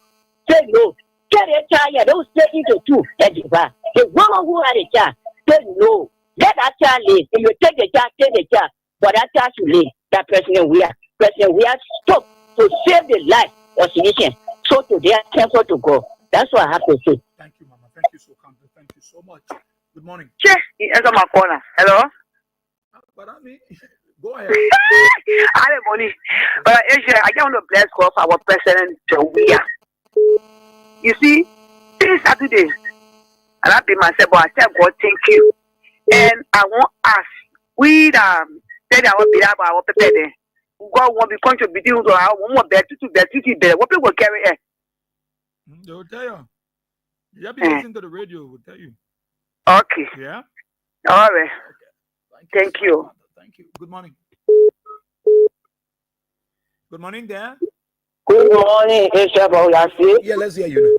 [SPEAKER 9] said no. Kill the child, yeah, those split into 2 and divide. The woman who had a child said no. Let that child live. If you take the child, but that child should live. That President Weah stop to save the life of the nation. So so today I cancel to go. That's what I have to say.
[SPEAKER 5] Thank you, Mama. Thank you so kindly. Thank you so much. Good morning.
[SPEAKER 14] Che, he enter my corner. Hello?
[SPEAKER 5] But I mean, go ahead.
[SPEAKER 14] I have money. Asia, I just want to bless God for our president, Joe. You see, this Saturday, and I be myself, but I tell God, thank you. And I want us, we tell our be our president. God won't be contributing to our one more better to better. What people carry it?
[SPEAKER 5] They will tell you. You have been listening to the radio, will tell you.
[SPEAKER 14] Okay.
[SPEAKER 5] Yeah?
[SPEAKER 14] All right.
[SPEAKER 5] Okay.
[SPEAKER 14] Thank you.
[SPEAKER 5] Thank you. Good morning. Good morning, Dan.
[SPEAKER 9] Good morning, Asia.
[SPEAKER 5] Yeah, let's hear you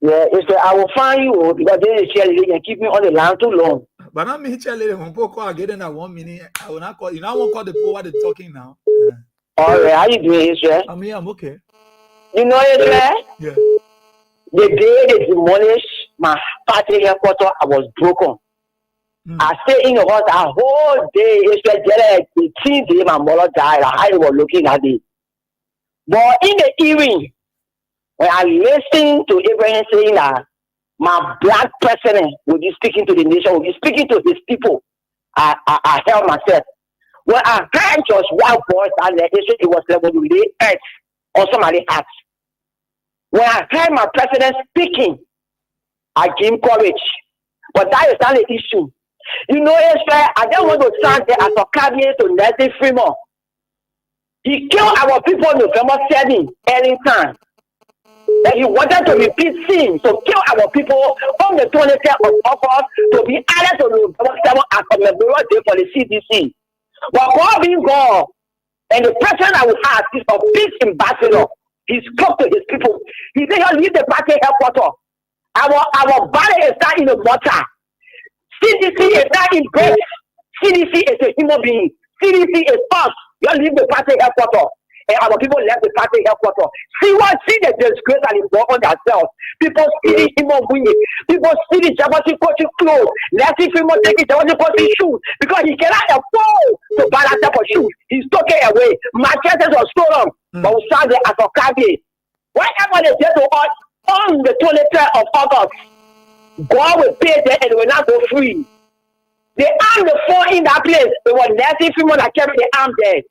[SPEAKER 9] now. Yeah, it's I will find you because they share and keep me on the line too long.
[SPEAKER 5] But I'm here telling when people call again in 1 minute. I will not call you. Now I won't call the poor while they're talking now.
[SPEAKER 9] All right, how you doing, Israel?
[SPEAKER 5] I'm here, I'm okay.
[SPEAKER 9] You know, Israel?
[SPEAKER 5] Yeah.
[SPEAKER 9] The day they demolished my party headquarters, I was broken. I stayed in the house a whole day. Israel, the 3 days my mother died. I was looking at it. But in the evening, when I listened to Abraham saying that my black president will be speaking to the nation, will be speaking to his people, I held myself. When I heard just one voice and it was like when you lay earth on somebody's heart. When I heard my president speaking, I gave courage. But that is not the issue. You know, I don't want to stand there as a cabinet to Nelson Fremont. He killed our people in November 7 early time. That he wanted to repeat sin to kill our people on the 23rd of August to be added to November 7 as a memorial day for the CDC. But God being God, and the person I will have is a peace ambassador. He spoke to his people. He said, "You leave the party headquarters. Our body is not in the water. CDC is not in grace. CDC is a human being. CDC is us. You leave the party headquarters." And our people left the party headquarters. See the disgrace and the work on themselves. People see the human being. People see the Jabati coaching clothes. Let's see people taking Jabati coaching shoes because he cannot afford to buy that type of shoes. He's taking away. Machetes are stolen. But we stand there as a cabinet. Whatever they did to us on the 23rd of August, God will pay them and will not go free. They armed the phone in that place. They were nasty people that carried the arm there.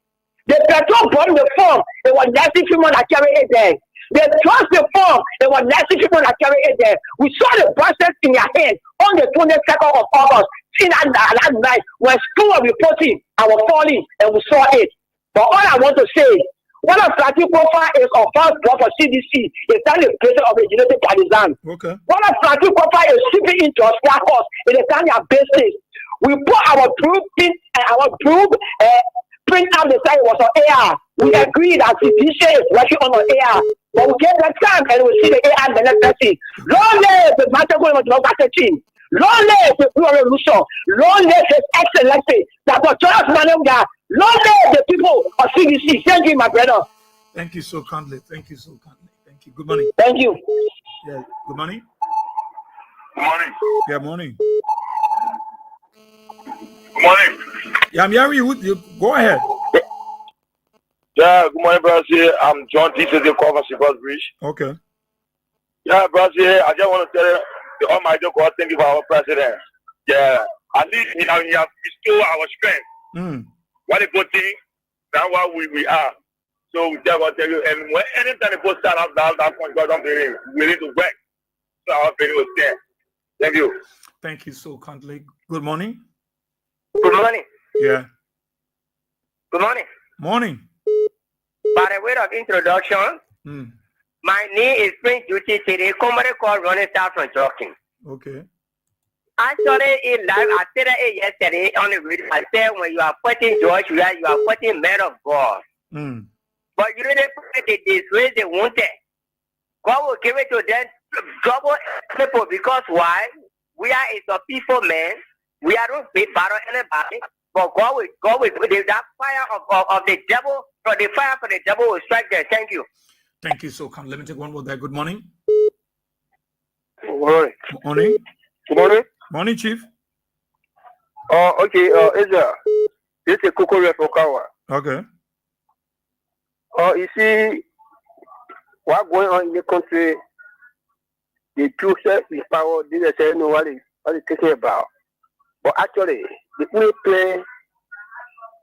[SPEAKER 9] The petrol burned the phone. They were nasty people that carried it there. They trust the phone. They were nasty people that carried it there. We saw the process in your hand on the 22nd of August. See that night when school was reporting our falling and we saw it. But all I want to say, what a strategic profile is of first blood for CDC is that the place of a genetic partisan.
[SPEAKER 5] Okay.
[SPEAKER 9] What a strategic profile is shipping into our house in the time of business. We put our group in and our group print out the side was on air. We agree that the DJ is working on air. But we get that time and we see the AI and the next thing. Long live the matter going on the team. Long live the Blue Revolution. Long live His Excellency. That was Charles Manonga. Long live the people of CDC. Thank you, my brother.
[SPEAKER 5] Thank you so kindly. Thank you so kindly. Thank you. Good morning.
[SPEAKER 9] Thank you.
[SPEAKER 5] Yeah. Good morning.
[SPEAKER 11] Good morning.
[SPEAKER 5] Yeah, morning.
[SPEAKER 11] Good morning.
[SPEAKER 5] Yeah, I'm hearing you. Go ahead.
[SPEAKER 11] Yeah, good morning, brother. I'm John. This is the cover Seacoast Bridge.
[SPEAKER 5] Okay.
[SPEAKER 11] Yeah, brother. I just want to tell you, the Almighty God, thank you for our president. Yeah, at least he has bestowed our strength. What a good thing. That's what we are. So we just want to tell you, and when anytime people stand up, that point, God don't believe. We need to work. So our opinion will stand. Thank you.
[SPEAKER 5] Thank you so kindly. Good morning.
[SPEAKER 15] Good morning.
[SPEAKER 5] Yeah.
[SPEAKER 15] Good morning.
[SPEAKER 5] Morning.
[SPEAKER 15] By the way of introduction, my name is Prince Duty today. Somebody called Ronnie Star from Joking.
[SPEAKER 5] Okay.
[SPEAKER 15] Actually, in live, I said it yesterday on the radio. I said when you are putting George, you are putting men of God. But you didn't put the disgrace they wanted. God will give it to them, double people, because why? We are a people, man. We are not big battle anybody. But God will put that fire of the devil, for the fire for the devil will strike there. Thank you.
[SPEAKER 5] Thank you so kindly. Let me take one more there. Good morning.
[SPEAKER 12] Good morning.
[SPEAKER 5] Morning.
[SPEAKER 12] Good morning.
[SPEAKER 5] Morning, Chief.
[SPEAKER 12] Okay, Ezra. This is Kokore from Kawa.
[SPEAKER 5] Okay.
[SPEAKER 12] You see, what going on in the country, the two sets is power, didn't say no what is taking about. But actually, the only play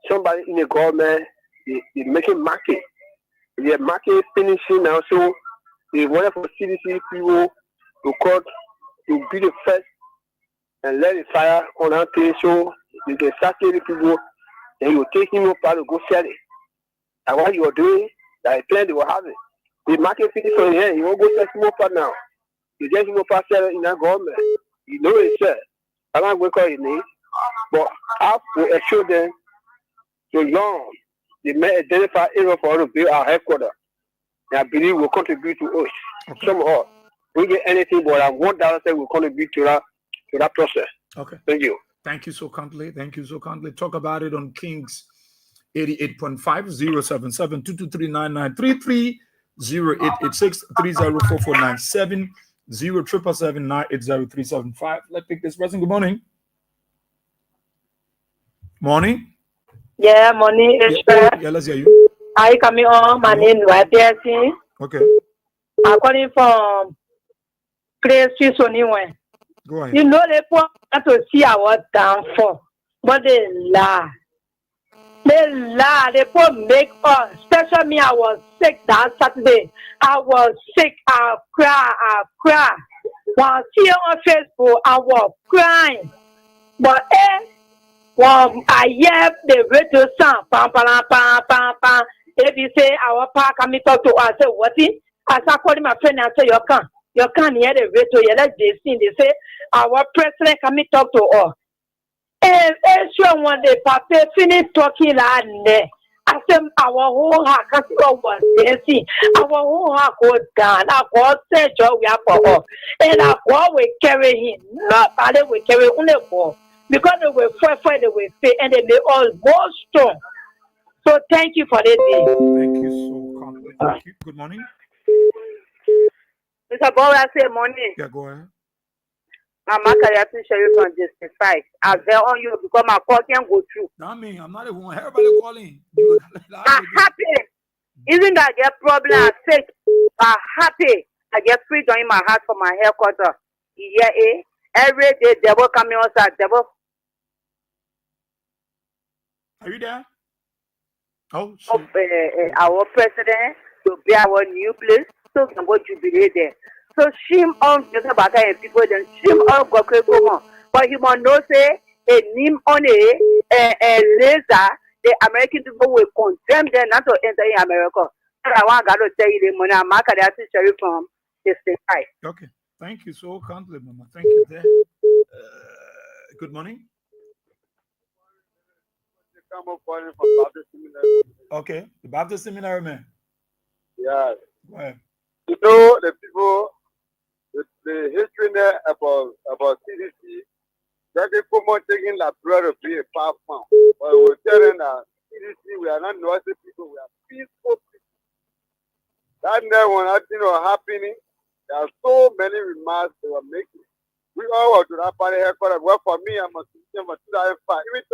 [SPEAKER 12] somebody in the government is making market. The market finishing now, so they wanted for CDC people to court to be the first and let the fire on our place so they can start the people and you take him up to go sell it. And what you are doing, that plan they will have it. The market finish on here, you won't go sell him up now. You just him up sell in that government. You know it, sir. I'm not going to call it name, but I will assure them so long they may identify area for us to build our headquarters. And I believe will contribute to us. Okay. Somehow, we get anything, but I want that will contribute to that process.
[SPEAKER 5] Okay.
[SPEAKER 12] Thank you.
[SPEAKER 5] Thank you so kindly. Thank you so kindly. Talk about it on Kings 88.5 077 223 0886 304497 0777 980 Let's pick this person. Good morning. Morning.
[SPEAKER 9] Yeah, morning.
[SPEAKER 5] Yeah, let's hear you.
[SPEAKER 9] Hi, coming on. My name is YPSC.
[SPEAKER 5] Okay.
[SPEAKER 9] I'm calling from Place Anyway.
[SPEAKER 5] Go ahead.
[SPEAKER 9] You know, they want to see our downfall, but they lie. They lie. They put make us. Especially me, I was sick that Saturday. I was sick. I cry. When I see on Facebook, I was crying. But when I hear the radio sound, pam, pam, pam, pam, pam. If you say our park, I talk to us, I say, what is? I start calling my friend and say, you can't hear the radio. You let they sing. They say, our president come talk to us. And sure one day, Papa finish talking like that. I said, our whole heart, because was dancing. Our whole heart goes down. Our God said, joy we are for us. And our God will carry him. Not only will carry only for. Because they will fight, they will fail, and they may all more strong. So thank you for this day.
[SPEAKER 5] Thank you so kindly. Thank you. Good morning.
[SPEAKER 14] Mr. Bowe, I say morning.
[SPEAKER 5] Yeah, go ahead.
[SPEAKER 14] I'm not going to show you from justify. I bet on you because my call can go through.
[SPEAKER 5] Not me. I'm not even everybody calling.
[SPEAKER 14] I'm happy. Isn't that your problem? I said, I'm happy. I get freedom in my heart for my headquarters. Yeah, every day, devil coming outside, devil.
[SPEAKER 5] Are you there? Oh,
[SPEAKER 14] our president to be our new place, so we can go jubilate there. So shame on the Baka and people, then shame on Gokwe. But you must know, say, a name on a laser, the American people will condemn them not to enter in America. And I want to tell you the money I'm not going to share from the state.
[SPEAKER 5] Okay. Thank you so kindly, Mama. Thank you there. Good morning. Okay, the Baptist Seminary, man.
[SPEAKER 11] Yeah.
[SPEAKER 5] Go ahead.
[SPEAKER 11] You know the people, the history there about CDC. That they come on taking la blood to be a power farm. But we're telling that CDC, we are not noisy people, we are peaceful people. That never when that thing was happening, there are so many remarks they were making. We all were to that party headquarters. Well, for me, I'm a citizen for 2005. Even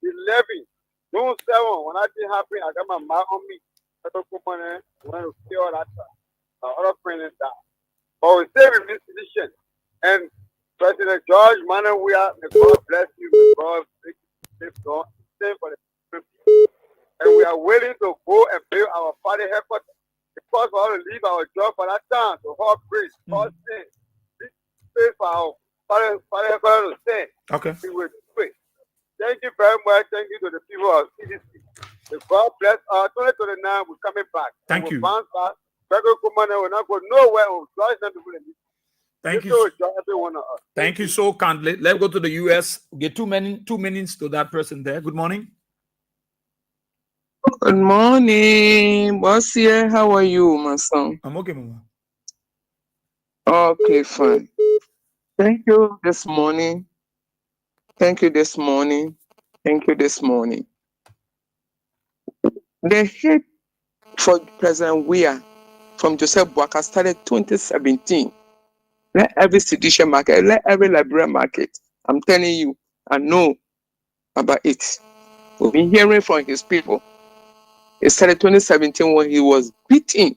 [SPEAKER 11] 2011, June 7, when that thing happened, I got my mark on me. I took money, went to kill that time. Other friends died. But we stay with this decision. And President George Manawia, may God bless you, may God make you safe for the people. And we are willing to go and build our party headquarters. Because we want to leave our job for that time, to hold praise, hold sin. This space for our party headquarters to stand.
[SPEAKER 5] Okay.
[SPEAKER 11] We will do it. Thank you very much. Thank you to the people of CDC. May God bless us. 2029, we're coming back.
[SPEAKER 5] Thank you.
[SPEAKER 11] Bounce back. We're not going nowhere.
[SPEAKER 5] Thank you. Thank you so kindly. Let's go to the US. Get 2 minutes to that person there. Good morning.
[SPEAKER 16] Good morning, boss here. How are you, my son?
[SPEAKER 5] I'm okay, Mama.
[SPEAKER 16] Okay, fine. Thank you this morning. Thank you this morning. Thank you this morning. The hate for President Weah from Joseph Boakai started 2017. Let every sedition market, let every library market. I'm telling you, I know about it. We've been hearing from his people. It started 2017 when he was beaten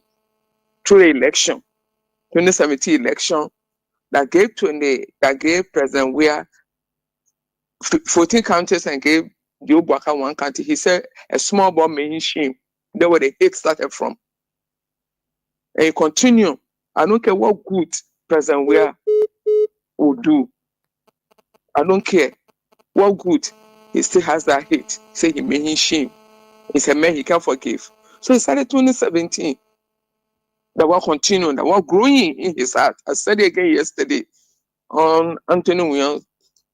[SPEAKER 16] through the election, 2017 election, that gave President Weah 14 counties and gave Joe Bwaka 1 county. He said a small boy made him shame. That's where the hate started from. And he continued. I don't care what good President Weah will do. I don't care what good. He still has that hate. Say he made him shame. He's a man he can't forgive. So he started 2017. That was continuing, that was growing in his heart. I said it again yesterday on Anthony Williams.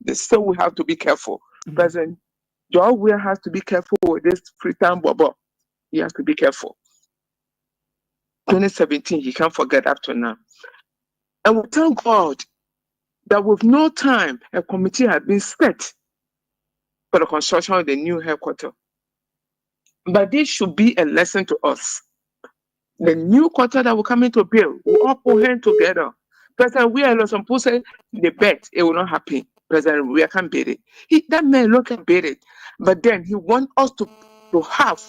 [SPEAKER 16] They say we have to be careful. President George Weah has to be careful with this Freetown Bobo. He has to be careful. 2017, he can't forget up to now. And we thank God that with no time, a committee had been set for the construction of the new headquarters. But this should be a lesson to us. The new quarter that will come into build, we all put hands together. President Weah, some people say the bet it will not happen. President Weah can't beat it. That man look can beat it. But then he wants us to have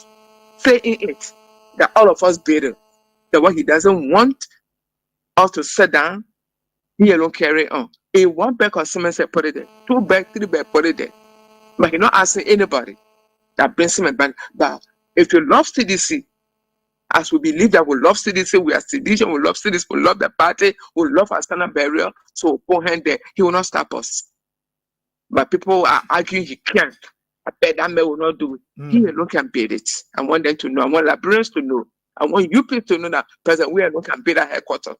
[SPEAKER 16] say in it that all of us beat it. That what he doesn't want us to sit down, he alone carry on. In 1 bag of cement, say put it there. 2 bag, 3 bag, put it there. But he's not asking anybody that brings him a band. But if you love CDC, as we believe that we love CDC, we are sedition, we love CDC, we love the party, we love our standard barrier, so we'll put hand there. He will not stop us. But people are arguing he can't. I bet that man will not do it. He alone can beat it. I want them to know. I want librarians to know. I want you people to know that President Weah alone can beat that headquarters.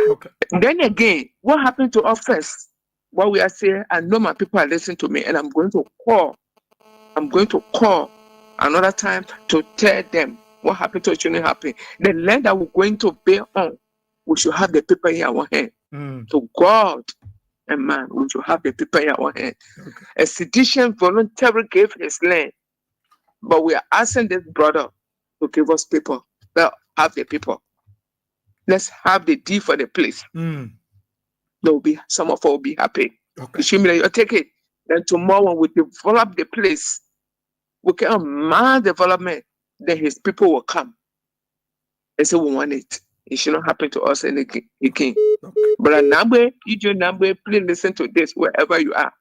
[SPEAKER 5] Okay.
[SPEAKER 16] Then again, what happened to us first? What we are saying, I know my people are listening to me, and I'm going to call another time to tell them what happened to it shouldn't happen. The land that we're going to bear on, we should have the paper in our hand. To God and man, we should have the paper in our hand.
[SPEAKER 5] Okay.
[SPEAKER 16] A sedition voluntarily gave his land, but we are asking this brother to give us paper. Well, have the paper. Let's have the deed for the place. There will be some of us will be happy.
[SPEAKER 5] Okay.
[SPEAKER 16] You take it. Then tomorrow when we develop the place, we can man development, then his people will come and say we want it. It should not happen to us again. Okay. But Nambwe, please listen to this wherever you are.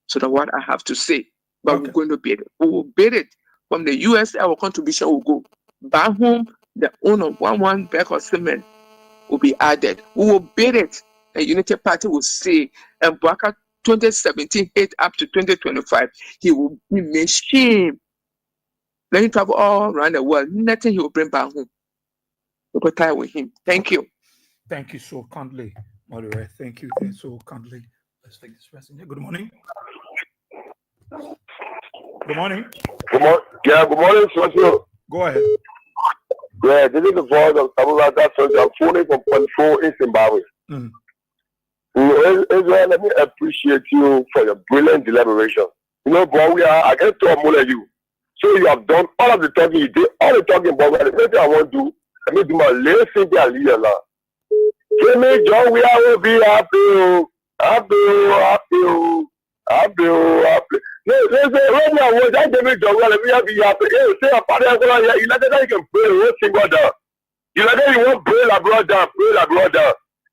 [SPEAKER 16] So that what I have to say. But we're going to beat it. We will beat it. From the US, our contribution will go. Back home, the owner of 1 bag of cement will be added. We will beat it. The Unity Party will say, and Bwaka 2017 hit up to 2025, he will be machine. Let him travel all around the world. Nothing he will bring back home. We'll go tie with him. Thank you.
[SPEAKER 5] Thank you so kindly, moderator. Thank you so kindly. Let's take this person here. Good morning. Good morning.
[SPEAKER 11] Good morning. Yeah, good morning, Socio.
[SPEAKER 5] Go ahead.
[SPEAKER 11] Yeah, this is the voice of Tabulata Socio. I'm phoning from Control in Zimbabwe. Israel, let me appreciate you for your brilliant deliberation. You know, boy, I get to admire you. So you have done all of the talking you did, all the talking about the thing I want to do. Let me do my last thing there, Lila. Say me, John, we will be happy. No, when I was at the John, we be happy. Say a father, you know that you can pray one single down. You know that you won't pray la brother.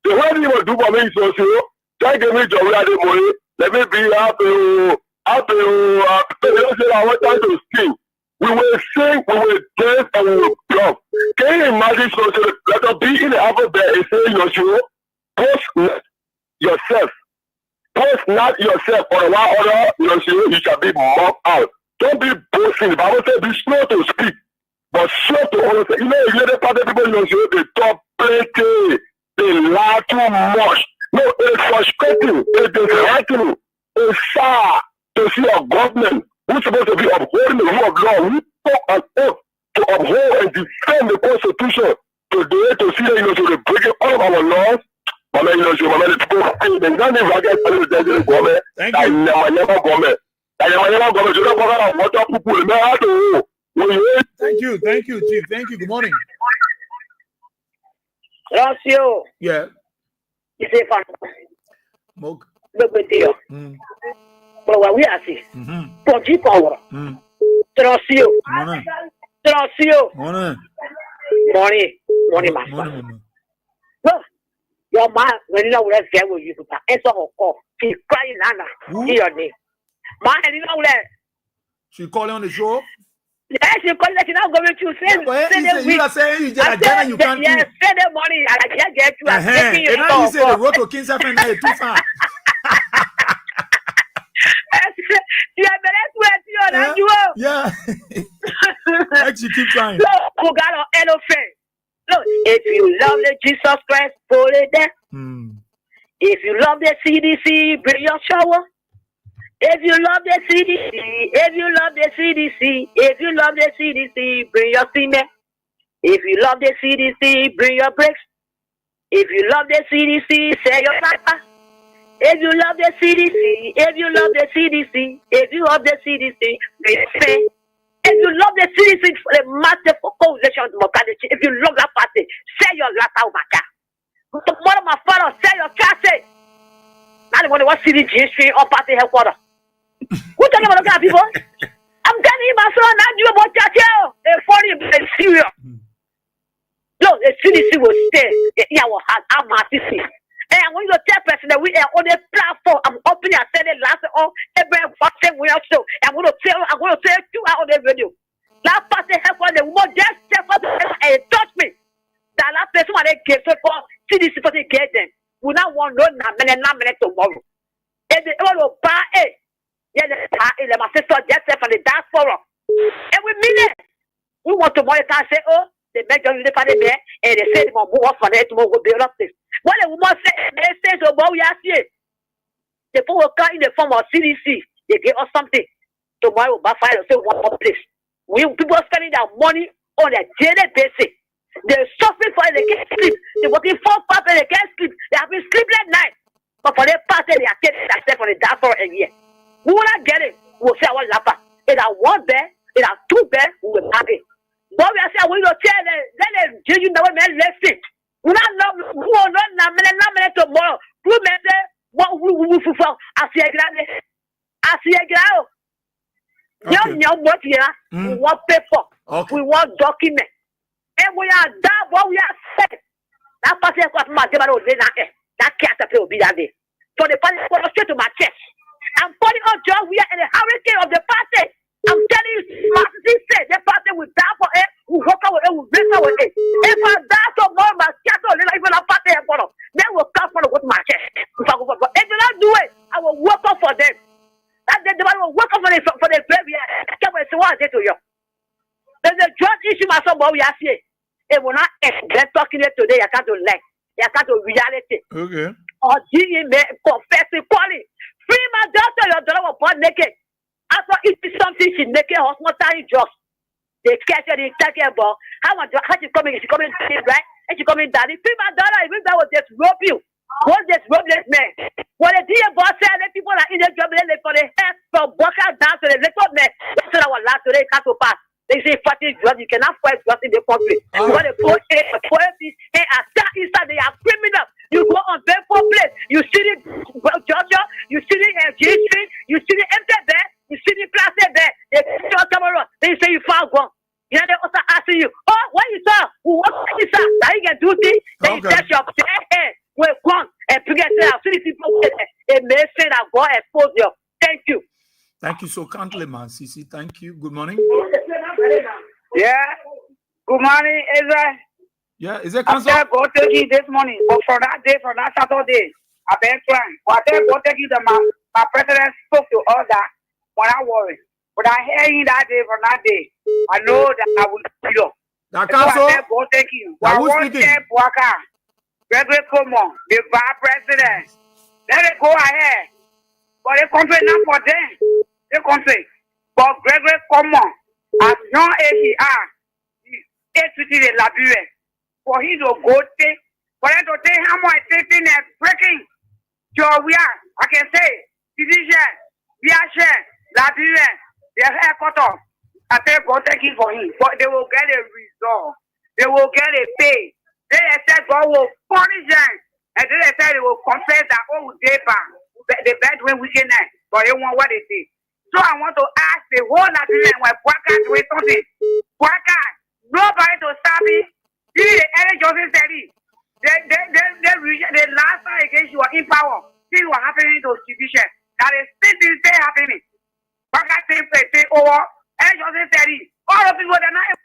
[SPEAKER 11] So what do you do for me, so try to me, John, we are the money. Let me be happy. I want time to sing. We will sing, we will dance, and we will bluff. Can you imagine social? Let us be in the alphabet and say, post not yourself. Post not yourself for a while other, you shall be mocked out. Don't be boasting. The Bible says be slow to speak, but slow to honor. You know, the part of people, they talk plenty. They lie too much. No, it's frustrating. It's disheartening. It's sad to see a government who's supposed to be upholding the rule of law, who took an oath to uphold and defend the Constitution, today to see that, so they're breaking all of our laws. Thank
[SPEAKER 5] you, Chief. Thank you. Good morning.
[SPEAKER 9] Ratio.
[SPEAKER 5] Yeah.
[SPEAKER 9] You say fun.
[SPEAKER 5] Mog.
[SPEAKER 9] Look at you. But what we are seeing. Power. Ratio. Morning, my son. Look, your man, when you know where there will you answer her call. She's crying, Nana. See your name. Man, you know that.
[SPEAKER 5] She calling on the show?
[SPEAKER 9] Yes, you call that you're not going to send
[SPEAKER 5] you are saying you just again you can't
[SPEAKER 9] yes, send the money. I can't get you. I'm taking you.
[SPEAKER 5] And you say the road to King's FM now too far. Yeah. Let's keep trying.
[SPEAKER 9] Look, who got an elephant? Look, if you love the Jesus Christ, put it there. If you love the CDC, bring your shower. If you love the CDC, if you love the CDC, if you love the CDC, bring your cement. If you love the CDC, bring your bricks. If you love the CDC, say your papa. If you love the CDC, if you love the CDC, if you love the CDC, bring your pen. If you love the CDC for the massive coalition democracy, if you love that party, say your last out my car. Tomorrow, my father, say your chassis. Not the one who was CDG history or party headquarters. Who talking about the people? I'm telling you, my son, not you about Chachel. They're funny and serious. Look, the CDC will stay. Yeah, will have a massive. And I want you to tell person that we are on the platform. I'm opening and saying it last on every fashion we are show. I'm going to tell 2 hours on the video. That person help on the woman just step up and touch me. That last person when they gave so for CDC for the get them. We not want no minute tomorrow. And they all buy it. Yeah, my sister just said from the diaspora. And we mean it. We want to monitor and say, oh, they make you the party there, and they say they will move off for that tomorrow will build up this. What the woman say, they say so about we are here. The people will come in the form of CDC, they give us something. Tomorrow we'll buy fire and say one more place. We people spending their money on a daily basis. They're suffering for it, they can't sleep. They're working 4 hours and they can't sleep. They have been sleepless night. But for their party, they are taking that step on the diaspora a year. We will not get it. We'll say our lapper. It are 1 bed, it are 2 beds, we will have it. But we are saying, we will tell them, let them you know man, let's see. We not know, we will not minute tomorrow. We may say, what we will for. I see a grand. I see a grand. You know what here? We want paper. We want document. And we are that what we are said. That person got my devil that can't will be that day. So the party will straight to my chest. I'm putting on job. We are in the hurricane of the party. I'm telling you, Martin said the party will die for it. We walk away, we break away. If I die tomorrow, my cattle, even a party, then will come for with my chest. If I do not do it, I will work up for them. That the man will work up for the graveyard. I can't wait to what I did to you. There's a drug issue, my son, but we are here. It will not end. They're talking it today. I can't do like. I can't do reality.
[SPEAKER 5] Okay.
[SPEAKER 9] Or confessing, calling. Free my daughter, your daughter was born naked. After eating something, she naked, hospital drugs. They catch her, they take her, but how she coming? She coming, right? And she coming down. Free my daughter, even that will just rope you. What just rope this man? When the dear boss said that people are in the job, they for the head from Boca down to the little man. That's what I was last today, can't pass. They say fighting drugs, you cannot fight drugs in the country. You want to put and attack inside, they are criminal. You go on Bedford Place, you see the Georgia, you see the G Street, you see the empty bed, you see the plastic bed, they put your camera, they say you found one. You know, they also asking you, oh, what you saw? What you saw? Now you can do things, then you touch your head, we're gone, and forget that. I've seen people with it may say that God expose you. Thank you.
[SPEAKER 5] Thank you so kindly, man. Cici, thank you. Good morning.
[SPEAKER 14] Yeah. Good morning, Ezra.
[SPEAKER 5] Yeah, is it council?
[SPEAKER 14] I go take you this morning, but for that day, for that Saturday, I've been trying. But I go take you that my president spoke to all that when I worry. But I hear you that day, for that day, I know that I will see you.
[SPEAKER 5] That council?
[SPEAKER 14] I go take you. I want to say, Waka, Gregory Como, the vice president. Let it go ahead. But the country not for them. The country. But Gregory Como, as young as he are, he's a Liberia. For him to go take, for him to take how much taking and breaking. So we are, I can say, division, Biache, Liberia, their headquarters. I say go take it for him. But they will get a result. They will get a pay. They said God will punish them. And then they said they will confess that all day back. The bedroom weekend night, but they want what they did. So I want to ask the whole Nigerian when Waka doing something. Waka, nobody to stop it. Any Joseph said it. The last time against you were in power, things were happening to division. That is still happening. But I think over. Any Joseph said it. All of people are not.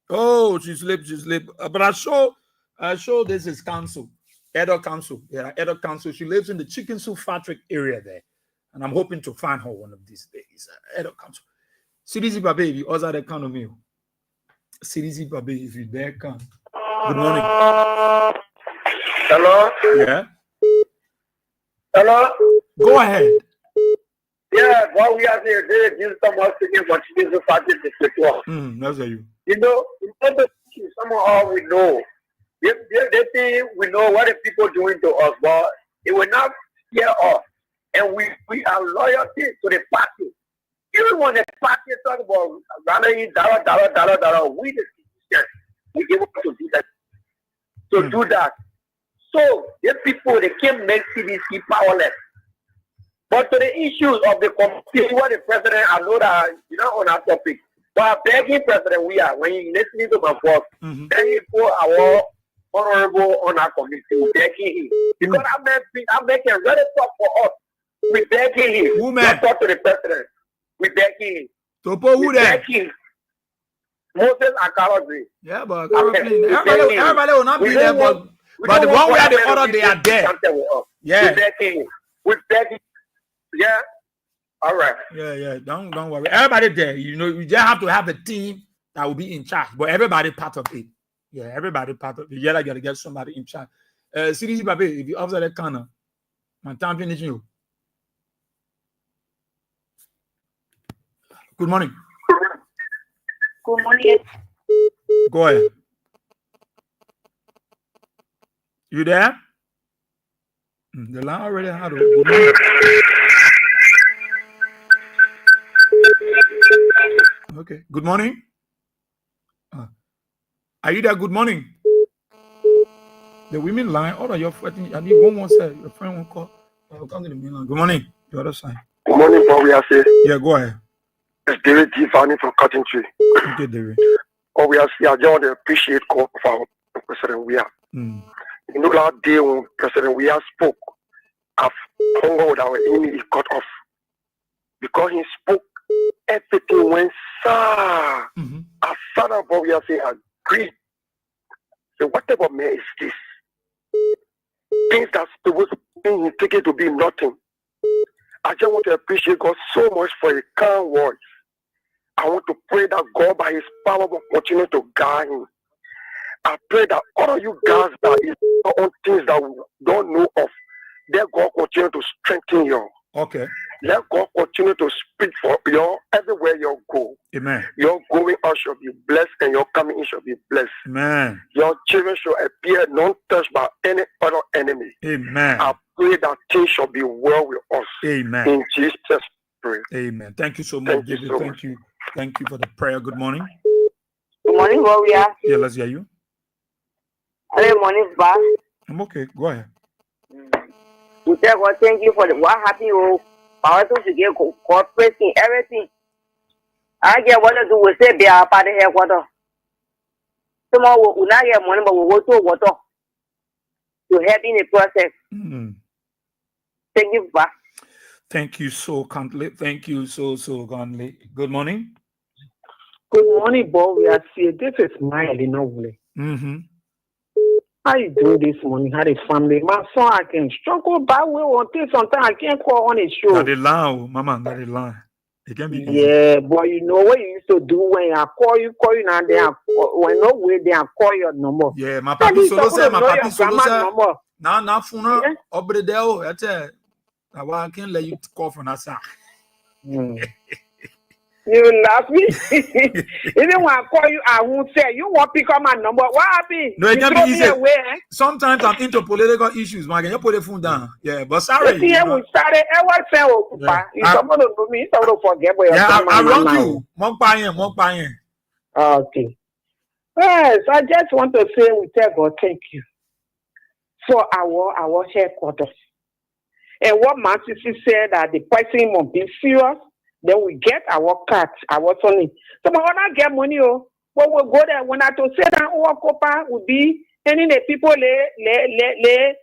[SPEAKER 5] Oh, she sleep. But I show this is council. Edo Council. Yeah, Edo Council. She lives in the chicken soup factory area there. And I'm hoping to find her one of these days. Edo Council. CDZ Babe, if you also the kind of meal. CDZ Babe, if you there come. Good morning.
[SPEAKER 17] Hello?
[SPEAKER 5] Yeah.
[SPEAKER 17] Hello?
[SPEAKER 5] Go ahead.
[SPEAKER 17] Yeah, what we are here, they give someone speaking for chicken soup factory to
[SPEAKER 5] That's you.
[SPEAKER 17] You know, somehow we know. They think we know what the people doing to us, but it will not scare us. And we are loyalty to the party. Even when the party talk about running dollar, we the citizens, we able to do that. Do that. So the people they can make CDC powerless. But to the issues of the community, what the president, I know that you know on our topic. But I'm begging President when you listening to my voice, begging for our honorable on our community, we're begging him. Because I'm making a ready talk for us. We're begging him.
[SPEAKER 5] Who man?
[SPEAKER 17] Talk to the president. We're begging him.
[SPEAKER 5] Topo who there?
[SPEAKER 17] Moses Akaloji.
[SPEAKER 5] Yeah, but everybody will not be there, but the one way or the other, they are there. Yeah.
[SPEAKER 17] We're begging. Yeah. All right.
[SPEAKER 5] Yeah. Don't worry. Everybody there. You know, you just have to have a team that will be in charge. But everybody part of it. Yeah, everybody part of it. You gotta get somebody in charge. CDC Babe, if you observe that corner, my time finishing you. Good morning.
[SPEAKER 14] Good morning.
[SPEAKER 5] Go ahead. You there? The line already had a good morning. Okay. Good morning. Are you there? Good morning. The women line. All of your fighting. I need one more side. Your friend won't call. I'll come to the main line. Good morning. The other side.
[SPEAKER 12] Good morning, Paul. We are saying.
[SPEAKER 5] Yeah, go ahead.
[SPEAKER 12] It's David G. Fanning from Cotton Tree.
[SPEAKER 5] Okay, David.
[SPEAKER 12] Oh, we are saying. I just want to appreciate call for President Weah. You know that day when President Weah spoke, I've hung out with our enemy. He cut off because he spoke. Everything went sour. I sat up, but we are saying agree. So what type of man is this? Things that's supposed to be taken to be nothing. I just want to appreciate God so much for a calm voice. I want to pray that God by his power will continue to guide him. I pray that all of you guys that is on things that we don't know of, let God continue to strengthen you.
[SPEAKER 5] Okay.
[SPEAKER 12] Let God continue to speak for you everywhere you go.
[SPEAKER 5] Amen.
[SPEAKER 12] Your going out shall be blessed and your coming in shall be blessed.
[SPEAKER 5] Amen.
[SPEAKER 12] Your children shall appear non-touched by any other enemy.
[SPEAKER 5] Amen.
[SPEAKER 12] I pray that things shall be well with us.
[SPEAKER 5] Amen.
[SPEAKER 12] In Jesus' name.
[SPEAKER 5] Amen. Thank you so much, David. Thank you. Thank you for the prayer. Good morning.
[SPEAKER 14] Good morning, Warrior.
[SPEAKER 5] Yeah, let's hear you.
[SPEAKER 14] Good morning, Bob.
[SPEAKER 5] I'm okay. Go ahead.
[SPEAKER 14] We tell God, thank you for what happened. Oh, I want to get cooperating everything. I get what to do. We say, be a part of headquarters. Tomorrow, we not get money, but we go to water to help in the process. Thank you, Bob.
[SPEAKER 5] Thank you so kindly. Thank you so kindly. Good morning.
[SPEAKER 18] Good morning, Bob. We are seeing this is Miley Noble. How you doing this morning? How the family? My son, I can struggle by way until sometimes I can't call on a show.
[SPEAKER 5] That is line, Mama. That is line. It can be easy.
[SPEAKER 18] Yeah, but you know what you used to do when I call you now. Then when no way, then I call your number.
[SPEAKER 5] Yeah, my papi solo say, my papi solo say. Now, phone over there. That's it. I can't let you call from that side.
[SPEAKER 18] You laugh me. Even when I call you, I won't say you won't pick up my number. What happened?
[SPEAKER 5] No, it
[SPEAKER 18] you
[SPEAKER 5] can be easy.
[SPEAKER 18] Away, eh?
[SPEAKER 5] Sometimes I'm into political issues, man. Can you put the phone down? Yeah, but sorry.
[SPEAKER 18] We started. I was saying, you someone to me, someone to forget.
[SPEAKER 5] I wrong you. More
[SPEAKER 18] Okay. Yes, I just want to say we tell God thank you for our headquarters. And what Manchester said that the person must be serious. Then we get our cards, our money. So we not get money, but But we'll go there when I to say that our copa would be any the people lay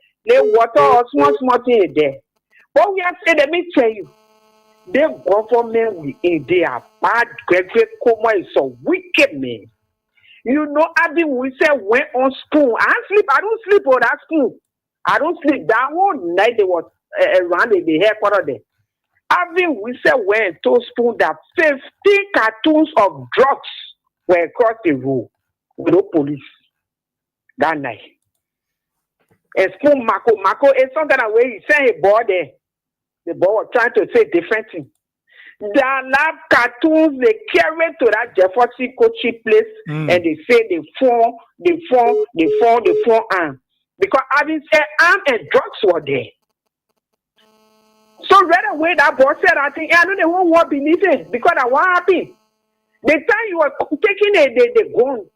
[SPEAKER 18] water or small thing there. But we have said, let me tell you, the government they are bad. Great Como is a wicked man. You know, we say went on spoon. I don't sleep on that spoon. I don't sleep. That whole night they was around the headquarters there. We say went to spoon that 50 cartons of drugs were across the road with no police that night. And spoon Mako, it's not gonna way he sent a boy there. The boy was trying to say different thing. The lab cartoons they carry to that Jefferson coaching place and they say they form arm. Because having said arm and drugs were there. So right away that boy said, I think I know they won't want beneath it because that what happened. The time you were taking the gun,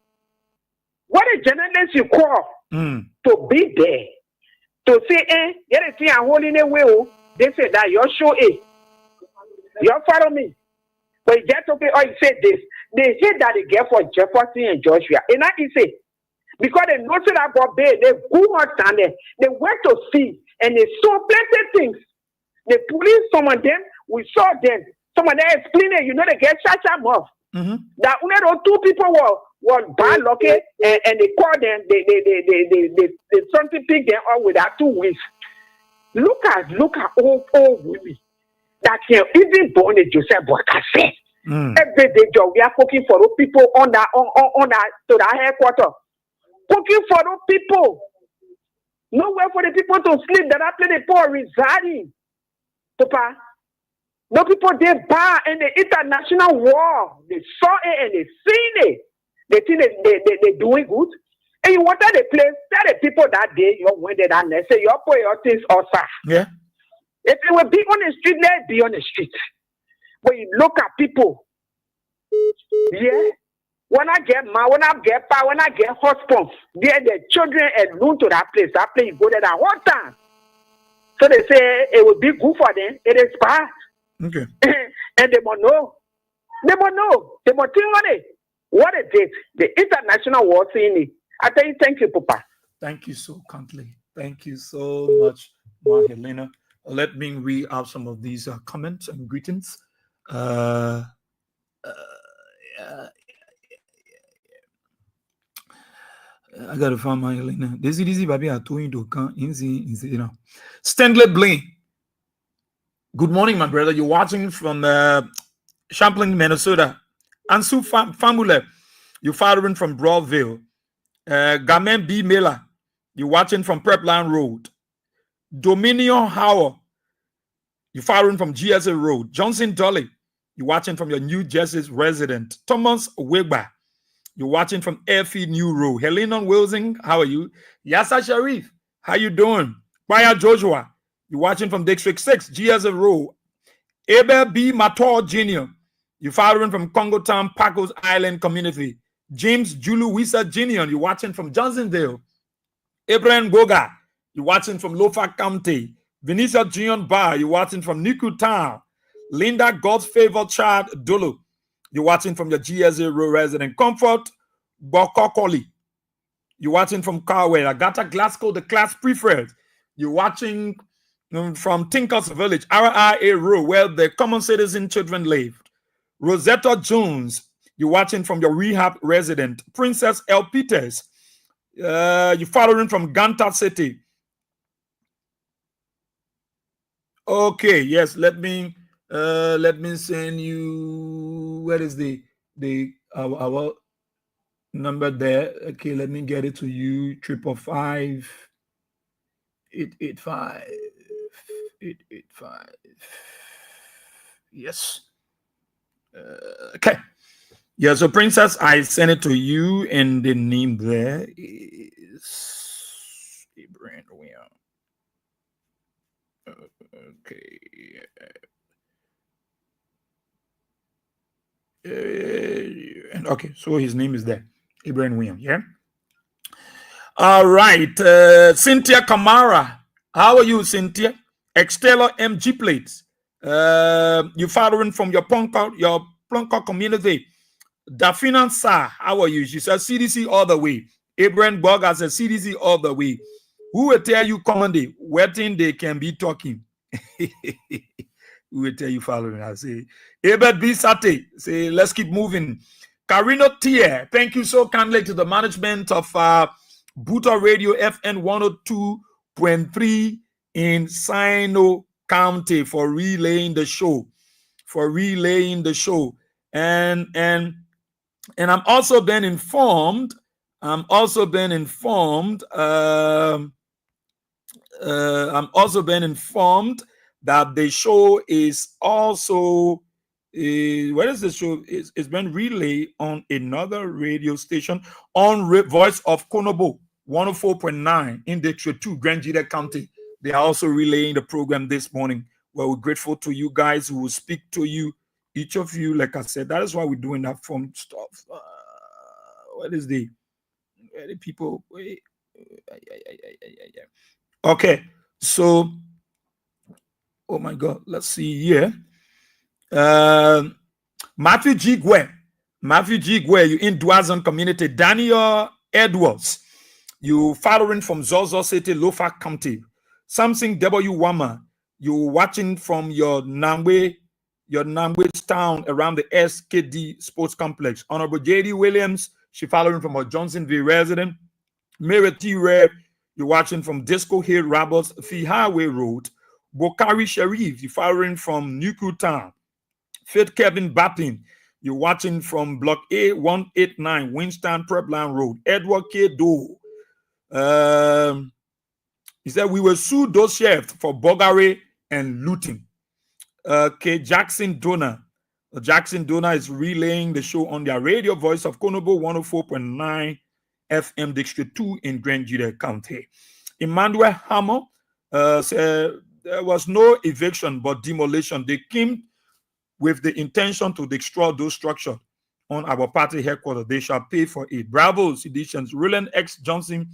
[SPEAKER 18] what a journalist you call to be there. To say, get a thing I'm holding away. They say that your show is. You follow me. But you get okay, or you say this. They hate that they get for Jefferson and Joshua. And I say, because they know that about they go out and they went to see and they saw plenty things. The police, some of them, we saw them. Some of them explain it, you know, they get shut off. That only those two people were bad lucky and they called them, they something pick them up with that 2 weeks. Look at old women that can even born a Joseph Boakase. Every day job we are cooking for those people on that to the headquarters. Cooking for those people. Nowhere for the people to sleep. That I play the poor residing. Papa. No people they bar in the international war. They saw it and they seen it. They think they doing good. And you wanted the place, tell the people that day you went there and they say you put your things outside.
[SPEAKER 5] Yeah.
[SPEAKER 18] If it will be on the street, let it be on the street. When you look at people, yeah. When I get power, when I get husband, the children alone to that place you go there that whole time. So they say it will be good for them. It is bad.
[SPEAKER 5] Okay.
[SPEAKER 18] And they must know. They must think on it. What it is, the international war seeing it. I tell you, thank you, Papa.
[SPEAKER 5] Thank you so kindly. Thank you so much, Ma Helena. Let me read out some of these comments and greetings. I gotta find my Helena. This is baby I told you to come in. Stanley Blaine. Good morning, my brother. You're watching from Champlain, Minnesota. Ansu Famule. You're following from Broadville. Gamen B. Miller. You're watching from Prepline Road. Dominion Howard. You're following from GSA Road. Johnson Dolly. You're watching from your New Jersey resident. Thomas Wegba. You're watching from Airfield New Road. Helena Wilson, how are you? Yasa Sharif, how you doing? Maya Joshua. You're watching from District 6, GSA Road. Abel B. Mator Jr. You're following from Congo Town, Pacos Island Community. James Julu Wisa Jr. You're watching from Johnsondale. Abraham Goga. You're watching from Lofa County. Venetia Jion Bar. You're watching from Niku Town. Linda God's favorite child, Dolo. You're watching from your GSA Road resident. Comfort Bokokoli. You're watching from Carway. Agatha Glasgow, the class preferred. You're watching from Tinkers Village, RIA Road, where the common citizen children lived. Rosetta Jones. You're watching from your rehab resident. Princess L. Peters. You're following from Ganta City. Okay, yes, let me send you, where is our number there? Okay, let me get it to you. 555 885 885. Yes. Okay. Yeah, so Princess, I sent it to you, and the name there is Abraham William. Okay. And okay, so his name is there, Abraham William. Yeah. All right, Cynthia Kamara, how are you, Cynthia? Exteller MG plates. You following from your Plunker community. Dafina Sa, how are you? She says CDC all the way. Abraham Boga says CDC all the way. Who will tell you commonly waiting they can be talking? Who will tell you following? I say, Ebert B. Sate, say, let's keep moving. Carino Tier, thank you so kindly to the management of Buta Radio FN 102.3 in Sino County for relaying the show. And I'm also been informed. I'm also been informed that the show is also where is the show? It's been relayed on another radio station on Voice of Konobo 104.9 in District 2, Grand Jida County. They are also relaying the program this morning. Well, we're grateful to you guys who will speak to you, each of you. Like I said, that is why we're doing that from stuff. What is the people? Wait. Okay, so oh my God, let's see here. Matthew G. Gwe, you in Dwazon community. Daniel Edwards, you following from Zozo City, Lofa County. Samson W. Wama, you watching from your Nangwe town around the SKD Sports Complex. Honorable J.D. Williams, she following from a Johnsonville resident. Mary T. Red, you're watching from Disco Hill, Roberts, Fee Highway Road. Bokari Sharif, you're following from Nuku Town. Faith Kevin Bappin, you're watching from Block A189, Winston Prepline Road. Edward K. Doe. He said, we will sue those chefs for buggery and looting. K. Jackson Dona. Jackson Dona is relaying the show on their radio Voice of Konobo 104.9 FM District 2 in Grand Jida County. Emmanuel Hammer said there was no eviction but demolition. They came with the intention to destroy those structures on our party headquarters. They shall pay for it. Bravo, seditions. Roland X. Johnson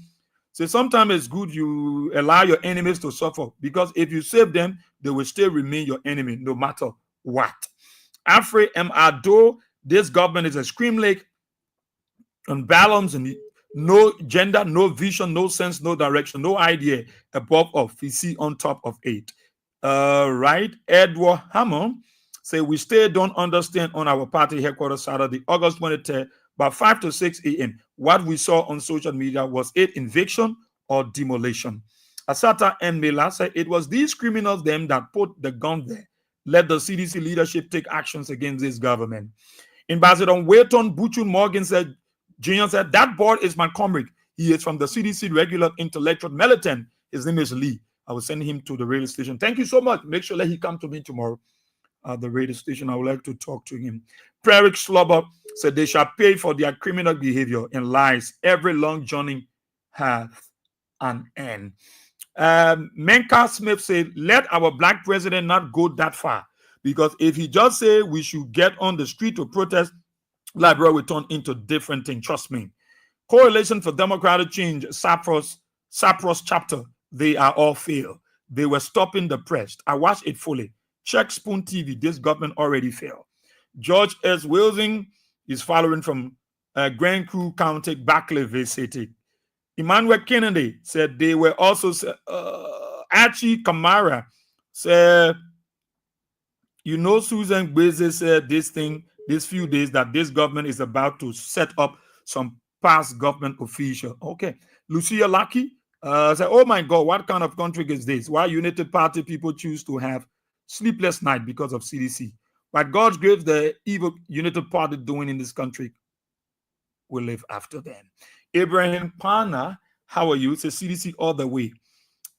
[SPEAKER 5] says sometimes it's good you allow your enemies to suffer, because if you save them, they will still remain your enemy no matter what. Afre M. Ado, this government is a scream lake unbalanced and no gender, no vision, no sense, no direction, no idea above of we see on top of it. Right. Edward Hammer say we still don't understand on our party headquarters Saturday, August 23rd, by 5 to 6 a.m. What we saw on social media, was it eviction or demolition? Asata and Mela said it was these criminals them that put the gun there. Let the CDC leadership take actions against this government. Ambassador Wayton Buchun Morgan said, Junior said, that board is my comrade. He is from the CDC regular intellectual militant. His name is Lee. I will send him to the radio station. Thank you so much. Make sure that he come to me tomorrow at the radio station. I would like to talk to him. Peric Slobber said they shall pay for their criminal behavior and lies. Every long journey has an end. Menka Smith said, let our black president not go that far, because if he just say we should get on the street to protest, Liberia will turn into different things. Trust me. Coalition for Democratic Change, Cyprus chapter, they are all failed. They were stopping the press. I watched it fully. Check Spoon TV. This government already failed. George S. Wilson is following from Grand Crew County, Barclay City. Emmanuel Kennedy said they were also Archie Kamara said, you know, Susan Gbese said this few days that this government is about to set up some past government official. Okay. Lucia Lucky said, oh my God, what kind of country is this? Why United Party people choose to have sleepless night because of CDC? But God's grace, the evil United Party doing in this country will live after them. Abraham Pana, how are you? It's a CDC all the way.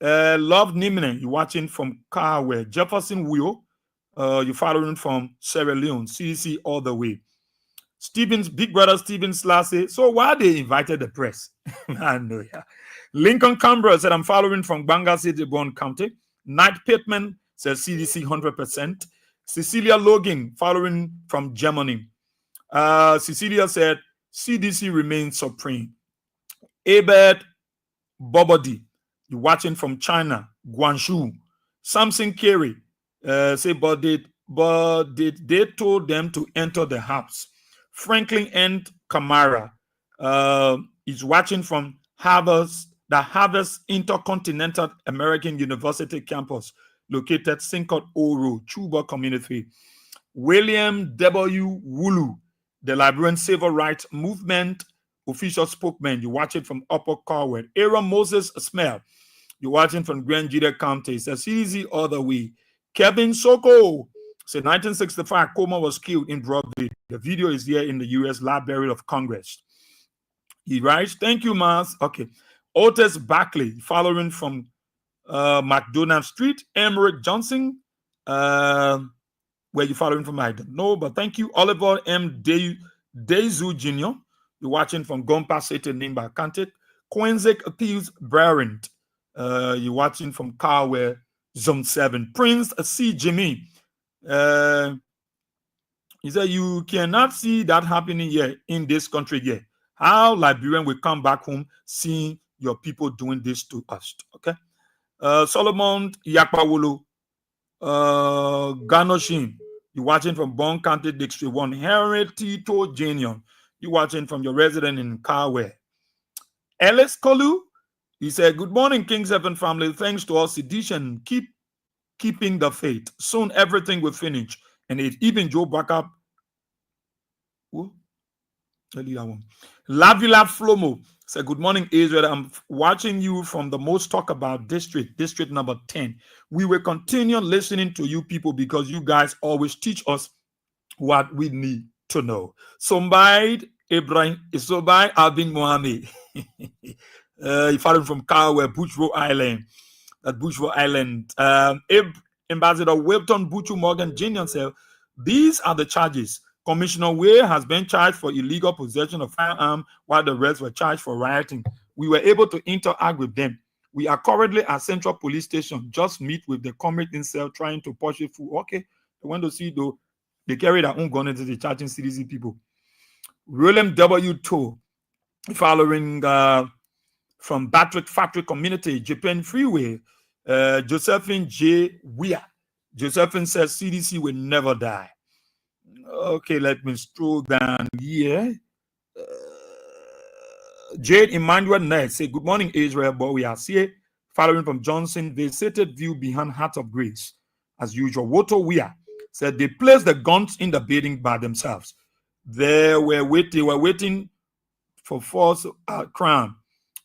[SPEAKER 5] Love Nimene, you're watching from Carwell. Jefferson Will, you're following from Sierra Leone. CDC all the way. Stevens, big brother Stephen Slassy. So why they invited the press? I know, yeah. Lincoln Canberra said, I'm following from Banga City, Bond County. Knight Pittman says CDC 100%. Cecilia Logan, following from Germany. Cecilia said, CDC remains supreme. Abed Bobody, you're watching from China, Guangzhou. Samson Kerry, say, but they told them to enter the house. Franklin N. Kamara is watching from the Harvest Intercontinental American University campus located Sincott O Road, Chuba Community. William W. Wulu, the Liberian Civil Rights Movement official spokesman, you watch it from Upper Carwell. Aaron Moses Smell, you're watching from Grand Judah County. It's as easy other way. Kevin Soko, said 1965, Coleman was killed in Broadway. The video is here in the U.S. Library of Congress. He writes, thank you, Mars. Okay. Otis Barkley, following from McDonald Street. Emmerich Johnson, where you following from? I don't know, but thank you. Oliver M. Dezu Jr., you're watching from Gompa City, Nimba Kantet. Quinzik Appeals Brarent, you're watching from Carwell, Zone 7. Prince C. Jimmy, he said, you cannot see that happening here in this country yet. How Liberian will come back home seeing your people doing this to us. Okay. Solomon Yakpawulu, Ganoshin, you're watching from Bon County District 1. Henry Tito Jr., you're watching from your resident in Carwell. Ellis Kolu, he said, good morning, King's Heaven family. Thanks to our sedition. Keeping the faith. Soon everything will finish. And even Joe Backup. Lavila Flomo said, good morning, Israel. I'm watching you from the most talk about district number 10. We will continue listening to you people because you guys always teach us what we need to know. Somebody Ibrahim Isobai Abin Mohammed. He followed from Carwell, Bushro Island. At Bushro Island. Ambassador Wilton Buchu Morgan Jr. said, these are the charges. Commissioner Way has been charged for illegal possession of firearm while the rest were charged for rioting. We were able to interact with them. We are currently at Central Police Station. Just meet with the comrade in cell trying to push it through. Okay. They went to see though. They carry their own gun into the charging CDC people. William W. Toh, following from Patrick Factory Community, Japan Freeway, Josephine J. Weir. Josephine says CDC will never die. Okay, let me scroll down here. Jade Emmanuel Knight say, good morning, Israel, but we are here. Following from Johnson, they stated view behind Heart of Grace. As usual, Woto Weir said they placed the guns in the building by themselves. They were waiting for false crime.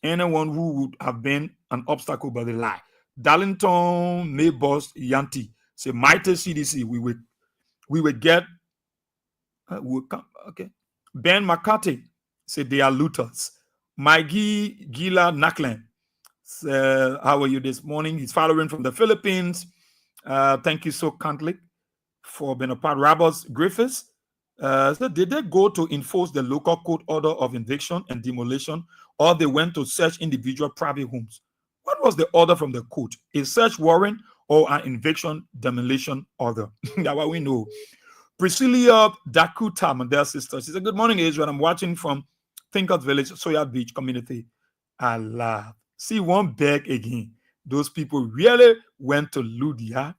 [SPEAKER 5] Anyone who would have been an obstacle by the lie. Darlington Maybos Yanti say, mighty CDC, we will get. Okay. Ben McCarthy said they are looters. Maggie Gila Naklen, how are you this morning? He's following from the Philippines. Thank you so kindly for being a part. Rabos Griffiths. So did they go to enforce the local court order of eviction and demolition, or they went to search individual private homes? What was the order from the court? A search warrant or an eviction demolition order? That's what we know. Priscilla Dakuta, my dear sister, she said, good morning, Israel. I'm watching from Thinkers Village, Soya Beach community. I laugh. See one back again. Those people really went to Ludia.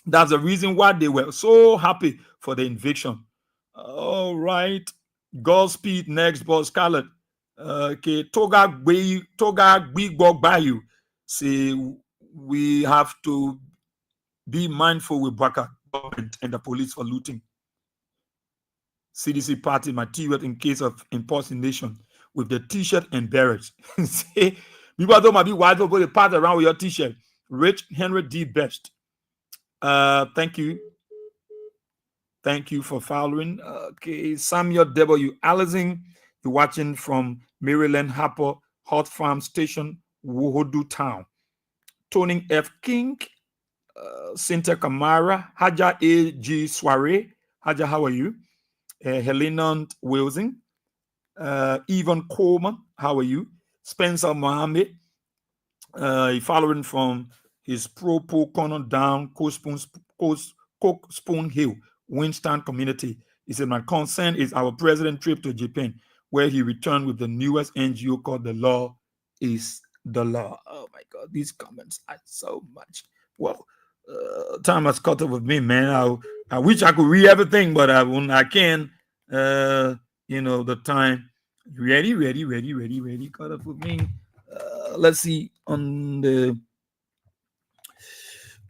[SPEAKER 5] That's the reason why they were so happy for the eviction. All right. Godspeed next, boss Scarlett. Okay, Toga Big Bayou. Say we have to be mindful with Baka government and the police for looting CDC party material in case of impersonation with the t-shirt and berets. Say, people don't be wise over the part around with your t-shirt. Rich Henry D. Best. Thank you. Thank you for following. Okay, Samuel W. Allison, you're watching from Maryland Harper Hot Farm Station, Wohodu Town. Tony F. King, Cynthia Kamara, Haja A. G. Soiree. Haja, how are you? Helena Wilson, Evan Coleman, how are you? Spencer Mohammed, following from his Pro Corner down, Coke Spoon Hill, Winston community. He said, my concern is our president trip to Japan, where he returned with the newest NGO called The Law is the Law. Oh my God, these comments are so much. Well, time has caught up with me, man. I wish I could read everything, but I can't. the time. Ready. Colorful mean. Let's see on the.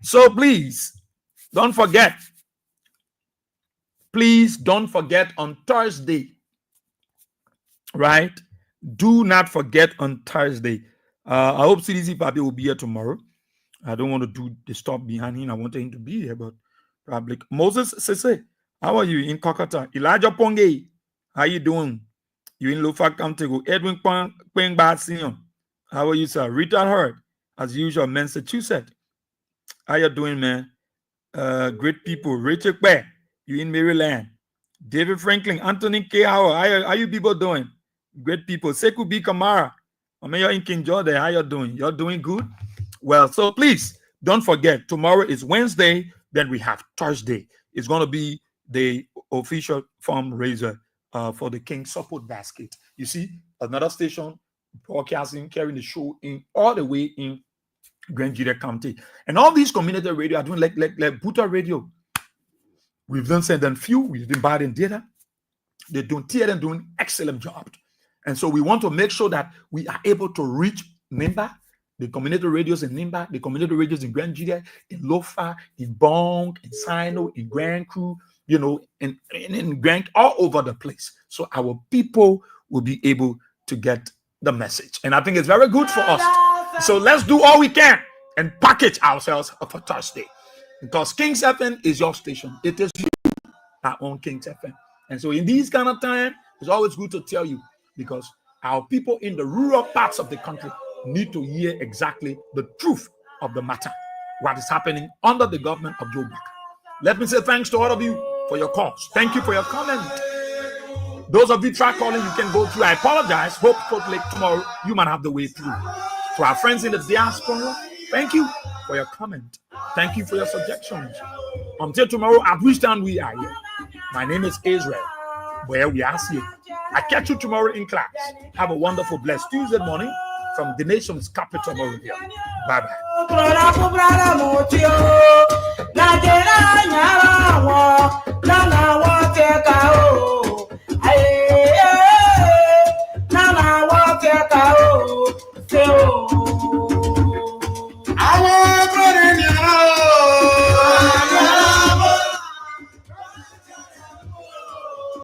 [SPEAKER 5] So please don't forget. Please don't forget on Thursday. Right? Do not forget on Thursday. I hope CDC Papi will be here tomorrow. I don't want to do the stop behind him. I want him to be here, but probably Moses Sese, how are you in Kokota? Elijah Ponge, how you doing? You in Lofa County? Edwin Peng Basion, how are you, sir? Rita Hurd, as usual, Massachusetts. How you doing, man? Great people. Rachel Bear, you in Maryland. David Franklin, Anthony K. Howard, how you people doing? Great people. Sekou B. Kamara, I mean, you're in King Jordan. How you doing? You're doing good? Well, so please don't forget, tomorrow is Wednesday, then we have Thursday. It's going to be the official fundraiser for the King Support Basket. You see, another station broadcasting, carrying the show in all the way in Grand Juda County. And all these community radio are doing like Buta Radio. We've done send them few, we've been bad in data. They're doing excellent job. And so we want to make sure that we are able to reach Nimba, the community radios in Nimba, the community radios in Grand Juda, in Lofa, in Bong, in Sino, in Grand Crew, in Grand, all over the place. So our people will be able to get the message. And I think it's very good for us. So let's do all we can and package ourselves for Thursday. Because Kings FM is your station. It is you that own Kings FM. And so in these kind of time, it's always good to tell you, because our people in the rural parts of the country need to hear exactly the truth of the matter, what is happening under the government of Joe Biden. Let me say thanks to all of you for your calls. Thank you for your comment. Those of you try calling, you can go through. I apologize. Hopefully tomorrow you might have the way through. To our friends in the diaspora, thank you for your comment. Thank you for your suggestions. Until tomorrow, at which time we are here. My name is Israel, where we are here. I catch you tomorrow in class. Have a wonderful, blessed Tuesday morning from the nation's capital, Morovia. Bye-bye. Nana,